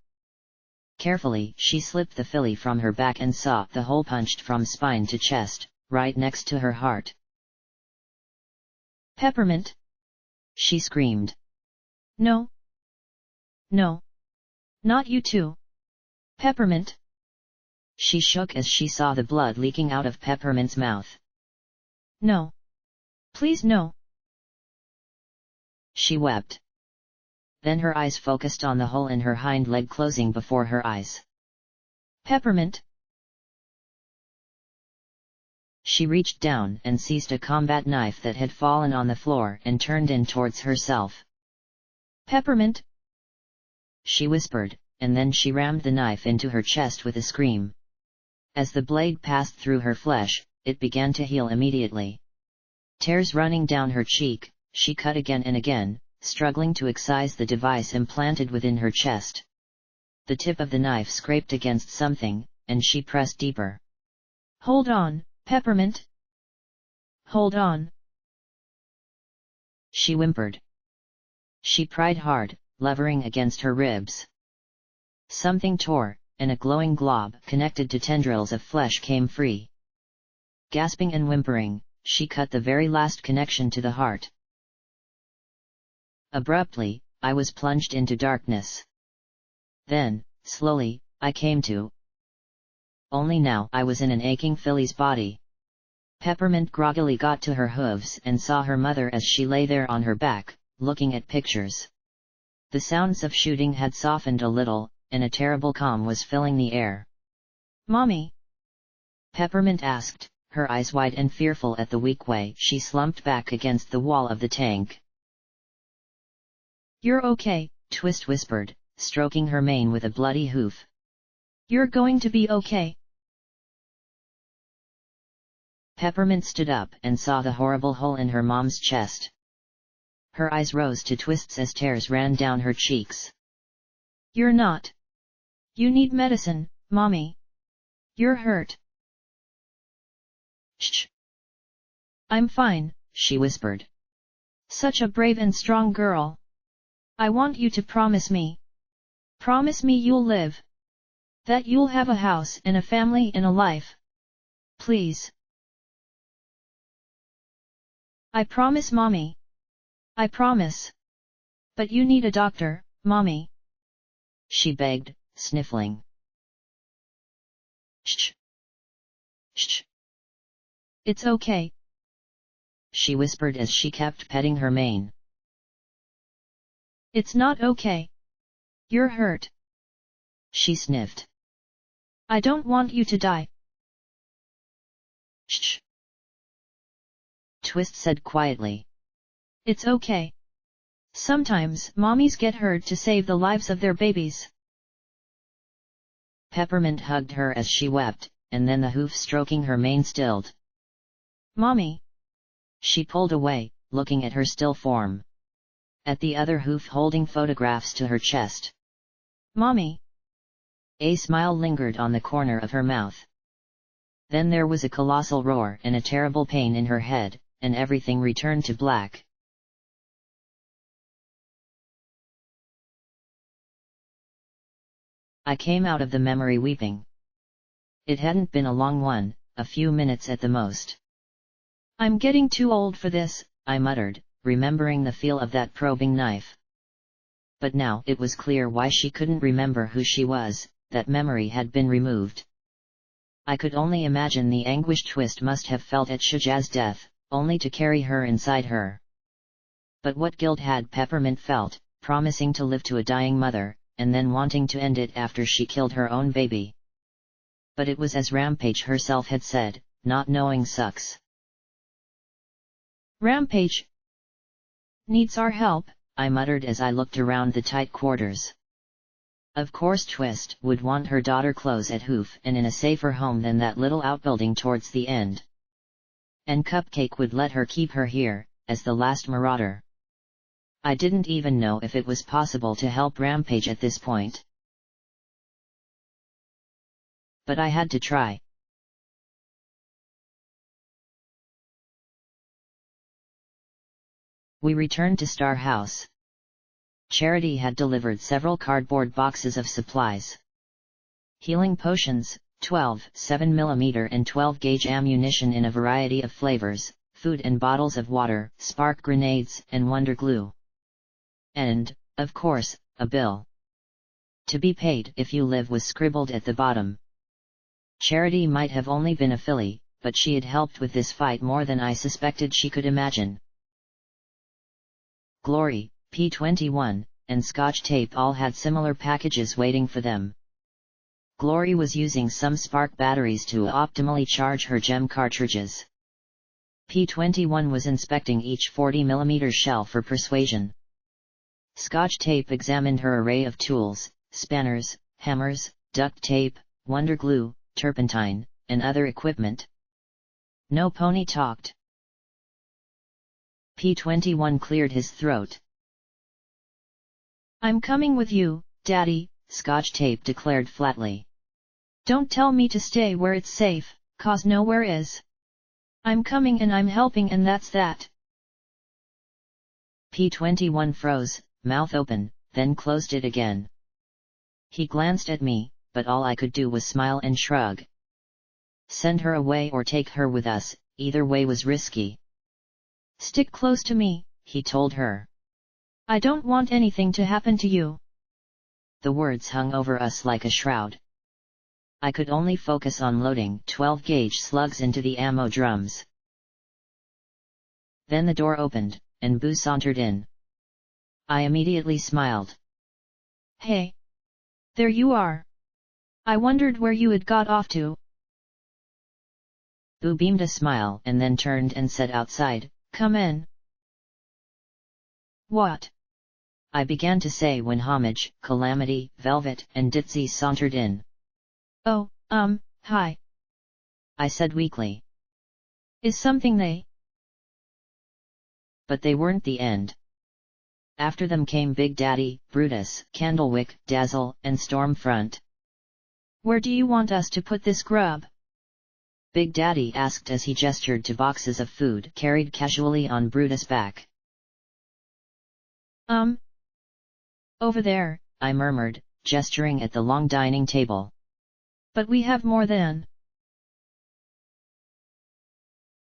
Carefully, she slipped the filly from her back and saw the hole punched from spine to chest, right next to her heart. Peppermint! She screamed. No. No. Not you too. Peppermint! She shook as she saw the blood leaking out of Peppermint's mouth. No. Please no. She wept. Then her eyes focused on the hole in her hind leg closing before her eyes. Peppermint! She reached down and seized a combat knife that had fallen on the floor and turned in towards herself. Peppermint! She whispered, and then she rammed the knife into her chest with a scream. As the blade passed through her flesh, it began to heal immediately. Tears running down her cheek, she cut again and again, struggling to excise the device implanted within her chest. The tip of the knife scraped against something, and she pressed deeper. Hold on, Peppermint! Hold on! She whimpered. She pried hard, levering against her ribs. Something tore, and a glowing glob connected to tendrils of flesh came free. Gasping and whimpering, she cut the very last connection to the heart. Abruptly, I was plunged into darkness. Then, slowly, I came to. Only now I was in an aching filly's body. Peppermint groggily got to her hooves and saw her mother as she lay there on her back, looking at pictures. The sounds of shooting had softened a little, and a terrible calm was filling the air. Mommy? Peppermint asked, her eyes wide and fearful at the weak way she slumped back against the wall of the tank. You're okay, Twist whispered, stroking her mane with a bloody hoof. You're going to be okay. Peppermint stood up and saw the horrible hole in her mom's chest. Her eyes rose to Twist's as tears ran down her cheeks. You're not. You need medicine, Mommy. You're hurt. Shh. I'm fine, she whispered. Such a brave and strong girl. I want you to promise me. Promise me you'll live. That you'll have a house and a family and a life. Please. I promise, Mommy. I promise. But you need a doctor, Mommy. She begged, sniffling. Shh. Shh. It's okay. She whispered as she kept petting her mane. It's not okay. You're hurt. She sniffed. I don't want you to die. Shh. Twist said quietly. It's okay. Sometimes mommies get hurt to save the lives of their babies. Peppermint hugged her as she wept, and then the hoof stroking her mane stilled. Mommy. She pulled away, looking at her still form. At the other hoof holding photographs to her chest. Mommy. A smile lingered on the corner of her mouth. Then there was a colossal roar and a terrible pain in her head, and everything returned to black. I came out of the memory weeping. It hadn't been a long one, a few minutes at the most. I'm getting too old for this, I muttered, remembering the feel of that probing knife. But now it was clear why she couldn't remember who she was, that memory had been removed. I could only imagine the anguish Twist must have felt at Shujaz's death, only to carry her inside her. But what guilt had Peppermint felt, promising to live to a dying mother, and then wanting to end it after she killed her own baby? But it was as Rampage herself had said, not knowing sucks. Rampage needs our help, I muttered as I looked around the tight quarters. Of course Twist would want her daughter close at Hoof and in a safer home than that little outbuilding towards the end. And Cupcake would let her keep her here, as the last marauder. I didn't even know if it was possible to help Rampage at this point. But I had to try. We returned to Star House. Charity had delivered several cardboard boxes of supplies. Healing potions, 12 7mm and 12-gauge ammunition in a variety of flavors, food and bottles of water, spark grenades and wonder glue. And, of course, a bill. To be paid if you live was scribbled at the bottom. Charity might have only been a filly, but she had helped with this fight more than I suspected she could imagine. Glory, P21, and Scotch Tape all had similar packages waiting for them. Glory was using some spark batteries to optimally charge her gem cartridges. P21 was inspecting each 40mm shell for persuasion. Scotch Tape examined her array of tools, spanners, hammers, duct tape, wonder glue, turpentine, and other equipment. No pony talked. P21 cleared his throat. I'm coming with you, Daddy, Scotch Tape declared flatly. Don't tell me to stay where it's safe, 'cause nowhere is. I'm coming and I'm helping and that's that. P21 froze, mouth open, then closed it again. He glanced at me, but all I could do was smile and shrug. Send her away or take her with us, either way was risky. Stick close to me, he told her. I don't want anything to happen to you. The words hung over us like a shroud. I could only focus on loading 12-gauge slugs into the ammo drums. Then the door opened, and Boo sauntered in. I immediately smiled. Hey! There you are! I wondered where you had got off to. Boo beamed a smile and then turned and said outside, "Come in." What? I began to say when Homage, Calamity, Velvet, and Ditzy sauntered in. Oh, hi. I said weakly. Is something they? But they weren't the end. After them came Big Daddy, Brutus, Candlewick, Dazzle, and Stormfront. Where do you want us to put this grub? Big Daddy asked as he gestured to boxes of food carried casually on Brutus' back. Over there, I murmured, gesturing at the long dining table. But we have more than.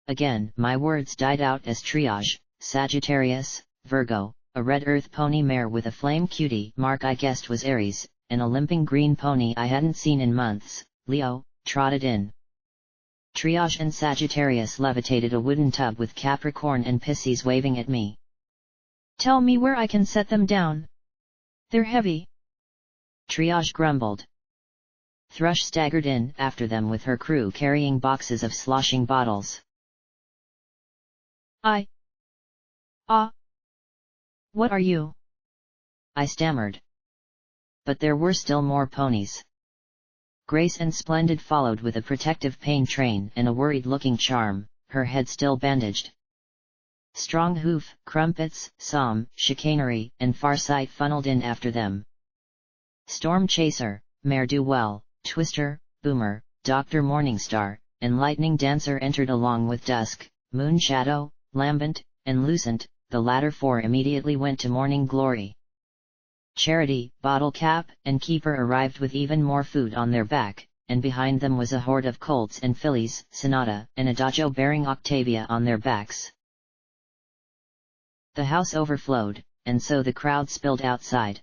Again, my words died out as Triage, Sagittarius, Virgo, a red earth pony mare with a flame cutie mark I guessed was Aries, and a limping green pony I hadn't seen in months, Leo, trotted in. Triage and Sagittarius levitated a wooden tub with Capricorn and Pisces waving at me. Tell me where I can set them down. They're heavy. Triage grumbled. Thrush staggered in after them with her crew carrying boxes of sloshing bottles. What are you? I stammered. But there were still more ponies. Grace and Splendid followed with a protective pain train and a worried-looking Charm, her head still bandaged. Strong Hoof, Crumpets, Psalm, Chicanery, and Farsight funneled in after them. Storm Chaser, Mare Do Well, Twister, Boomer, Dr. Morningstar, and Lightning Dancer entered along with Dusk, Moon Shadow, Lambent, and Lucent. The latter four immediately went to Morning Glory. Charity, Bottle Cap, and Keeper arrived with even more food on their back, and behind them was a horde of colts and fillies, Sonata, and Adagio bearing Octavia on their backs. The house overflowed, and so the crowd spilled outside.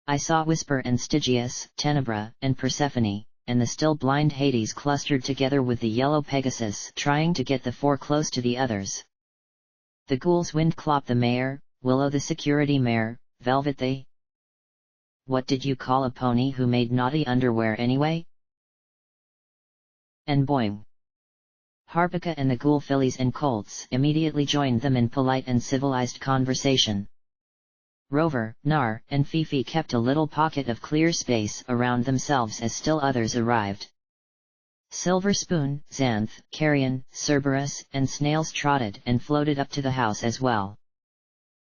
I saw Whisper and Stygius, Tenebra, and Persephone, and the still blind Hades clustered together with the yellow Pegasus trying to get the four close to the others. The ghouls Windclop the mayor, Willow the security mare, Velvet the... What did you call a pony who made naughty underwear anyway? And boing! Harpika and the ghoul fillies and colts immediately joined them in polite and civilized conversation. Rover, Nar, and Fifi kept a little pocket of clear space around themselves as still others arrived. Silver Spoon, Xanth, Carrion, Cerberus, and Snails trotted and floated up to the house as well.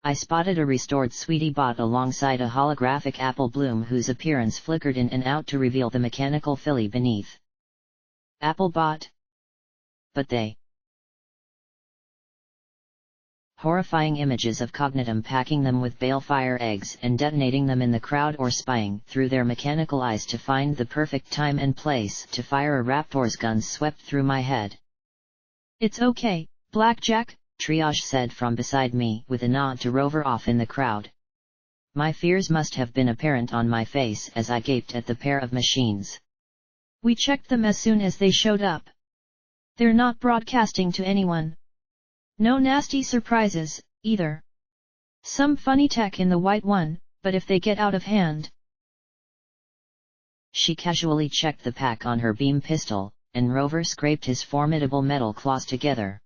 I spotted a restored Sweetie Bot alongside a holographic Apple Bloom whose appearance flickered in and out to reveal the mechanical filly beneath. Apple Bot? But they... Horrifying images of Cognitum packing them with balefire eggs and detonating them in the crowd or spying through their mechanical eyes to find the perfect time and place to fire a raptor's guns swept through my head. "It's okay, Blackjack," Triage said from beside me with a nod to Rover off in the crowd. My fears must have been apparent on my face as I gaped at the pair of machines. "We checked them as soon as they showed up. They're not broadcasting to anyone. No nasty surprises, either. Some funny tech in the white one, but if they get out of hand..." She casually checked the pack on her beam pistol, and Rover scraped his formidable metal claws together.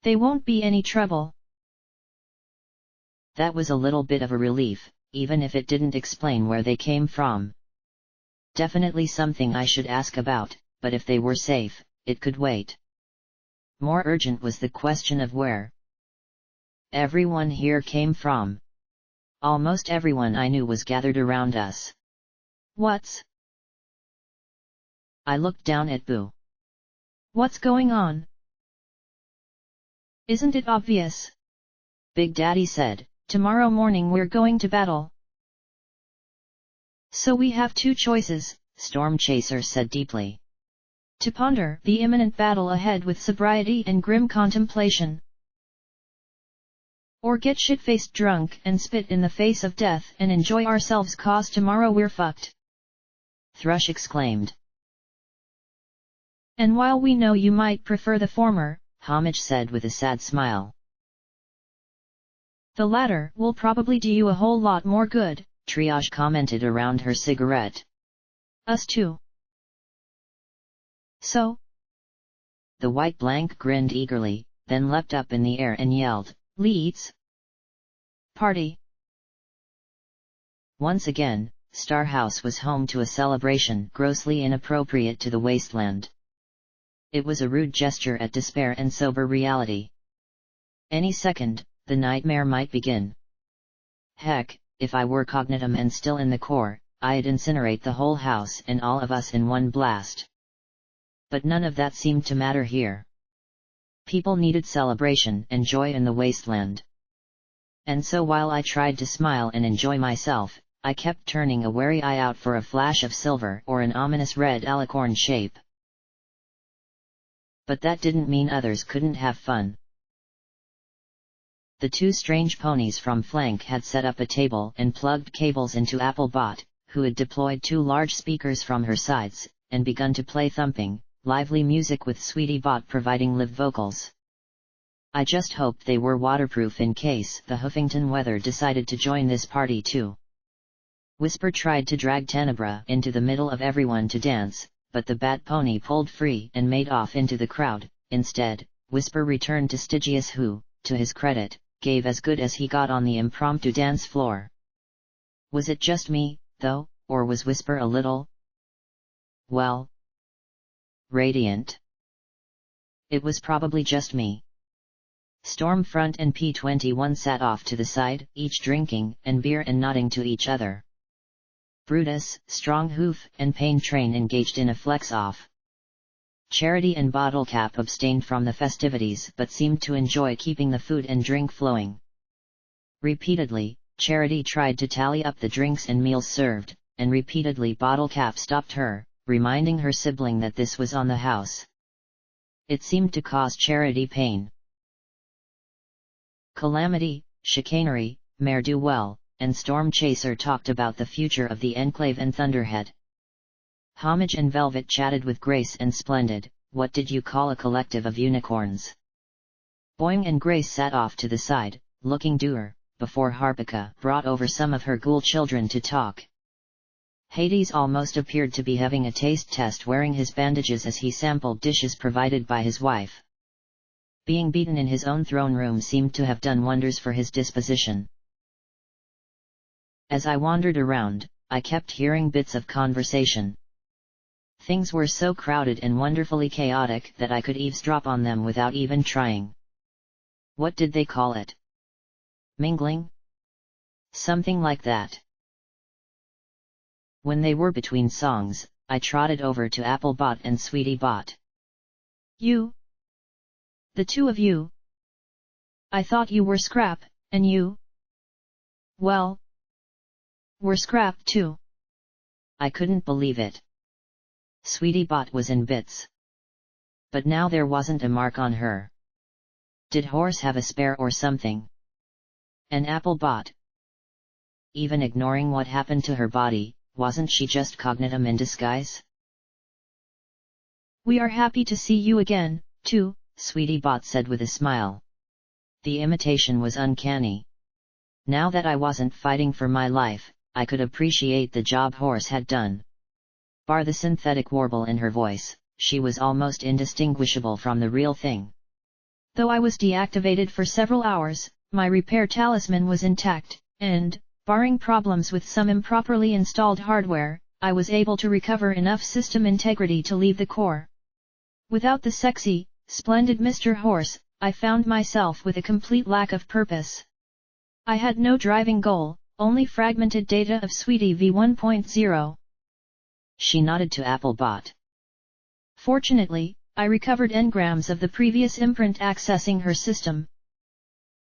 "They won't be any trouble." That was a little bit of a relief, even if it didn't explain where they came from. Definitely something I should ask about, but if they were safe, it could wait. More urgent was the question of where everyone here came from. Almost everyone I knew was gathered around us. "What's..." I looked down at Boo. "What's going on? Isn't it obvious?" Big Daddy said. "Tomorrow morning we're going to battle. So we have two choices," Storm Chaser said deeply. "To ponder the imminent battle ahead with sobriety and grim contemplation. Or get shit-faced drunk and spit in the face of death and enjoy ourselves 'cause tomorrow we're fucked," Thrush exclaimed. "And while we know you might prefer the former," Homage said with a sad smile, "the latter will probably do you a whole lot more good," Triage commented around her cigarette. "Us too." "So?" The white blank grinned eagerly, then leapt up in the air and yelled, "Leads! Party!" Once again, Star House was home to a celebration grossly inappropriate to the wasteland. It was a rude gesture at despair and sober reality. Any second, the nightmare might begin. Heck, if I were Cognitum and still in the core, I'd incinerate the whole house and all of us in one blast. But none of that seemed to matter here. People needed celebration and joy in the wasteland. And so while I tried to smile and enjoy myself, I kept turning a wary eye out for a flash of silver or an ominous red alicorn shape. But that didn't mean others couldn't have fun. The two strange ponies from Flank had set up a table and plugged cables into Applebot, who had deployed two large speakers from her sides, and begun to play thumping, lively music with Sweetie Bot providing live vocals. I just hoped they were waterproof in case the Huffington weather decided to join this party too. Whisper tried to drag Tenebra into the middle of everyone to dance, but the bat pony pulled free and made off into the crowd. Instead, Whisper returned to Stygius who, to his credit, gave as good as he got on the impromptu dance floor. Was it just me, though, or was Whisper a little, well, radiant? It was probably just me. Stormfront and P-21 sat off to the side, each drinking and beer and nodding to each other. Brutus, Strong Hoof, and Pain Train engaged in a flex-off. Charity and Bottlecap abstained from the festivities but seemed to enjoy keeping the food and drink flowing. Repeatedly, Charity tried to tally up the drinks and meals served, and repeatedly Bottlecap stopped her, reminding her sibling that this was on the house. It seemed to cause Charity pain. Calamity, Chicanery, Ne'er-do-well, and Storm Chaser talked about the future of the Enclave and Thunderhead. Homage and Velvet chatted with Grace and Splendid, what did you call a collective of unicorns? Boing and Grace sat off to the side, looking dour, before Harpika brought over some of her ghoul children to talk. Hades almost appeared to be having a taste test wearing his bandages as he sampled dishes provided by his wife. Being beaten in his own throne room seemed to have done wonders for his disposition. As I wandered around, I kept hearing bits of conversation. Things were so crowded and wonderfully chaotic that I could eavesdrop on them without even trying. What did they call it? Mingling? Something like that. When they were between songs, I trotted over to Applebot and SweetieBot. You? The two of you? I thought you were scrap, and you? Well, we're scrap too. I couldn't believe it. SweetieBot was in bits. But now there wasn't a mark on her. Did Horse have a spare or something? And Applebot? Even ignoring what happened to her body, wasn't she just Cognitum in disguise? We are happy to see you again, too, SweetieBot said with a smile. The imitation was uncanny. Now that I wasn't fighting for my life, I could appreciate the job Horse had done. Bar the synthetic warble in her voice, she was almost indistinguishable from the real thing. Though I was deactivated for several hours, my repair talisman was intact, and, barring problems with some improperly installed hardware, I was able to recover enough system integrity to leave the core. Without the sexy, splendid Mr. Horse, I found myself with a complete lack of purpose. I had no driving goal, only fragmented data of Sweetie v1.0. She nodded to Applebot. Fortunately, I recovered engrams of the previous imprint accessing her system.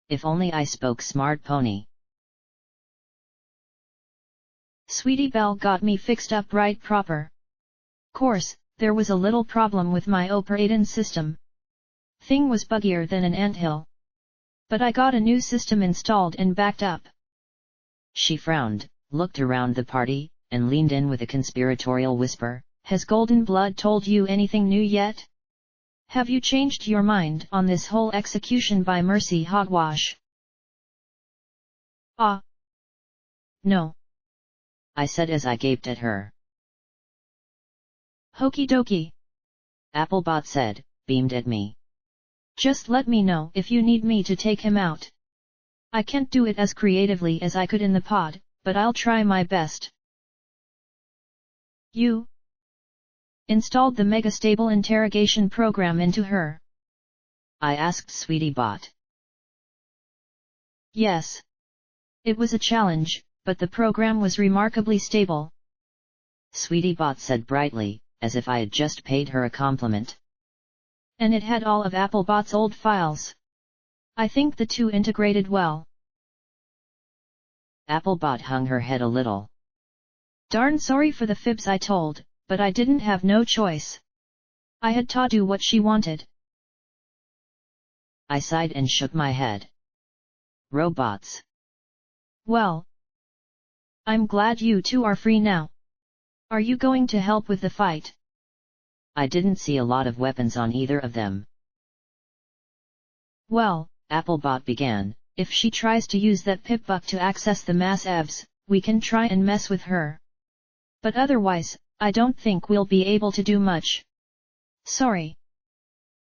If only I spoke smart pony. Sweetie Belle got me fixed up right proper. Course, there was a little problem with my operating system. Thing was buggier than an anthill. But I got a new system installed and backed up. She frowned, looked around the party, and leaned in with a conspiratorial whisper. Has Golden Blood told you anything new yet? Have you changed your mind on this whole execution by mercy hogwash? No. I said as I gaped at her. Hokey dokey. Applebot said, beamed at me. Just let me know if you need me to take him out. I can't do it as creatively as I could in the pod, but I'll try my best. You installed the Megastable interrogation program into her? I asked SweetieBot. Yes. It was a challenge, but the program was remarkably stable. SweetieBot said brightly, as if I had just paid her a compliment. And it had all of Applebot's old files. I think the two integrated well. Applebot hung her head a little. Darn sorry for the fibs I told, but I didn't have no choice. I had to do what she wanted. I sighed and shook my head. Robots. Well, I'm glad you two are free now. Are you going to help with the fight? I didn't see a lot of weapons on either of them. Well, Applebot began, if she tries to use that pipbuck to access the mass EVs, we can try and mess with her. But otherwise, I don't think we'll be able to do much. Sorry.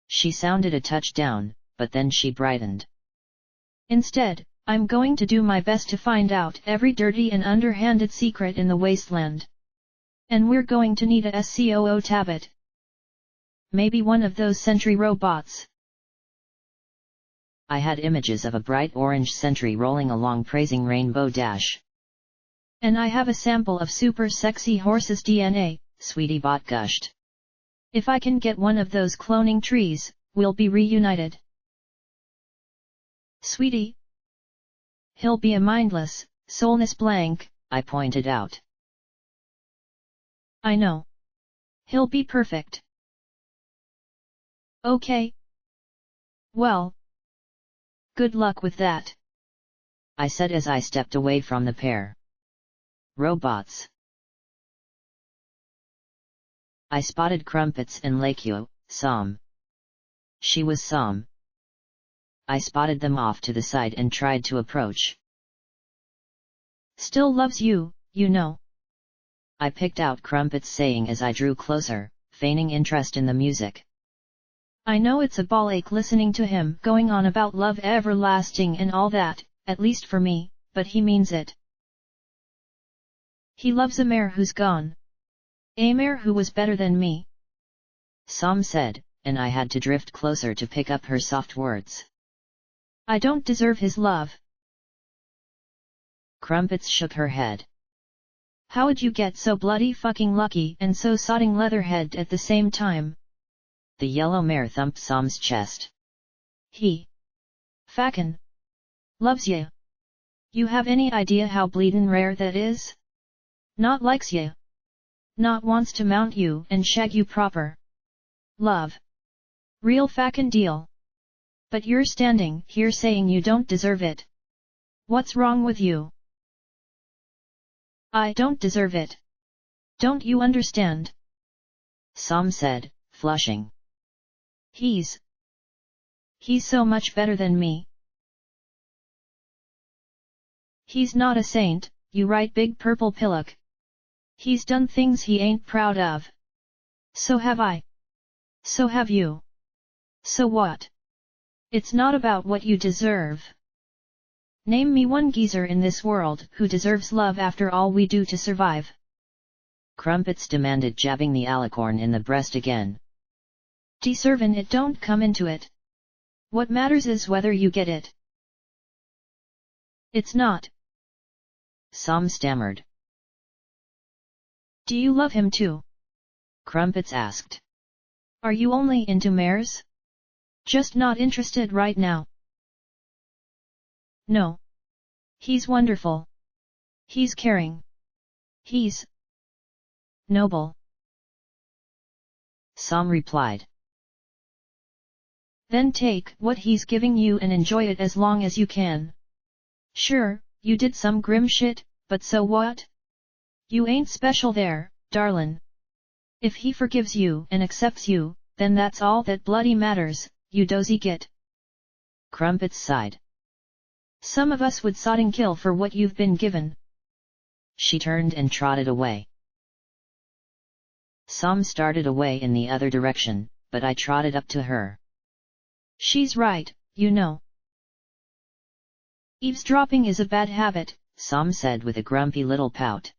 She sounded a touch down, but then she brightened. Instead, I'm going to do my best to find out every dirty and underhanded secret in the wasteland. And we're going to need a SCOO tablet. Maybe one of those sentry robots. I had images of a bright orange sentry rolling along praising Rainbow Dash. And I have a sample of super sexy Horse's DNA, SweetieBot gushed. If I can get one of those cloning trees, we'll be reunited. Sweetie? He'll be a mindless, soulless blank, I pointed out. I know. He'll be perfect. Okay. Well. Good luck with that. I said as I stepped away from the pair. Robots. I spotted Crumpets and Lakeo, Som. She was Som. I spotted them off to the side and tried to approach. Still loves you, you know. I picked out Crumpet's saying as I drew closer, feigning interest in the music. I know it's a ball ache listening to him going on about love everlasting and all that, at least for me, but he means it. He loves a mare who's gone. A mare who was better than me. Sam said, and I had to drift closer to pick up her soft words. I don't deserve his love. Crumpets shook her head. How'd you get so bloody fucking lucky and so sodding leatherhead at the same time? The yellow mare thumped Sam's chest. He fackin' loves ya. You have any idea how bleedin' rare that is? Not likes ya. Not wants to mount you and shag you proper. Love. Real fackin' deal. But you're standing here saying you don't deserve it. What's wrong with you? I don't deserve it. Don't you understand? Sam said, flushing. He's so much better than me. He's not a saint, you right big purple pillock. He's done things he ain't proud of. So have I. So have you. So what? It's not about what you deserve. Name me one geezer in this world who deserves love after all we do to survive. Crumpets demanded, jabbing the alicorn in the breast again. Deservin' it don't come into it. What matters is whether you get it. It's not. Sam stammered. Do you love him too? Crumpets asked. Are you only into mares? Just not interested right now? No. He's wonderful. He's caring. He's noble. Sam replied. Then take what he's giving you and enjoy it as long as you can. Sure, you did some grim shit, but so what? You ain't special there, darlin'. If he forgives you and accepts you, then that's all that bloody matters, you dozy git. Crumpets sighed. Some of us would sodding kill for what you've been given. She turned and trotted away. Sam started away in the other direction, but I trotted up to her. She's right, you know. Eavesdropping is a bad habit, Sam said with a grumpy little pout.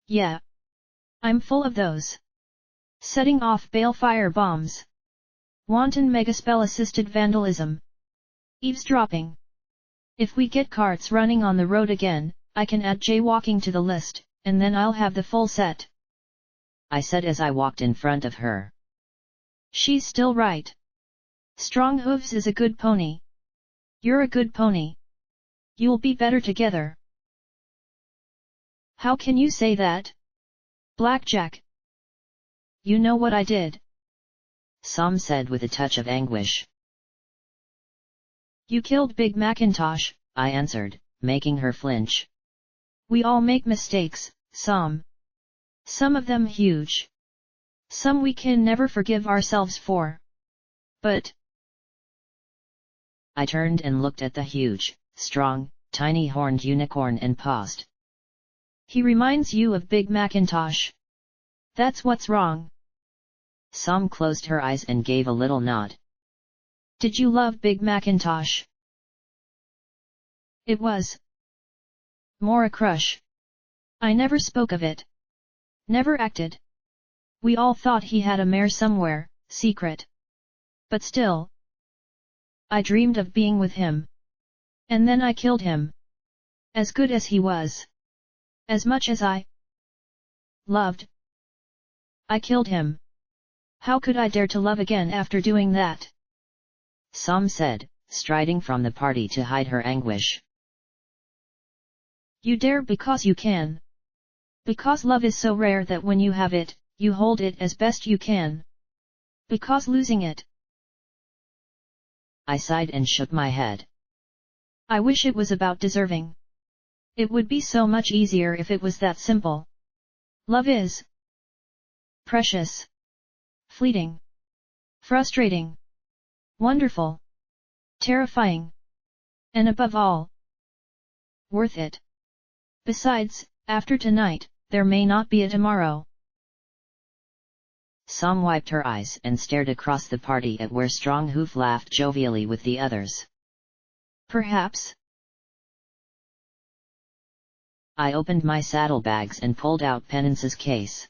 Yeah. I'm full of those. Setting off balefire bombs. Wanton megaspell-assisted vandalism. Eavesdropping. If we get carts running on the road again, I can add jaywalking to the list, and then I'll have the full set. I said as I walked in front of her. She's still right. Strong hooves is a good pony. You're a good pony. You'll be better together. How can you say that? Blackjack. You know what I did? Sam said with a touch of anguish. You killed Big Macintosh, I answered, making her flinch. We all make mistakes, Sam. Some of them huge. Some we can never forgive ourselves for. But I turned and looked at the huge, strong, tiny horned unicorn and paused. He reminds you of Big Macintosh. That's what's wrong. Sam closed her eyes and gave a little nod. Did you love Big Macintosh? It was more a crush. I never spoke of it. Never acted. We all thought he had a mare somewhere, secret. But still, I dreamed of being with him. And then I killed him. As good as he was. As much as I loved. I killed him. How could I dare to love again after doing that? Sam said, striding from the party to hide her anguish. You dare because you can. Because love is so rare that when you have it, you hold it as best you can. Because losing it. I sighed and shook my head. I wish it was about deserving. It would be so much easier if it was that simple. Love is precious, fleeting, frustrating, wonderful, terrifying, and above all, worth it. Besides, After tonight, there may not be a tomorrow. Sam wiped her eyes and stared across the party at where Strong Hoof laughed jovially with the others. Perhaps. I opened my saddlebags and pulled out Penance's case.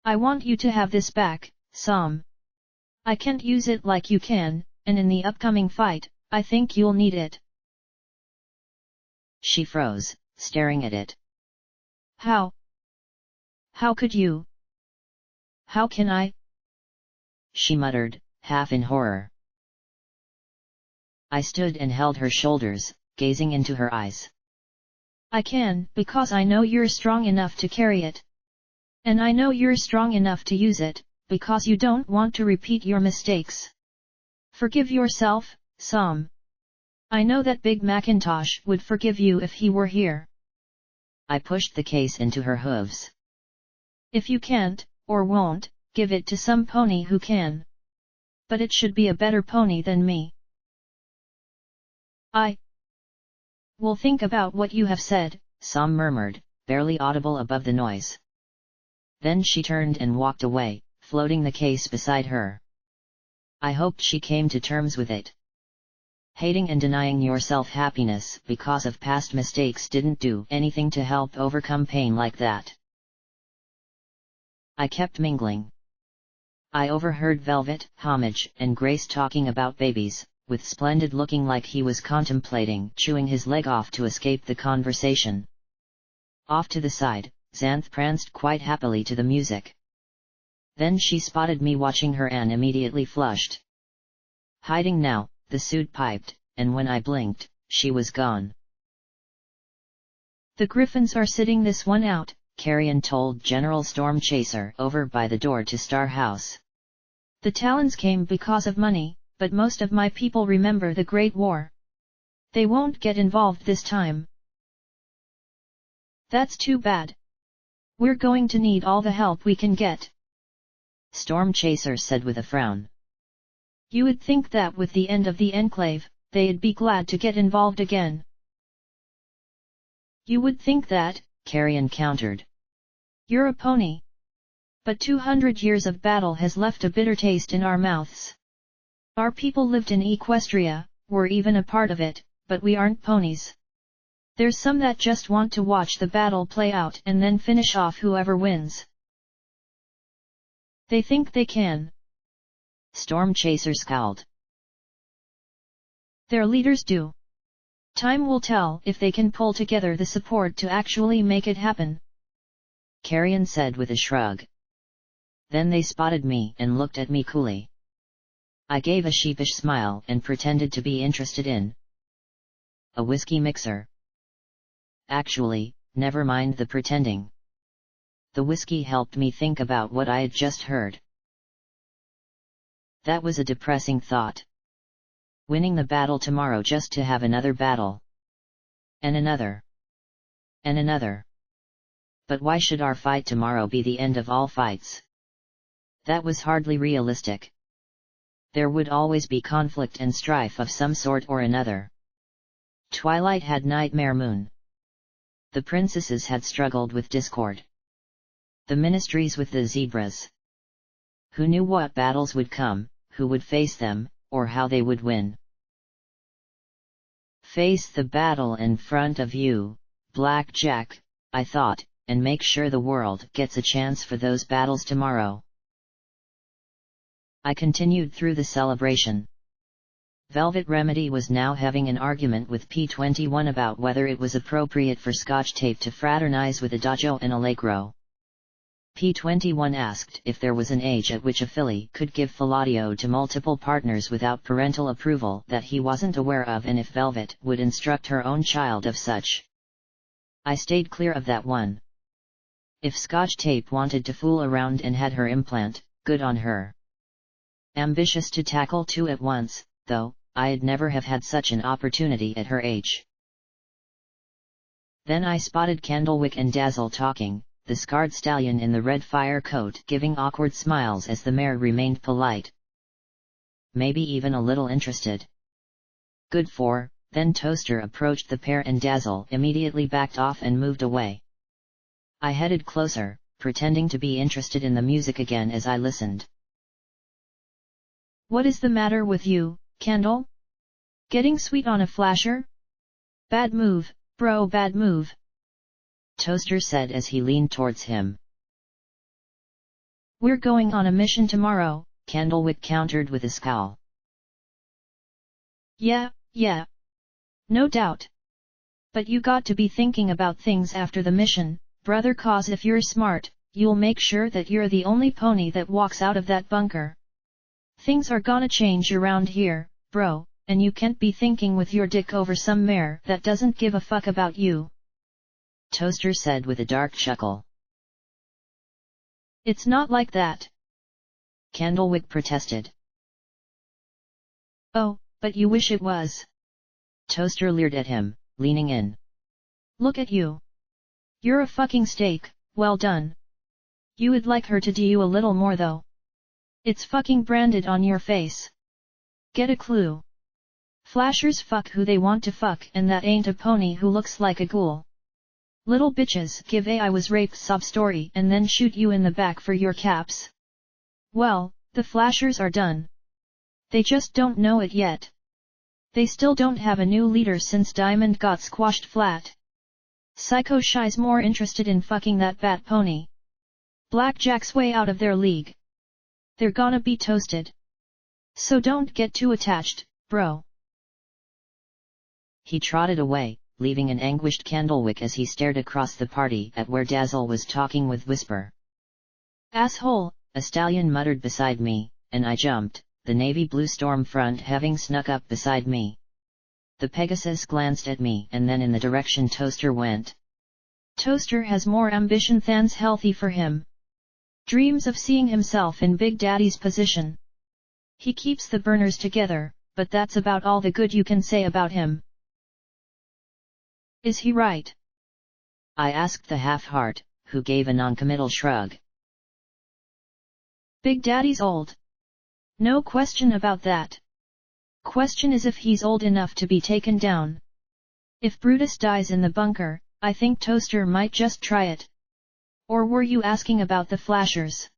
I want you to have this back, Sam. I can't use it like you can, and in the upcoming fight, I think you'll need it. She froze, staring at it. How? How could you? How can I? She muttered, half in horror. I stood and held her shoulders, gazing into her eyes. I can, because I know you're strong enough to carry it. And I know you're strong enough to use it, because you don't want to repeat your mistakes. Forgive yourself, Sam. I know that Big Macintosh would forgive you if he were here. I pushed the case into her hooves. If you can't, or won't, give it to some pony who can. But it should be a better pony than me. I will think about what you have said, Sam murmured, barely audible above the noise. Then she turned and walked away, floating the case beside her. I hoped she came to terms with it. Hating and denying yourself happiness because of past mistakes didn't do anything to help overcome pain like that. I kept mingling. I overheard Velvet, Homage, and Grace talking about babies, with Splendid looking like he was contemplating chewing his leg off to escape the conversation. Off to the side, Xanth pranced quite happily to the music. Then she spotted me watching her and immediately flushed. Hiding now, the suit piped, and when I blinked, she was gone. The Griffins are sitting this one out, Carrion told General Storm Chaser over by the door to Star House. The Talons came because of money, but most of my people remember the Great War. They won't get involved this time. That's too bad. We're going to need all the help we can get. Storm Chaser said with a frown. You would think that with the end of the Enclave, they'd be glad to get involved again. You would think that, Carrion countered. You're a pony. But 200 years of battle has left a bitter taste in our mouths. Our people lived in Equestria, were even a part of it, but we aren't ponies. There's some that just want to watch the battle play out and then finish off whoever wins. They think they can. Storm Chaser scowled. Their leaders do. Time will tell if they can pull together the support to actually make it happen. Carrion said with a shrug. Then they spotted me and looked at me coolly. I gave a sheepish smile and pretended to be interested in a whiskey mixer. Actually, never mind the pretending. The whiskey helped me think about what I had just heard. That was a depressing thought. Winning the battle tomorrow just to have another battle. And another. And another. But why should our fight tomorrow be the end of all fights? That was hardly realistic. There would always be conflict and strife of some sort or another. Twilight had nightmare moon. The princesses had struggled with discord. The ministries with the zebras. Who knew what battles would come, who would face them, or how they would win? Face the battle in front of you, Black Jack, I thought, and make sure the world gets a chance for those battles tomorrow. I continued through the celebration. Velvet Remedy was now having an argument with P21 about whether it was appropriate for Scotch Tape to fraternize with Adagio and Allegro. P21 asked if there was an age at which a filly could give Filladio to multiple partners without parental approval that he wasn't aware of, and if Velvet would instruct her own child of such. I stayed clear of that one. If Scotch Tape wanted to fool around and had her implant, good on her. Ambitious to tackle two at once, though, I'd never have had such an opportunity at her age. Then I spotted Candlewick and Dazzle talking, the scarred stallion in the red fire coat giving awkward smiles as the mare remained polite. Maybe even a little interested. Good for, then Toaster approached the pair and Dazzle immediately backed off and moved away. I headed closer, pretending to be interested in the music again as I listened. What is the matter with you, Candle? Getting sweet on a flasher? Bad move, bro, bad move. Toaster said as he leaned towards him. We're going on a mission tomorrow, Candlewick countered with a scowl. Yeah. No doubt. But you got to be thinking about things after the mission, brother, cause if you're smart, you'll make sure that you're the only pony that walks out of that bunker. Things are gonna change around here, bro, and you can't be thinking with your dick over some mare that doesn't give a fuck about you. Toaster said with a dark chuckle. It's not like that. Candlewick protested. Oh, but you wish it was. Toaster leered at him, leaning in. Look at you. You're a fucking steak, well done. You would like her to do you a little more though. It's fucking branded on your face. Get a clue. Flashers fuck who they want to fuck, and that ain't a pony who looks like a ghoul. Little bitches give a I was raped sob story and then shoot you in the back for your caps. Well, the flashers are done. They just don't know it yet. They still don't have a new leader since Diamond got squashed flat. Psycho Shy's more interested in fucking that bat pony. Blackjack's way out of their league. They're gonna be toasted. So don't get too attached, bro. He trotted away, leaving an anguished Candlewick as he stared across the party at where Dazzle was talking with Whisper. Asshole, a stallion muttered beside me, and I jumped, the navy blue storm front having snuck up beside me. The Pegasus glanced at me and then in the direction Toaster went. Toaster has more ambition than's healthy for him. Dreams of seeing himself in Big Daddy's position. He keeps the burners together, but that's about all the good you can say about him. Is he right? I asked the half-heart, who gave a noncommittal shrug. Big Daddy's old. No question about that. Question is if he's old enough to be taken down. If Brutus dies in the bunker, I think Toaster might just try it. Or were you asking about the flashers?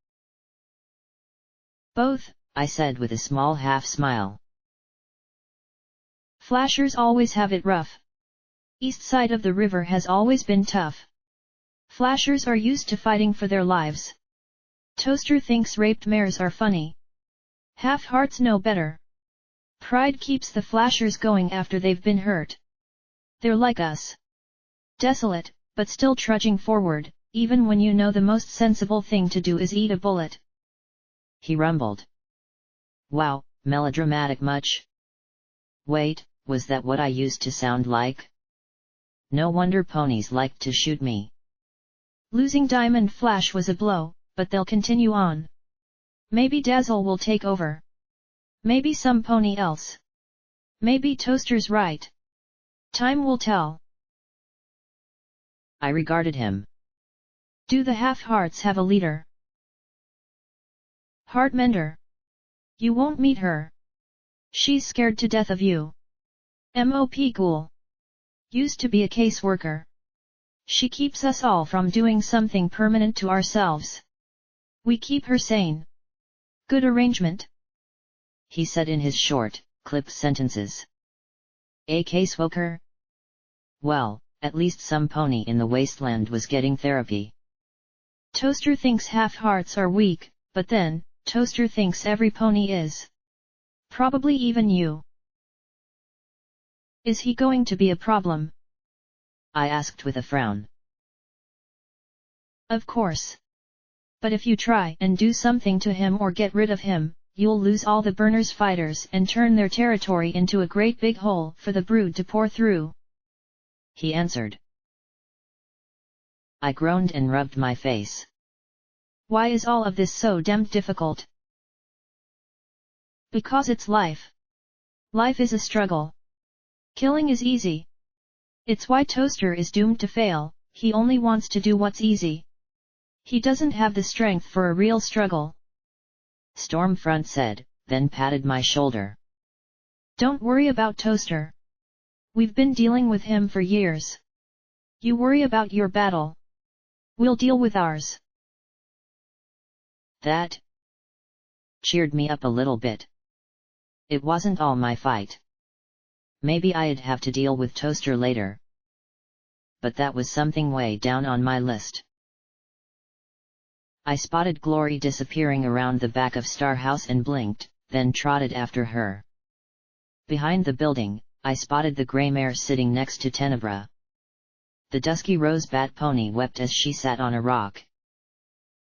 Both, I said with a small half-smile. Flashers always have it rough. East side of the river has always been tough. Flashers are used to fighting for their lives. Toaster thinks raped mares are funny. Half-hearts know better. Pride keeps the flashers going after they've been hurt. They're like us. Desolate, but still trudging forward, even when you know the most sensible thing to do is eat a bullet. He rumbled. Wow, melodramatic much? Wait, was that what I used to sound like? No wonder ponies liked to shoot me. Losing Diamond Flash was a blow, but they'll continue on. Maybe Dazzle will take over. Maybe some pony else. Maybe Toaster's right. Time will tell. I regarded him. Do the half-hearts have a leader? Heartmender. You won't meet her. She's scared to death of you. MOP Ghoul. Used to be a caseworker. She keeps us all from doing something permanent to ourselves. We keep her sane. Good arrangement. He said in his short, clipped sentences. A caseworker? Well, at least some pony in the wasteland was getting therapy. Toaster thinks half-hearts are weak, but then, Toaster thinks every pony is. Probably even you. Is he going to be a problem? I asked with a frown. Of course. But if you try and do something to him or get rid of him, you'll lose all the Burners fighters and turn their territory into a great big hole for the brood to pour through. He answered. I groaned and rubbed my face. Why is all of this so damned difficult? Because it's life. Life is a struggle. Killing is easy. It's why Toaster is doomed to fail, he only wants to do what's easy. He doesn't have the strength for a real struggle. Stormfront said, then patted my shoulder. Don't worry about Toaster. We've been dealing with him for years. You worry about your battle. We'll deal with ours. That cheered me up a little bit. It wasn't all my fight. Maybe I'd have to deal with Toaster later. But that was something way down on my list. I spotted Glory disappearing around the back of Star House and blinked, then trotted after her. Behind the building, I spotted the grey mare sitting next to Tenebra. The dusky rose-bat pony wept as she sat on a rock.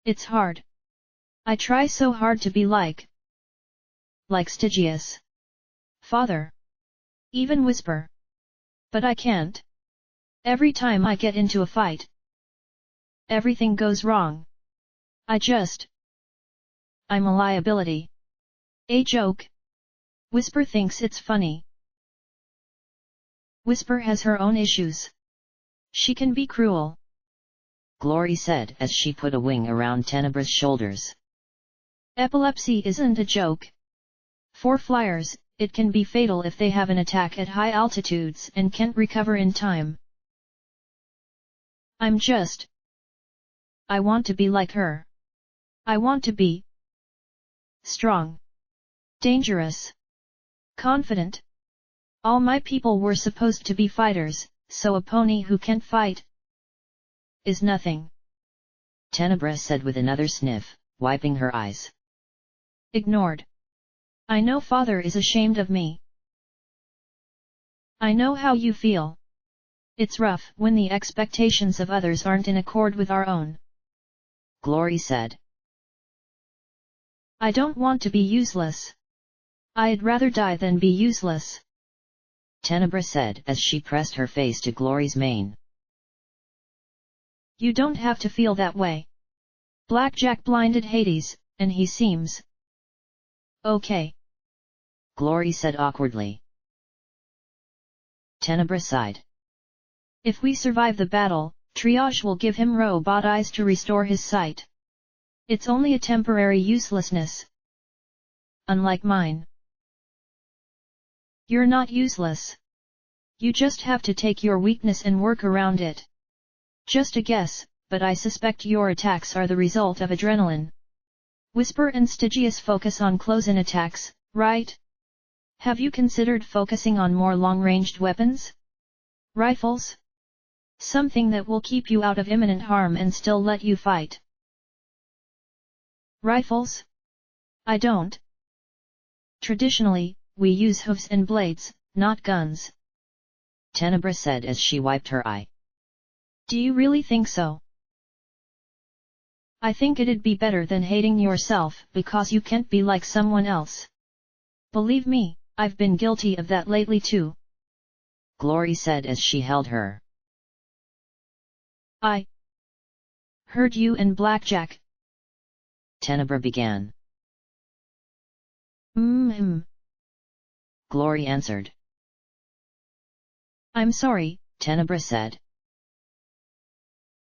It's hard. I try so hard to be like Stygius. Father. Even Whisper. But I can't. Every time I get into a fight, everything goes wrong. I'm a liability. A joke. Whisper thinks it's funny. Whisper has her own issues. She can be cruel. Glory said as she put a wing around Tenebra's shoulders. Epilepsy isn't a joke. For flyers, it can be fatal if they have an attack at high altitudes and can't recover in time. I want to be like her. I want to be strong, dangerous, confident. All my people were supposed to be fighters, so a pony who can't fight is nothing. Tenebra said with another sniff, wiping her eyes. Ignored. I know Father is ashamed of me. I know how you feel. It's rough when the expectations of others aren't in accord with our own. Glory said. I don't want to be useless. I'd rather die than be useless. Tenebra said as she pressed her face to Glory's mane. You don't have to feel that way. Blackjack blinded Hades, and he seems okay. Glory said awkwardly. Tenebra sighed. If we survive the battle, Triage will give him robot eyes to restore his sight. It's only a temporary uselessness. Unlike mine. You're not useless. You just have to take your weakness and work around it. Just a guess, but I suspect your attacks are the result of adrenaline. Whisper and Stygius focus on close-in attacks, right? Have you considered focusing on more long-ranged weapons? Rifles? Something that will keep you out of imminent harm and still let you fight. Rifles? I don't. Traditionally, we use hooves and blades, not guns. Tenebra said as she wiped her eye. Do you really think so? I think it'd be better than hating yourself because you can't be like someone else. Believe me, I've been guilty of that lately too. Glory said as she held her. I heard you and Blackjack. Tenebra began. Glory answered. I'm sorry, Tenebra said.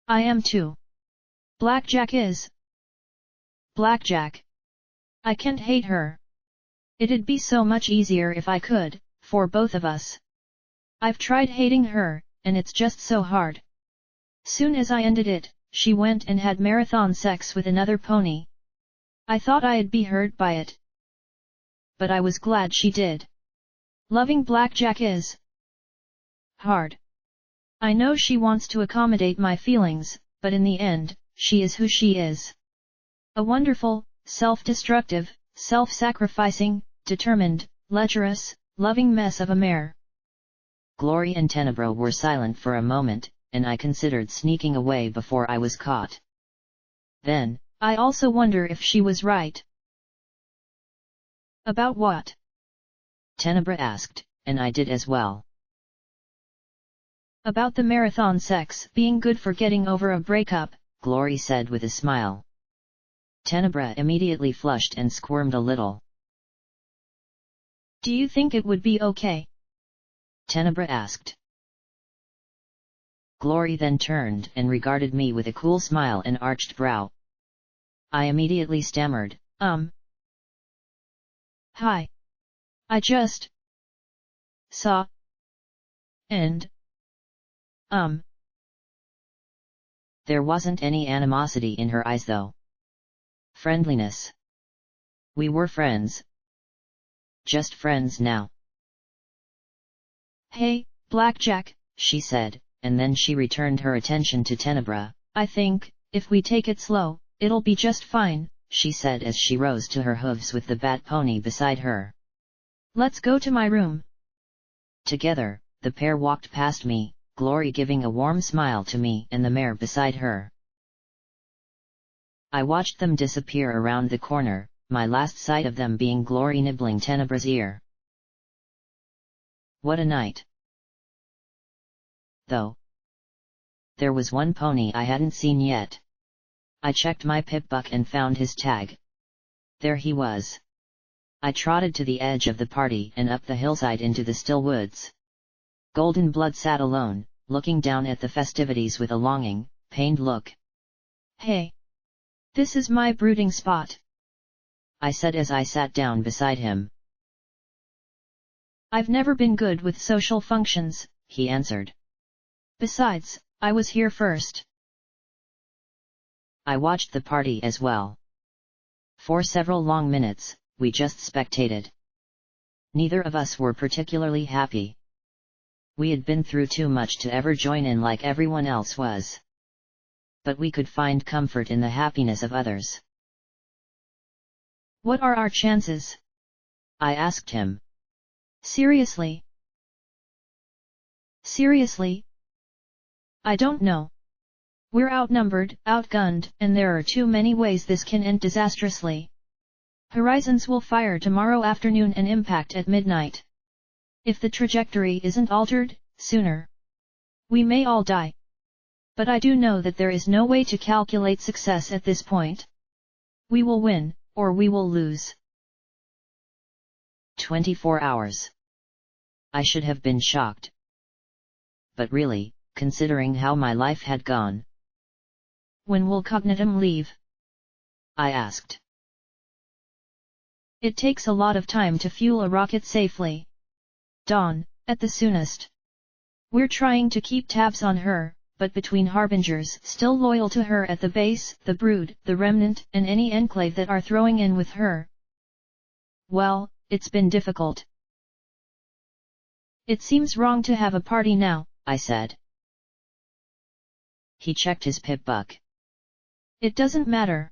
I am too. Blackjack is Blackjack. I can't hate her. It'd be so much easier if I could, for both of us. I've tried hating her, and it's just so hard. Soon as I ended it, she went and had marathon sex with another pony. I thought I'd be hurt by it. But I was glad she did. Loving Blackjack is hard. I know she wants to accommodate my feelings, but in the end, she is who she is. A wonderful, self-destructive, self-sacrificing, determined, lecherous, loving mess of a mare. Glory and Tenebra were silent for a moment, and I considered sneaking away before I was caught. Then, I also wonder if she was right. About what? Tenebra asked, and I did as well. About the marathon sex being good for getting over a breakup, Glory said with a smile. Tenebra immediately flushed and squirmed a little. Do you think it would be okay? Tenebra asked. Glory then turned and regarded me with a cool smile and arched brow. I immediately stammered, Hi. I just saw and There wasn't any animosity in her eyes though. Friendliness. We were friends. Just friends now. Hey, Blackjack, she said, and then she returned her attention to Tenebra. I think, if we take it slow, it'll be just fine, she said as she rose to her hooves with the bat pony beside her. Let's go to my room. Together, the pair walked past me, Glory giving a warm smile to me and the mare beside her. I watched them disappear around the corner, my last sight of them being Glory nibbling Tenebra's ear. What a night! Though there was one pony I hadn't seen yet. I checked my pip-buck and found his tag. There he was. I trotted to the edge of the party and up the hillside into the still woods. Golden Blood sat alone, looking down at the festivities with a longing, pained look. Hey! This is my brooding spot, I said as I sat down beside him. I've never been good with social functions, he answered. Besides, I was here first. I watched the party as well. For several long minutes, we just spectated. Neither of us were particularly happy. We had been through too much to ever join in like everyone else was. But we could find comfort in the happiness of others. What are our chances? I asked him. Seriously? Seriously? I don't know. We're outnumbered, outgunned, and there are too many ways this can end disastrously. Horizons will fire tomorrow afternoon and impact at midnight. If the trajectory isn't altered, sooner, we may all die. But I do know that there is no way to calculate success at this point. We will win, or we will lose. 24 hours. I should have been shocked. But really, considering how my life had gone. When will Cognitum leave? I asked. It takes a lot of time to fuel a rocket safely. Dawn, at the soonest. We're trying to keep tabs on her, but between harbingers still loyal to her at the base, the Brood, the Remnant, and any enclave that are throwing in with her. Well, it's been difficult. It seems wrong to have a party now, I said. He checked his pip-buck. It doesn't matter.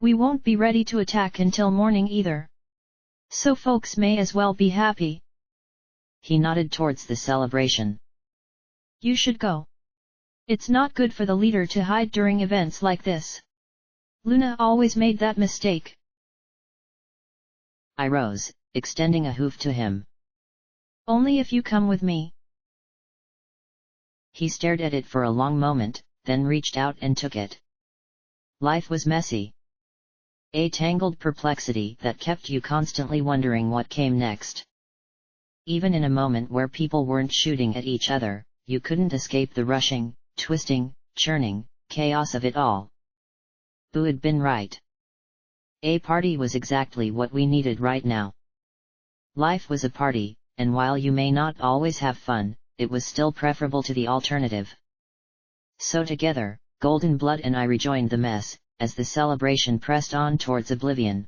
We won't be ready to attack until morning either. So folks may as well be happy. He nodded towards the celebration. You should go. It's not good for the leader to hide during events like this. Luna always made that mistake. I rose, extending a hoof to him. Only if you come with me. He stared at it for a long moment, then reached out and took it. Life was messy. A tangled perplexity that kept you constantly wondering what came next. Even in a moment where people weren't shooting at each other, you couldn't escape the rushing, twisting, churning, chaos of it all. Boo had been right. A party was exactly what we needed right now. Life was a party, and while you may not always have fun, it was still preferable to the alternative. So together, Golden Blood and I rejoined the mess, as the celebration pressed on towards oblivion.